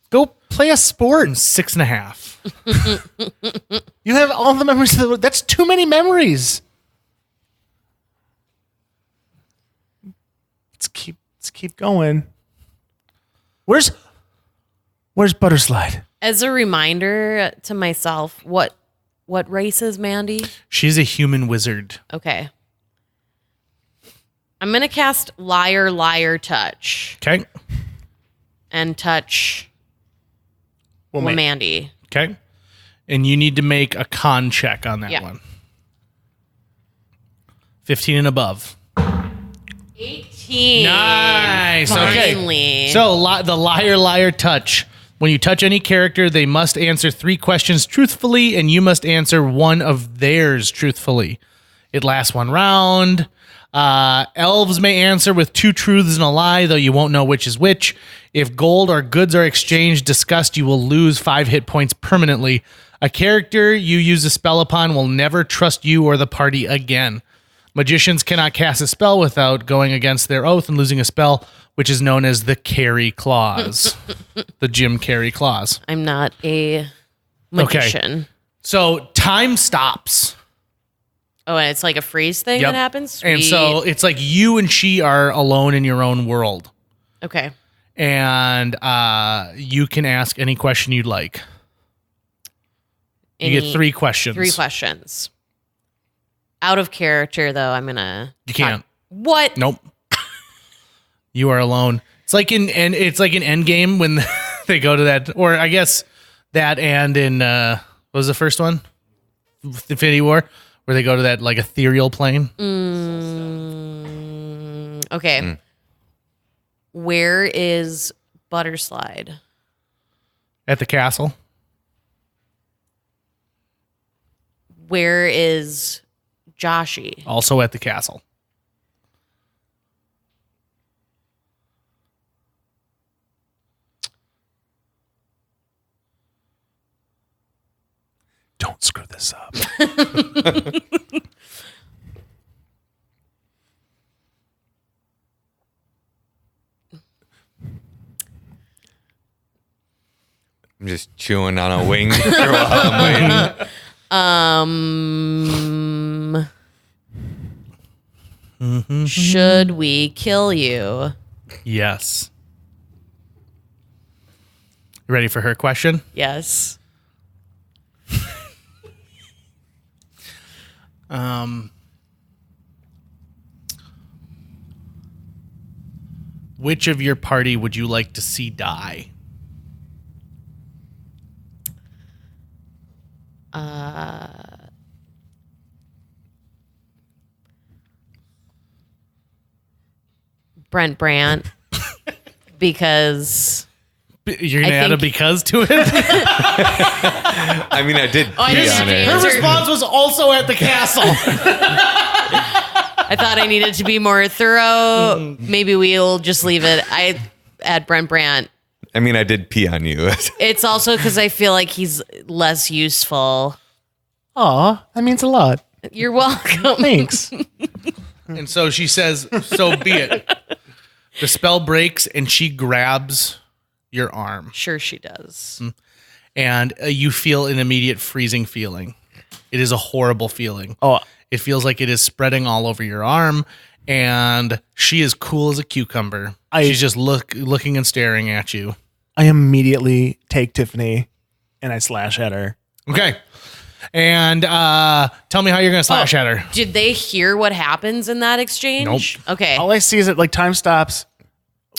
Speaker 5: Go play a sport.
Speaker 1: 6.5.
Speaker 5: You have all the memories of the world. That's too many memories. Let's keep going. Where's Butterslide?
Speaker 4: As a reminder to myself, what race is Mandy?
Speaker 1: She's a human wizard.
Speaker 4: Okay. I'm going to cast Liar, Liar, Touch.
Speaker 1: Okay.
Speaker 4: And touch Mandy.
Speaker 1: Okay. And you need to make a con check on that
Speaker 4: Yeah.
Speaker 1: one. 15 and above.
Speaker 4: 18.
Speaker 1: Nice.
Speaker 4: Finally.
Speaker 1: Okay. So the liar, liar touch. When you touch any character, they must answer 3 questions truthfully, and you must answer one of theirs truthfully. It lasts 1 round. Elves may answer with 2 truths and a lie, though you won't know which is which. If gold or goods are exchanged, discussed, you will lose 5 hit points permanently. A character you use a spell upon will never trust you or the party again. Magicians cannot cast a spell without going against their oath and losing a spell, which is known as the Carry Clause. The Jim Carrey Clause.
Speaker 4: I'm not a magician.
Speaker 1: So time stops.
Speaker 4: Oh, and it's like a freeze thing
Speaker 1: Yep.
Speaker 4: that happens?
Speaker 1: And
Speaker 4: Sweet.
Speaker 1: so it's like you and she are alone in your own world.
Speaker 4: Okay.
Speaker 1: And you can ask any question you'd like. You get 3 questions.
Speaker 4: 3 questions. Out of character, though, I'm going to...
Speaker 1: You can't.
Speaker 4: What?
Speaker 1: Nope. You are alone. It's like in Endgame when they go to that, or I guess that, and in what was the first one? Infinity War, where they go to that like ethereal plane.
Speaker 4: Okay. Where is Butterslide?
Speaker 1: At the castle.
Speaker 4: Where is Joshy?
Speaker 1: Also at the castle.
Speaker 5: Don't screw this up.
Speaker 3: I'm just chewing on a wing while I'm waiting.
Speaker 4: Should we kill you?
Speaker 1: Yes. You ready for her question?
Speaker 4: Yes.
Speaker 1: Which of your party would you like to see die?
Speaker 4: Brent Brandt. Because...
Speaker 1: You're going to
Speaker 4: I
Speaker 1: add a
Speaker 4: think-
Speaker 1: because to it?
Speaker 3: I mean, I did
Speaker 4: I
Speaker 3: pee
Speaker 4: just
Speaker 3: on it.
Speaker 1: Her
Speaker 4: answered-
Speaker 1: response was also at the castle.
Speaker 4: I thought I needed to be more thorough. Maybe we'll just leave it. I add Brent Brandt.
Speaker 3: I mean, I did pee on you.
Speaker 4: It's also because I feel like he's less useful.
Speaker 5: Aw, that means a lot.
Speaker 4: You're welcome.
Speaker 5: Thanks.
Speaker 1: And so she says, so be it. The spell breaks and she grabs your arm.
Speaker 4: Sure she does.
Speaker 1: And you feel an immediate freezing feeling. It is a horrible feeling.
Speaker 5: Oh,
Speaker 1: It feels like it is spreading all over your arm. And she is cool as a cucumber. She's just looking and staring at you.
Speaker 5: I immediately take Tiffany and I slash at her.
Speaker 1: Okay. And tell me how you're going to slash at her.
Speaker 4: Did they hear what happens in that exchange?
Speaker 1: Nope.
Speaker 4: Okay.
Speaker 5: All I see is that like time stops.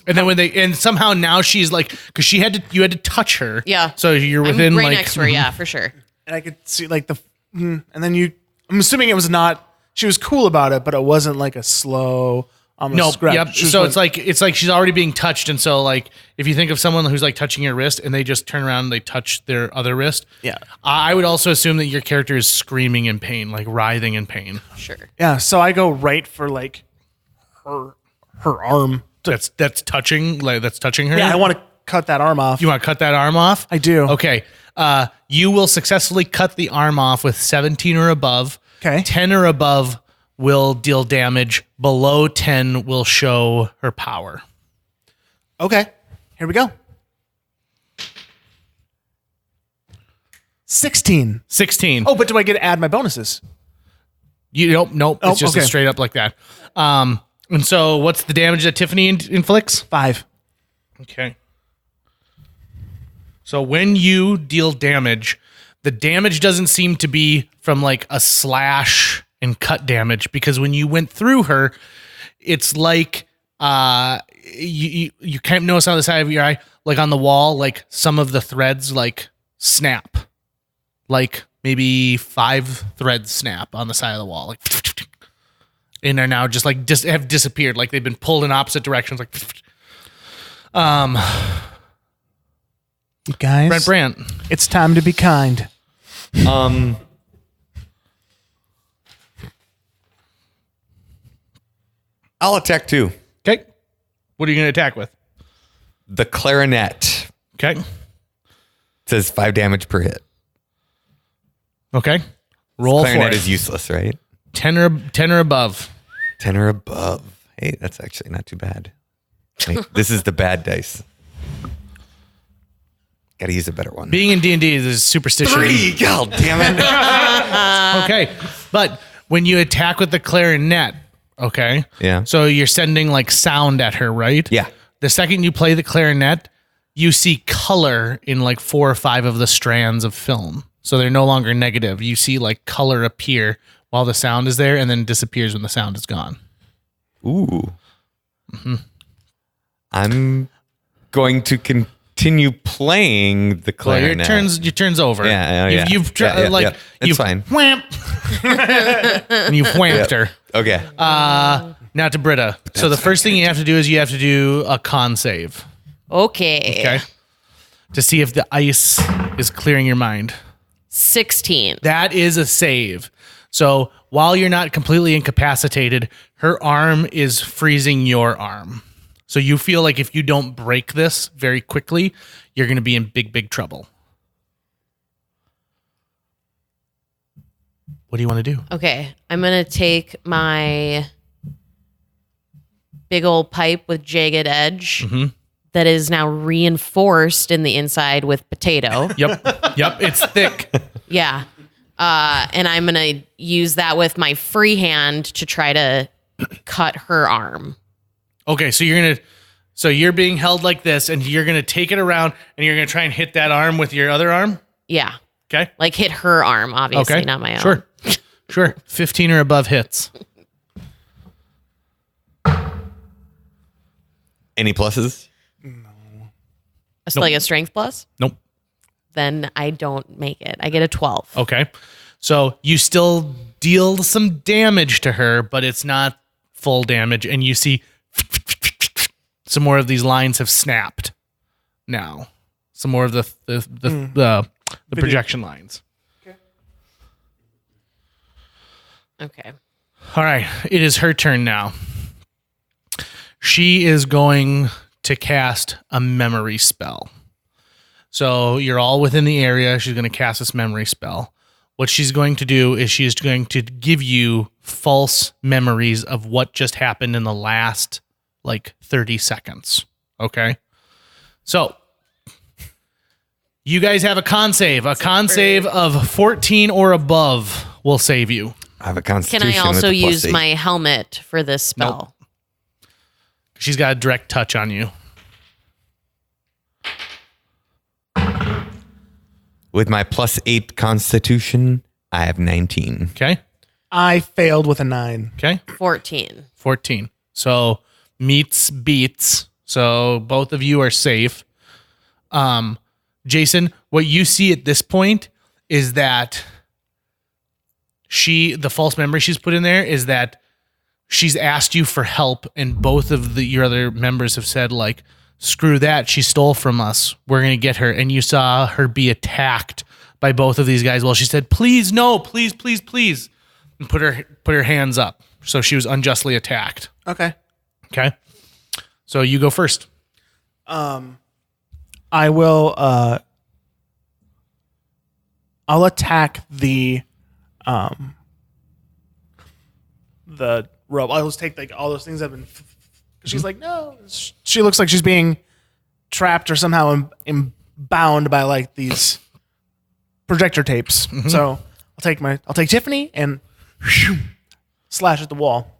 Speaker 1: And then and somehow now she's like, because you had to touch her.
Speaker 4: Yeah.
Speaker 1: So you're
Speaker 4: I'm
Speaker 1: within
Speaker 4: right
Speaker 1: like,
Speaker 4: next to her. Yeah, for sure.
Speaker 5: And I could see like and then I'm assuming it was not, she was cool about it, but it wasn't like a slow,
Speaker 1: No,
Speaker 5: scrap.
Speaker 1: yep.
Speaker 5: She just
Speaker 1: So
Speaker 5: went-
Speaker 1: it's like she's already being touched, and so like if you think of someone who's like touching your wrist, and they just turn around and they touch their other wrist.
Speaker 5: Yeah.
Speaker 1: I would also assume that your character is screaming in pain, like writhing in pain.
Speaker 4: Sure.
Speaker 5: yeah. So I go right for like her arm.
Speaker 1: That's touching, like that's touching her.
Speaker 5: Yeah, I want to cut that arm off.
Speaker 1: You want to cut that arm off?
Speaker 5: I do.
Speaker 1: Okay. You will successfully cut the arm off with 17 or above.
Speaker 5: Okay.
Speaker 1: 10 or above will deal damage. Below 10 will show her power.
Speaker 5: Okay, here we go. 16.
Speaker 1: 16.
Speaker 5: Oh, but do I get to add my bonuses?
Speaker 1: Nope.
Speaker 5: Oh,
Speaker 1: It's just a
Speaker 5: okay.
Speaker 1: straight up like that. And so what's the damage that Tiffany inflicts?
Speaker 5: 5.
Speaker 1: Okay. So when you deal damage, the damage doesn't seem to be from like a slash and cut damage, because when you went through her, it's like you can't notice on the side of your eye, like on the wall, like some of the threads like snap, like maybe 5 threads snap on the side of the wall, like, and they're now just like have disappeared, like they've been pulled in opposite directions, like.
Speaker 5: You guys,
Speaker 1: Brent,
Speaker 5: it's time to be kind.
Speaker 3: I'll attack too.
Speaker 1: okay. What are you going to attack with?
Speaker 3: The clarinet.
Speaker 1: Okay.
Speaker 3: It says 5 damage per hit.
Speaker 1: Okay. Roll for
Speaker 3: Clarinet
Speaker 1: it.
Speaker 3: is useless, right?
Speaker 1: 10 or above.
Speaker 3: 10 or above. Hey, that's actually not too bad. Wait, this is the bad dice. Got to use a better one.
Speaker 1: Being in D&D is superstition.
Speaker 3: 3. God damn it.
Speaker 1: Okay. But when you attack with the clarinet, okay?
Speaker 3: Yeah.
Speaker 1: So you're sending like sound at her, right?
Speaker 3: Yeah.
Speaker 1: The second you play the clarinet, you see color in like 4 or 5 of the strands of film. So they're no longer negative. You see like color appear while the sound is there and then disappears when the sound is gone.
Speaker 3: Ooh. I'm going to continue playing the
Speaker 1: Well, your
Speaker 3: clarinet.
Speaker 1: turn's over.
Speaker 3: Yeah, yeah,
Speaker 1: You've
Speaker 3: yeah,
Speaker 1: like
Speaker 3: yeah. It's
Speaker 1: you've
Speaker 3: fine.
Speaker 1: whamp. And you've whamped her.
Speaker 3: Okay.
Speaker 1: Now to Britta. So the first thing you have to do is you have to do a con save.
Speaker 4: Okay.
Speaker 1: Okay. To see if the ice is clearing your mind.
Speaker 4: 16.
Speaker 1: That is a save. So while you're not completely incapacitated, her arm is freezing your arm. So you feel like if you don't break this very quickly, you're going to be in big, big trouble. What do you want to do?
Speaker 4: Okay. I'm going to take my big old pipe with jagged edge that is now reinforced in the inside with potato.
Speaker 1: Yep. It's thick.
Speaker 4: Yeah. And I'm going to use that with my free hand to try to cut her arm.
Speaker 1: Okay, so you're being held like this, and you're gonna take it around, and you're gonna try and hit that arm with your other arm.
Speaker 4: Yeah.
Speaker 1: Okay.
Speaker 4: Like hit her arm, obviously,
Speaker 1: Okay.
Speaker 4: not my own.
Speaker 1: Sure. 15 or above hits.
Speaker 3: Any pluses?
Speaker 4: Like a strength plus?
Speaker 1: Nope.
Speaker 4: Then I don't make it. I get a 12.
Speaker 1: Okay. So you still deal some damage to her, but it's not full damage, and you see some more of these lines have snapped. Now, some more of the projection lines.
Speaker 4: Okay.
Speaker 1: All right, it is her turn now. She is going to cast a memory spell. So you're all within the area. She's going to cast this memory spell. What she's going to do is she's going to give you false memories of what just happened in the last like 30 seconds. Okay? So you guys have a con save. A con save of 14 or above will save you.
Speaker 3: I have a
Speaker 4: Can
Speaker 3: constitution.
Speaker 4: I also
Speaker 3: with a plus
Speaker 4: use
Speaker 3: 8.
Speaker 4: my helmet for this spell?
Speaker 1: She's got a direct touch on you.
Speaker 3: With my plus 8 constitution, I have 19.
Speaker 1: Okay?
Speaker 5: I failed with a 9.
Speaker 1: Okay?
Speaker 4: 14.
Speaker 1: 14. So meets beats. So both of you are safe. Jason, what you see at this point is that the false memory she's put in there is that she's asked you for help, and both of your other members have said like, screw that, she stole from us, we're gonna get her. And you saw her be attacked by both of these guys. Well, she said, please, no, please, and put her hands up. So she was unjustly attacked.
Speaker 5: Okay.
Speaker 1: Okay. So you go first.
Speaker 5: I will I'll attack the rope. I'll just take like all those things that have been she's like, no. She looks like she's being trapped or somehow bound by like these projector tapes. So I'll take Tiffany and slash at the wall.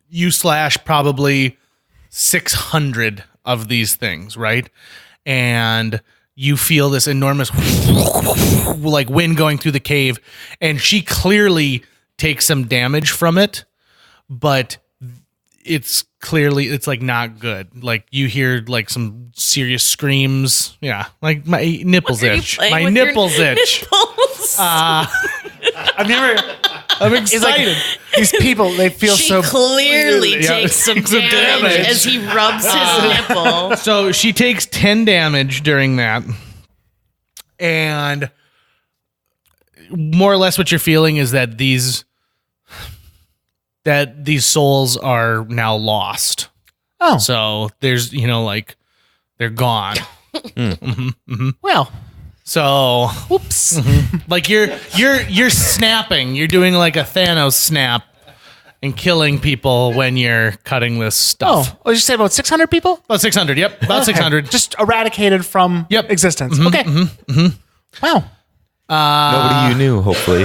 Speaker 1: You slash probably 600 of these things, right? And you feel this enormous like wind going through the cave, and she clearly takes some damage from it, but it's like not good. Like you hear like some serious screams. Yeah, like my nipples
Speaker 4: Are you
Speaker 1: itch.
Speaker 4: playing
Speaker 1: My
Speaker 4: with your
Speaker 1: nipples itch.
Speaker 4: nipples?
Speaker 5: I've never.
Speaker 1: I'm
Speaker 5: It's
Speaker 1: excited.
Speaker 5: like these people. They feel
Speaker 4: she
Speaker 5: so.
Speaker 4: clearly
Speaker 1: Yeah,
Speaker 4: takes some
Speaker 1: takes some
Speaker 4: damage
Speaker 1: damage.
Speaker 4: as he rubs his nipple.
Speaker 1: So she takes 10 damage during that. And more or less what you're feeling is that these souls are now lost.
Speaker 5: Oh,
Speaker 1: So there's, like they're gone.
Speaker 5: well.
Speaker 1: So
Speaker 5: Whoops.
Speaker 1: like you're snapping. You're doing like a Thanos snap and killing people when you're cutting this stuff.
Speaker 5: Oh, what did you say about 600 people?
Speaker 1: About 600. Yep. About
Speaker 5: Okay.
Speaker 1: 600.
Speaker 5: Just eradicated from
Speaker 1: Yep.
Speaker 5: existence. Okay. Wow.
Speaker 3: Nobody you knew, hopefully.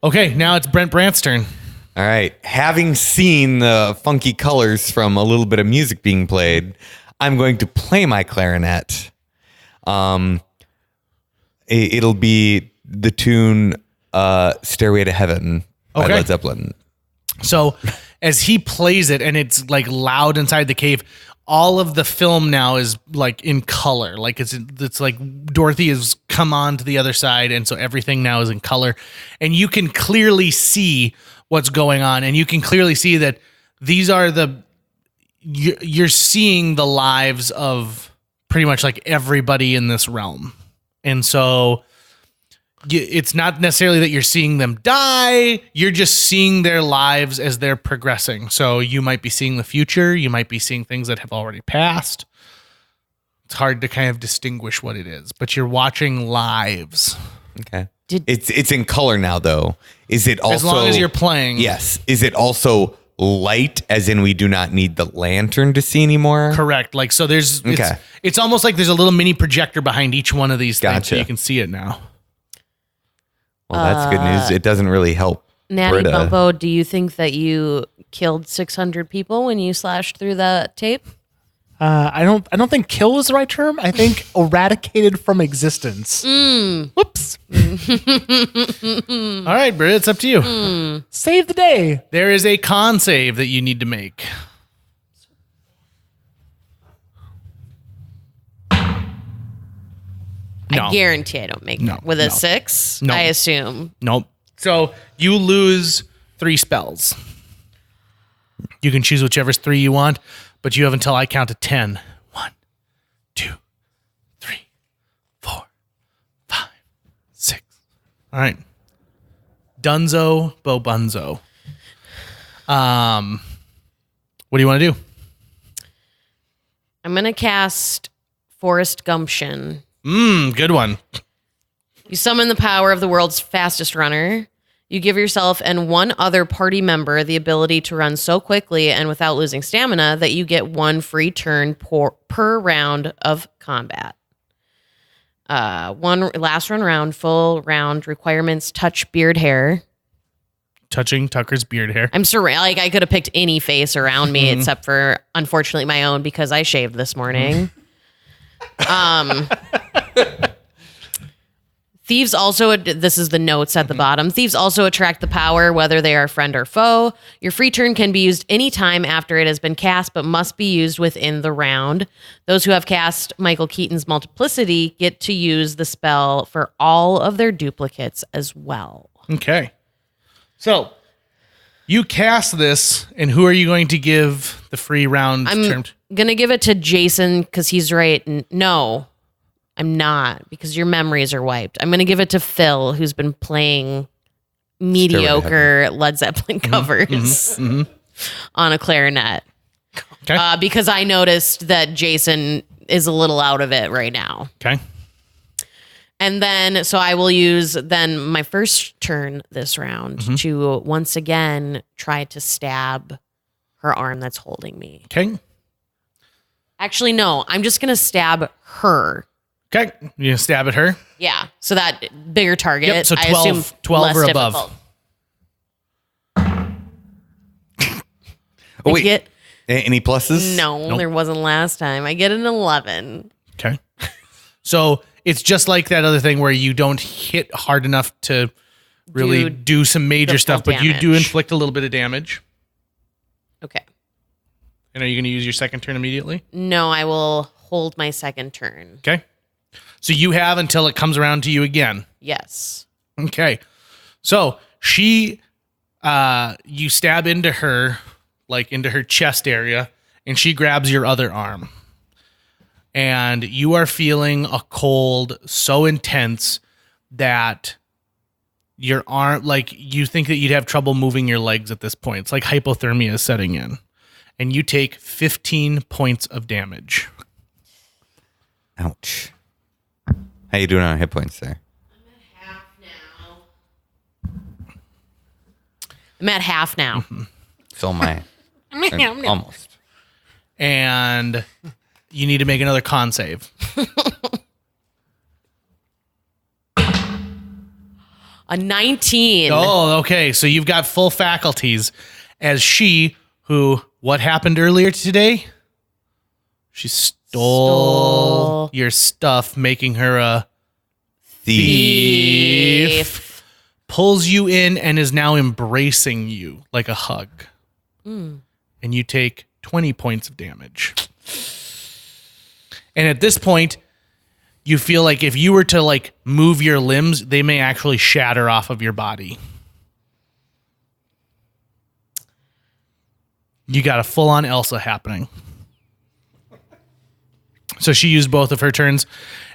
Speaker 1: Okay. Now it's Brent Brandt's turn.
Speaker 3: All right. Having seen the funky colors from a little bit of music being played, I'm going to play my clarinet. It'll be the tune Stairway to Heaven by
Speaker 1: Okay.
Speaker 3: Led Zeppelin.
Speaker 1: So as he plays it and it's like loud inside the cave, all of the film now is like in color. Like it's like Dorothy has come on to the other side, and so everything now is in color. And you can clearly see what's going on, and you can clearly see that these are you're seeing the lives of pretty much like everybody in this realm. And so it's not necessarily that you're seeing them die. You're just seeing their lives as they're progressing. So you might be seeing the future. You might be seeing things that have already passed. It's hard to kind of distinguish what it is, but you're watching lives.
Speaker 3: Okay. It's in color now, though. Is it also...
Speaker 1: As long as you're playing.
Speaker 3: Yes. Is it also light, as in we do not need the lantern to see anymore?
Speaker 1: Correct. Like, so there's...
Speaker 3: Okay.
Speaker 1: It's almost like there's a little mini projector behind each one of these things, so
Speaker 3: Gotcha.
Speaker 1: you can see it now.
Speaker 3: Well, that's good news. It doesn't really help
Speaker 4: Natty
Speaker 3: Britta.
Speaker 4: Bumpo, do you think that you killed 600 people when you slashed through the tape?
Speaker 5: I don't think kill is the right term. I think eradicated from existence. Whoops.
Speaker 1: All right, Britt, it's up to you.
Speaker 5: Save the day.
Speaker 1: There is a con save that you need to make. No.
Speaker 4: I guarantee I don't make
Speaker 1: No,
Speaker 4: it. With a
Speaker 1: no.
Speaker 4: 6,
Speaker 1: No.
Speaker 4: I assume.
Speaker 1: Nope. So you lose 3 spells. You can choose whichever 3 you want, but you have until I count to 10. 1, 2, 3, 4, 5, 6. All right. Dunzo Bobunzo. What do you want to do?
Speaker 4: I'm going to cast Forest Gumption.
Speaker 1: Good one.
Speaker 4: You summon the power of the world's fastest runner. You give yourself and one other party member the ability to run so quickly and without losing stamina that you get 1 free turn per round of combat. One last run round, full round requirements, touch beard hair.
Speaker 1: Touching Tucker's beard hair.
Speaker 4: I'm like I could have picked any face around me except for unfortunately my own because I shaved this morning. Thieves also, this is the notes at the bottom. Thieves also attract the power, whether they are friend or foe. Your free turn can be used anytime after it has been cast, but must be used within the round. Those who have cast Michael Keaton's Multiplicity get to use the spell for all of their duplicates as well.
Speaker 1: Okay. So you cast this, and who are you going to give the free round
Speaker 4: I'm
Speaker 1: term?
Speaker 4: going to give it to Jason because he's right. No, I'm not because your memories are wiped. I'm going to give it to Phil, who's been playing mediocre Led Zeppelin covers on a clarinet.
Speaker 1: Okay.
Speaker 4: Because I noticed that Jason is a little out of it right now.
Speaker 1: Okay.
Speaker 4: And then, so I will use then my first turn this round to once again try to stab her arm that's holding me.
Speaker 1: Okay.
Speaker 4: Actually, no, I'm just going to stab her.
Speaker 1: Okay. You stab at her.
Speaker 4: Yeah. So that bigger target.
Speaker 1: Yep, so
Speaker 4: I
Speaker 1: 12
Speaker 4: assume
Speaker 1: 12
Speaker 4: less
Speaker 1: or above.
Speaker 4: difficult.
Speaker 3: Oh, wait.
Speaker 4: Get,
Speaker 3: Any pluses?
Speaker 4: no, there wasn't last time. I get an 11.
Speaker 1: Okay. So it's just like that other thing where you don't hit hard enough to really do some major
Speaker 4: the
Speaker 1: stuff,
Speaker 4: full
Speaker 1: but you do
Speaker 4: damage.
Speaker 1: inflict a little bit of damage.
Speaker 4: Okay.
Speaker 1: And are you going to use your second turn immediately?
Speaker 4: No, I will hold my second turn.
Speaker 1: Okay. So you have until it comes around to you again.
Speaker 4: Yes.
Speaker 1: Okay. So she, you stab into her, like into her chest area, and she grabs your other arm. And you are feeling a cold so intense that your arm, like you think that you'd have trouble moving your legs at this point. It's like hypothermia is setting in. And you take 15 points of damage.
Speaker 3: Ouch. How you doing on hit points there?
Speaker 4: I'm at half now.
Speaker 3: So am I. Almost.
Speaker 1: And you need to make another con save.
Speaker 4: A 19.
Speaker 1: Oh, okay. So you've got full faculties as she, who, what happened earlier today? She stole your stuff, making her a thief. Pulls you in and is now embracing you like a hug. And you take 20 points of damage. And at this point, you feel like if you were to like move your limbs, they may actually shatter off of your body. You got a full-on Elsa happening. So she used both of her turns.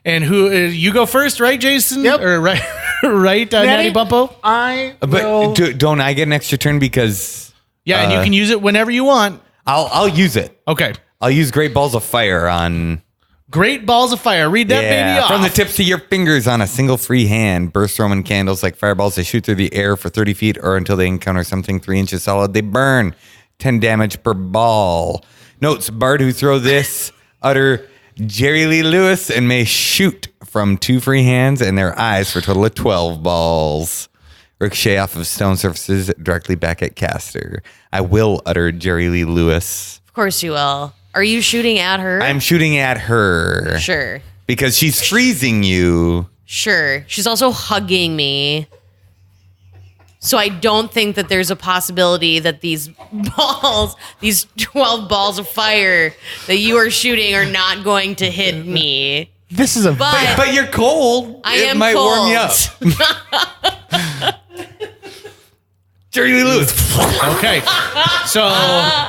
Speaker 1: And who you go first, right, Jason?
Speaker 5: Yep.
Speaker 1: Or right, right, Natty Bumpo?
Speaker 5: I will.
Speaker 3: But don't I get an extra turn because
Speaker 1: Yeah, and you can use it whenever you want.
Speaker 3: I'll use it.
Speaker 1: Okay.
Speaker 3: I'll use Great Balls of Fire on.
Speaker 1: Great balls of fire. Read that baby off.
Speaker 3: From the tips of your fingers on a single free hand. Burst Roman candles like fireballs. They shoot through the air for 30 feet or until they encounter something 3 inches solid. They burn. 10 damage per ball. Notes, Bard who throw this utter Jerry Lee Lewis and may shoot from 2 free hands and their eyes for a total of 12 balls. Ricochet off of stone surfaces directly back at caster. I will utter Jerry Lee Lewis.
Speaker 4: Of course you will. Are you shooting at her?
Speaker 3: I'm shooting at her.
Speaker 4: Sure.
Speaker 3: Because she's freezing you.
Speaker 4: Sure. She's also hugging me. So I don't think that there's a possibility that these balls, these 12 balls of fire that you are shooting are not going to hit me.
Speaker 5: This is a
Speaker 3: But you're cold.
Speaker 4: I
Speaker 3: it
Speaker 4: am
Speaker 3: might
Speaker 4: cold.
Speaker 3: warm you up. Jerry Lee Lewis.
Speaker 1: Okay. So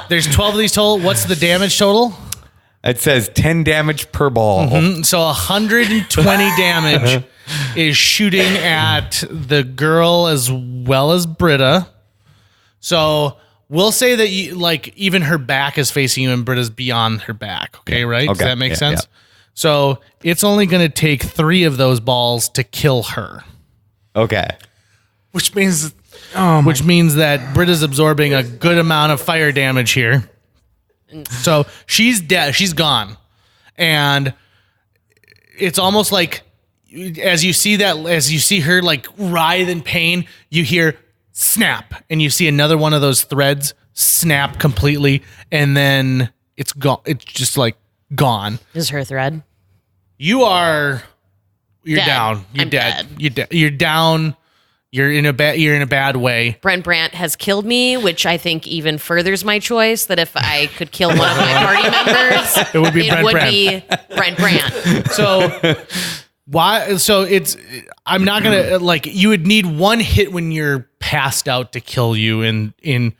Speaker 1: there's 12 of these total. What's the damage total?
Speaker 3: It says 10 damage per ball.
Speaker 1: So 120 damage is shooting at the girl as well as Britta. So we'll say that you, like even her back is facing you and Britta's beyond her back. Okay, right? Does
Speaker 3: Okay.
Speaker 1: that make
Speaker 3: Yeah,
Speaker 1: sense?
Speaker 3: yeah.
Speaker 1: So it's only going to take 3 of those balls to kill her,
Speaker 3: Okay.
Speaker 5: which means
Speaker 1: which means that Britta's absorbing a good amount of fire damage here. So she's dead. She's gone. And it's almost like as you see her like writhe in pain, you hear snap and you see another one of those threads snap completely and then it's gone. It's just like gone.
Speaker 4: Is her thread?
Speaker 1: You're
Speaker 4: Dead.
Speaker 1: down. You're
Speaker 4: I'm
Speaker 1: dead.
Speaker 4: dead.
Speaker 1: You're down. You're in a bad way.
Speaker 4: Brent Brandt has killed me, which I think even furthers my choice that if I could kill one of my party members,
Speaker 1: It would be Brent Brandt.
Speaker 4: be Brent Brandt.
Speaker 1: So why? So I'm not gonna like. You would need one hit when you're passed out to kill you in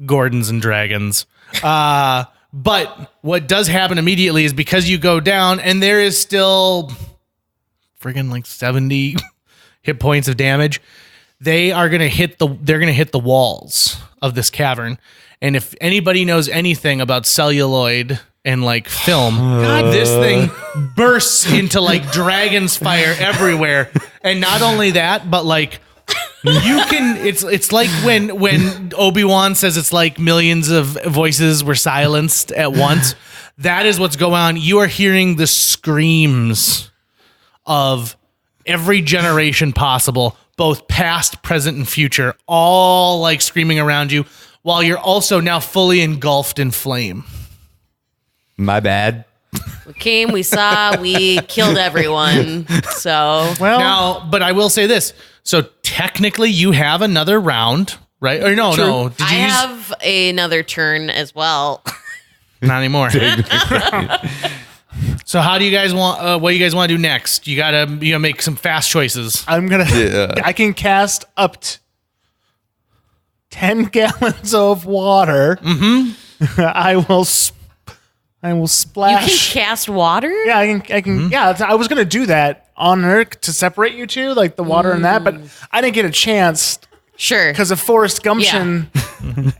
Speaker 1: Gordons and Dragons. But what does happen immediately is because you go down and there is still friggin' like 70 hit points of damage. They're gonna hit the walls of this cavern. And if anybody knows anything about celluloid and like film, this thing bursts into like dragon's fire everywhere. And not only that, but like you can it's like when Obi-Wan says it's like millions of voices were silenced at once. That is what's going on. You are hearing the screams of every generation possible, both past, present, and future, all like screaming around you, while you're also now fully engulfed in flame.
Speaker 3: My bad.
Speaker 4: We came, we saw, we killed everyone. So
Speaker 5: Well,
Speaker 1: Now, but I will say this. So technically you have another round, right? Or no. Did you
Speaker 4: I
Speaker 1: use
Speaker 4: have another turn as well.
Speaker 1: not anymore. So how do you guys want what do you guys want to do next? You gotta make some fast choices.
Speaker 5: I'm gonna. I can cast up to 10 gallons of water. Mm-hmm. I will
Speaker 4: You
Speaker 5: splash.
Speaker 4: can cast water?
Speaker 5: Yeah, I can. Yeah, I was gonna do that on her to separate you two, like the water and that, but I didn't get a chance
Speaker 4: Sure.
Speaker 5: because of Forest Gumption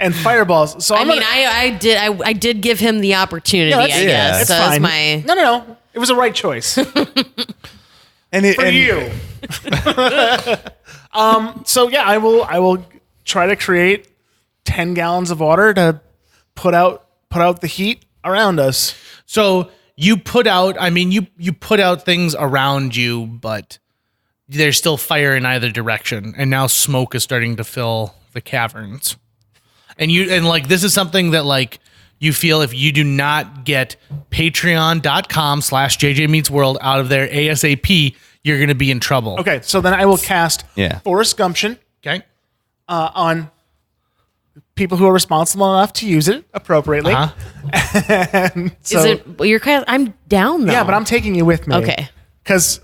Speaker 5: and fireballs. So
Speaker 4: I
Speaker 5: I'm
Speaker 4: mean,
Speaker 5: gonna,
Speaker 4: I did give him the opportunity,
Speaker 5: Yeah, that's-
Speaker 4: I guess.
Speaker 5: it's
Speaker 4: So that's
Speaker 5: fine.
Speaker 4: my
Speaker 5: No. It was the right choice for
Speaker 3: And
Speaker 5: you. So yeah, I will try to create 10 gallons of water to put out the heat around us.
Speaker 1: So you put out you put out things around you, but there's still fire in either direction, and now smoke is starting to fill the caverns. And like this is something that like you feel if you do not get patreon.com/JJMeetsWorld out of there ASAP, you're gonna be in trouble.
Speaker 5: Okay, so then I will cast
Speaker 3: Yeah.
Speaker 5: Forest Gumption
Speaker 1: Okay.
Speaker 5: on people who are responsible enough to use it appropriately. So,
Speaker 4: is it you're kind of I'm down though.
Speaker 5: yeah, but I'm taking you with me.
Speaker 4: Okay.
Speaker 5: Because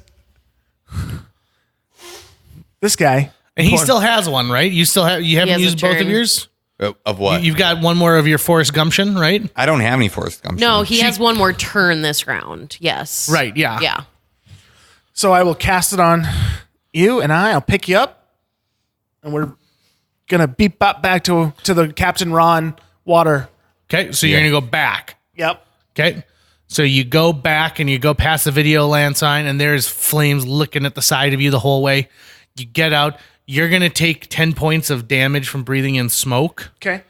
Speaker 5: this guy,
Speaker 1: And he still has one, right? You haven't
Speaker 4: has a
Speaker 1: used both of
Speaker 4: turn.
Speaker 1: yours?
Speaker 3: Of what?
Speaker 1: You've got one more of your Forest Gumption, right?
Speaker 3: I don't have any Forest Gumption.
Speaker 4: No, he has one more turn this round. Yes.
Speaker 1: Right, yeah.
Speaker 4: Yeah.
Speaker 5: so I will cast it on you, and I'll pick you up, and we're gonna beep bop back to the Captain Ron water.
Speaker 1: Okay, so you're gonna go back.
Speaker 5: Yep.
Speaker 1: Okay. So you go back and you go past the video land sign, and there's flames licking at the side of you the whole way. You get out. You're going to take 10 points of damage from breathing in smoke.
Speaker 5: Okay.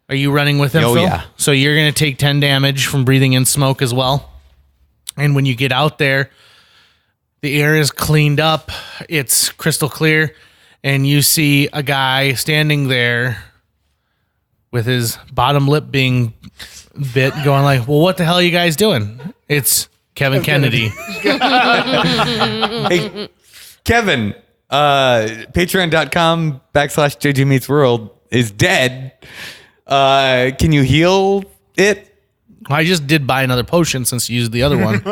Speaker 1: Are you running with him,
Speaker 3: Oh,
Speaker 1: Phil?
Speaker 3: yeah.
Speaker 1: So you're going to take 10 damage from breathing in smoke as well. And when you get out there, the air is cleaned up. It's crystal clear. And you see a guy standing there with his bottom lip being bit going like, well, what the hell are you guys doing? It's Kevin Kennedy.
Speaker 3: Hey, Kevin, patreon.com/JJMeetsWorld is dead. Can you heal it?
Speaker 1: I just did buy another potion since you used the other one.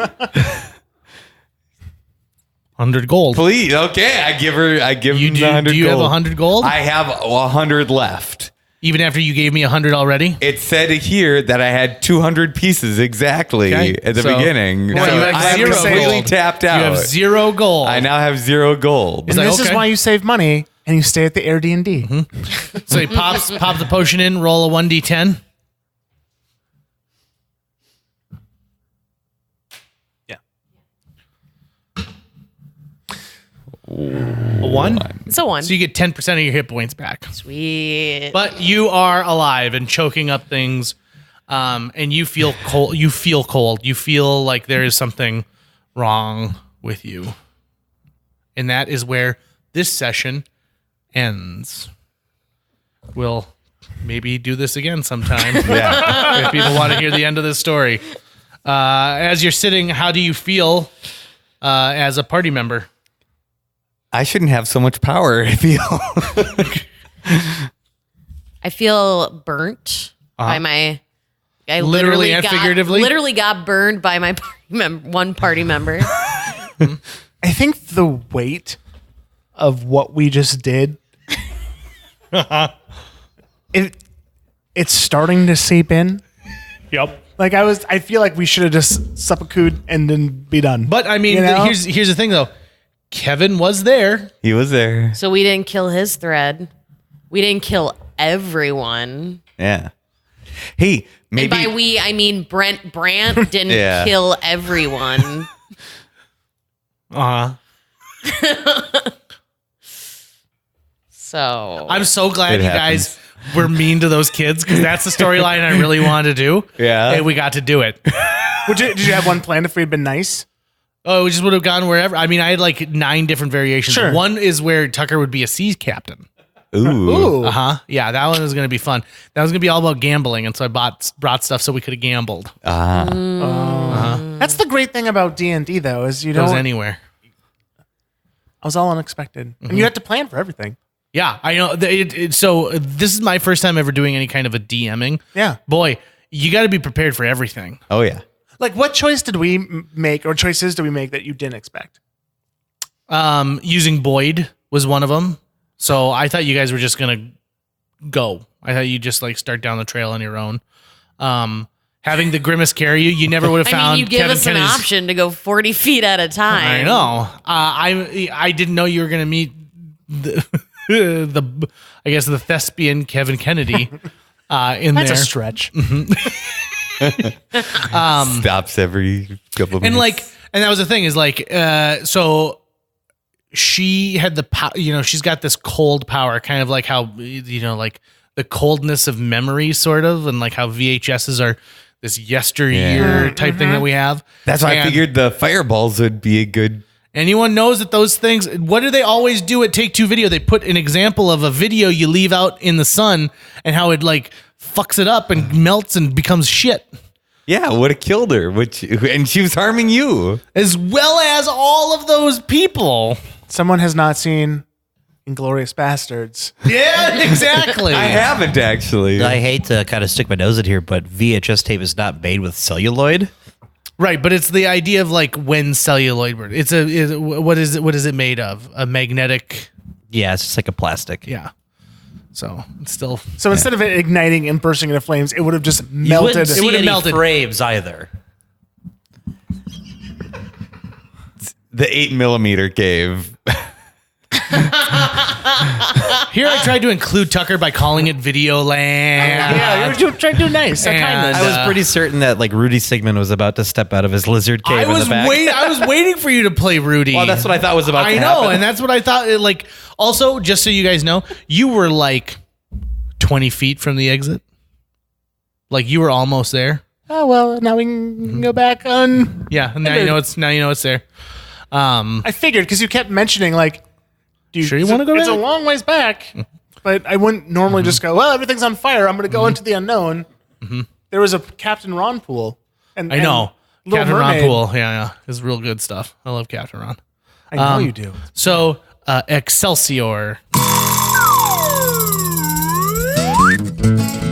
Speaker 1: 100 gold.
Speaker 3: Please. Okay, I give
Speaker 1: You
Speaker 3: him
Speaker 1: do,
Speaker 3: the 100
Speaker 1: do you have
Speaker 3: gold.
Speaker 1: 100 gold?
Speaker 3: I have 100 left.
Speaker 1: Even after you gave me 100 already?
Speaker 3: It said here that I had 200 pieces exactly
Speaker 1: Okay,
Speaker 3: at the
Speaker 1: so-
Speaker 3: beginning.
Speaker 1: Well,
Speaker 3: So
Speaker 1: you have
Speaker 3: I am
Speaker 1: zero
Speaker 3: completely
Speaker 1: gold.
Speaker 3: tapped
Speaker 1: You
Speaker 3: out.
Speaker 1: have 0 gold.
Speaker 3: I now have 0 gold.
Speaker 5: And
Speaker 1: like,
Speaker 5: this is
Speaker 1: okay.
Speaker 5: why you save money and you stay at the Air D&D.
Speaker 1: So he pop the potion in, roll a 1d10.
Speaker 5: Yeah.
Speaker 1: A 1?
Speaker 4: It's a one.
Speaker 1: So you get 10% of your hit points back.
Speaker 4: Sweet.
Speaker 1: But you are alive and choking up things, and you feel cold. You feel cold. You feel like there is something wrong with you, and that is where this session ends. We'll maybe do this again sometime. If people want to hear the end of this story. As you're sitting, how do you feel as a party member?
Speaker 3: I shouldn't have so much power, I feel.
Speaker 4: I feel burnt by my. I
Speaker 1: Literally and figuratively?
Speaker 4: Literally got burned by my one party member.
Speaker 5: I think the weight of what we just did, it's starting to seep in.
Speaker 1: Yep.
Speaker 5: Like I feel like we should have just seppuku and then be done.
Speaker 1: But I mean,
Speaker 5: You know?
Speaker 1: here's the thing though. Kevin was there.
Speaker 3: He was there.
Speaker 4: So we didn't kill his thread. We didn't kill everyone.
Speaker 3: Yeah. Hey, maybe.
Speaker 4: And by we, I mean Brandt didn't
Speaker 3: Yeah.
Speaker 4: kill everyone. So
Speaker 1: I'm so glad
Speaker 3: It
Speaker 1: you guys were mean to those kids because that's the storyline I really wanted to do.
Speaker 3: Yeah.
Speaker 1: And we got to do it.
Speaker 5: Did you have one planned if we had been nice?
Speaker 1: Oh, we just would have gone wherever. I mean, I had like 9 different variations.
Speaker 5: Sure.
Speaker 1: One is where Tucker would be a sea captain.
Speaker 3: Ooh.
Speaker 1: Yeah, that one was going to be fun. That was going to be all about gambling, and so I brought stuff so we could have gambled.
Speaker 5: That's the great thing about D&D, though, is you
Speaker 1: Goes
Speaker 5: don't.
Speaker 1: anywhere.
Speaker 5: I was all unexpected, and you had to plan for everything.
Speaker 1: Yeah, I know. So this is my first time ever doing any kind of a DMing.
Speaker 5: Yeah.
Speaker 1: Boy, you got to be prepared for everything.
Speaker 3: Oh yeah.
Speaker 5: Like, what choice did we make, or choices did we make that you didn't expect?
Speaker 1: Using Boyd was one of them. So I thought you guys were just gonna go. I thought you just like start down the trail on your own. Having the Grimace carry you, you never would have found.
Speaker 4: I mean, you give
Speaker 1: Kevin
Speaker 4: us an
Speaker 1: Kennedy's-
Speaker 4: option to go 40 feet at a time.
Speaker 1: I know. I didn't know you were gonna meet the I guess the thespian Kevin Kennedy in
Speaker 5: That's
Speaker 1: there.
Speaker 5: a stretch.
Speaker 3: Stops every couple of minutes.
Speaker 1: And like, and that was the thing is like, so she had the power, she's got this cold power, kind of like how, like the coldness of memory sort of, and like how VHSs are this yesteryear type thing that we have.
Speaker 3: that's why I
Speaker 1: And
Speaker 3: figured the fireballs would be a good.
Speaker 1: anyone knows that those things, what do they always do at Take-Two Video? They put an example of a video you leave out in the sun and how it like fucks it up and melts and becomes shit.
Speaker 3: Yeah, would have killed her, and she was harming you.
Speaker 1: As well as all of those people.
Speaker 5: Someone has not seen Inglourious Bastards.
Speaker 1: Yeah, exactly.
Speaker 3: I haven't actually.
Speaker 6: I hate to kind of stick my nose in here, but VHS tape is not made with celluloid.
Speaker 1: Right, but it's the idea of like when celluloid. What is it? What is it made of? A magnetic.
Speaker 6: Yeah, it's just like a plastic.
Speaker 1: Yeah. So it's still.
Speaker 5: So instead of it igniting and bursting into flames, it would have just
Speaker 6: You
Speaker 5: melted.
Speaker 6: wouldn't see
Speaker 1: would've
Speaker 6: any
Speaker 1: melted.
Speaker 6: frames either.
Speaker 3: The 8mm cave.
Speaker 1: Here I tried to include Tucker by calling it Videoland.
Speaker 5: Yeah, you were trying to do nice.
Speaker 1: And,
Speaker 5: Kindness.
Speaker 6: I was pretty certain that like Rudy Sigmund was about to step out of his lizard cave in the back.
Speaker 1: I was waiting for you to play Rudy.
Speaker 6: Well, that's what I thought was about
Speaker 1: I
Speaker 6: to
Speaker 1: know,
Speaker 6: happen.
Speaker 1: and that's what I thought. Like, also, just so you guys know, you were like 20 feet from the exit. Like you were almost there.
Speaker 5: Oh well, now we can go back on.
Speaker 1: Yeah, and now you know it's there.
Speaker 5: I figured because you kept mentioning like, do
Speaker 1: Sure you wanna go
Speaker 5: It's a
Speaker 1: back?
Speaker 5: long ways back, but I wouldn't normally just go. Well, everything's on fire. I'm going to go into the unknown. There was a Captain Ron pool, and
Speaker 1: I know.
Speaker 5: and Little
Speaker 1: Captain Ron
Speaker 5: Mermaid.
Speaker 1: Pool. Yeah. It's real good stuff. I love Captain Ron.
Speaker 5: I know you do.
Speaker 1: So, Excelsior.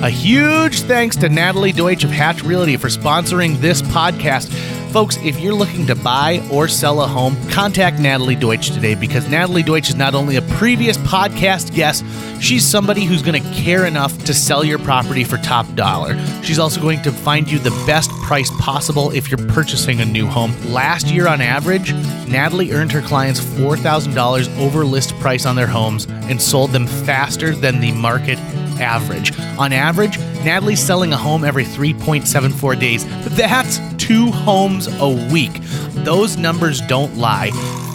Speaker 1: A huge thanks to Natalie Deutsch of Hatch Realty for sponsoring this podcast. Folks, if you're looking to buy or sell a home, contact Natalie Deutsch today because Natalie Deutsch is not only a previous podcast guest, she's somebody who's going to care enough to sell your property for top dollar. She's also going to find you the best price possible if you're purchasing a new home. Last year on average, Natalie earned her clients $4,000 over list price on their homes and sold them faster than the market average. On average, Natalie's selling a home every 3.74 days. That's 2 homes a week. Those numbers don't lie.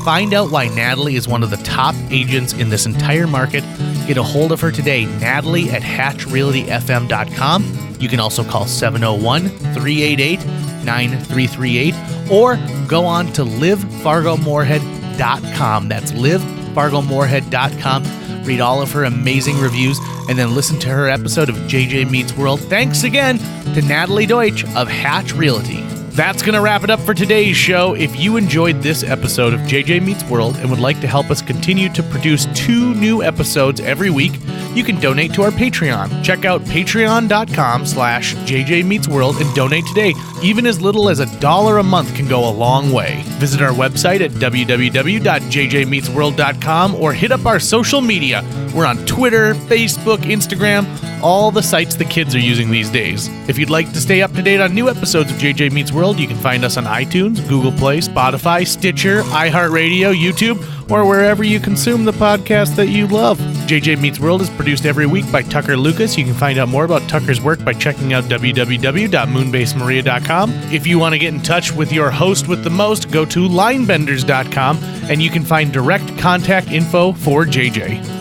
Speaker 1: Find out why Natalie is one of the top agents in this entire market. Get a hold of her today, Natalie at hatchrealtyfm.com. You can also call 701-388-9338 or go on to livefargomorehead.com. That's livefargomorehead.com. Read all of her amazing reviews and then listen to her episode of JJ Meets World. Thanks again to Natalie Deutsch of Hatch Realty. That's going to wrap it up for today's show. If you enjoyed this episode of JJ Meets World and would like to help us continue to produce 2 new episodes every week, you can donate to our Patreon. Check out patreon.com/JJ Meets World and donate today. Even as little as $1 a month can go a long way. Visit our website at www.jjmeetsworld.com or hit up our social media. We're on Twitter, Facebook, Instagram, all the sites the kids are using these days. If you'd like to stay up to date on new episodes of JJ Meets World, you can find us on iTunes, Google Play, Spotify, Stitcher, iHeartRadio, YouTube, or wherever you consume the podcast that you love. JJ Meets World is produced every week by Tucker Lucas. You can find out more about Tucker's work by checking out www.moonbasemaria.com. If you want to get in touch with your host with the most, go to linebenders.com and you can find direct contact info for JJ.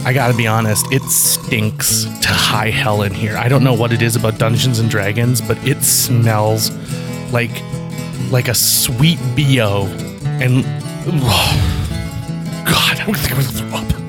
Speaker 1: I gotta be honest, it stinks to high hell in here. I don't know what it is about Dungeons and Dragons, but it smells like like a sweet BO. And God, I think I'm gonna throw up.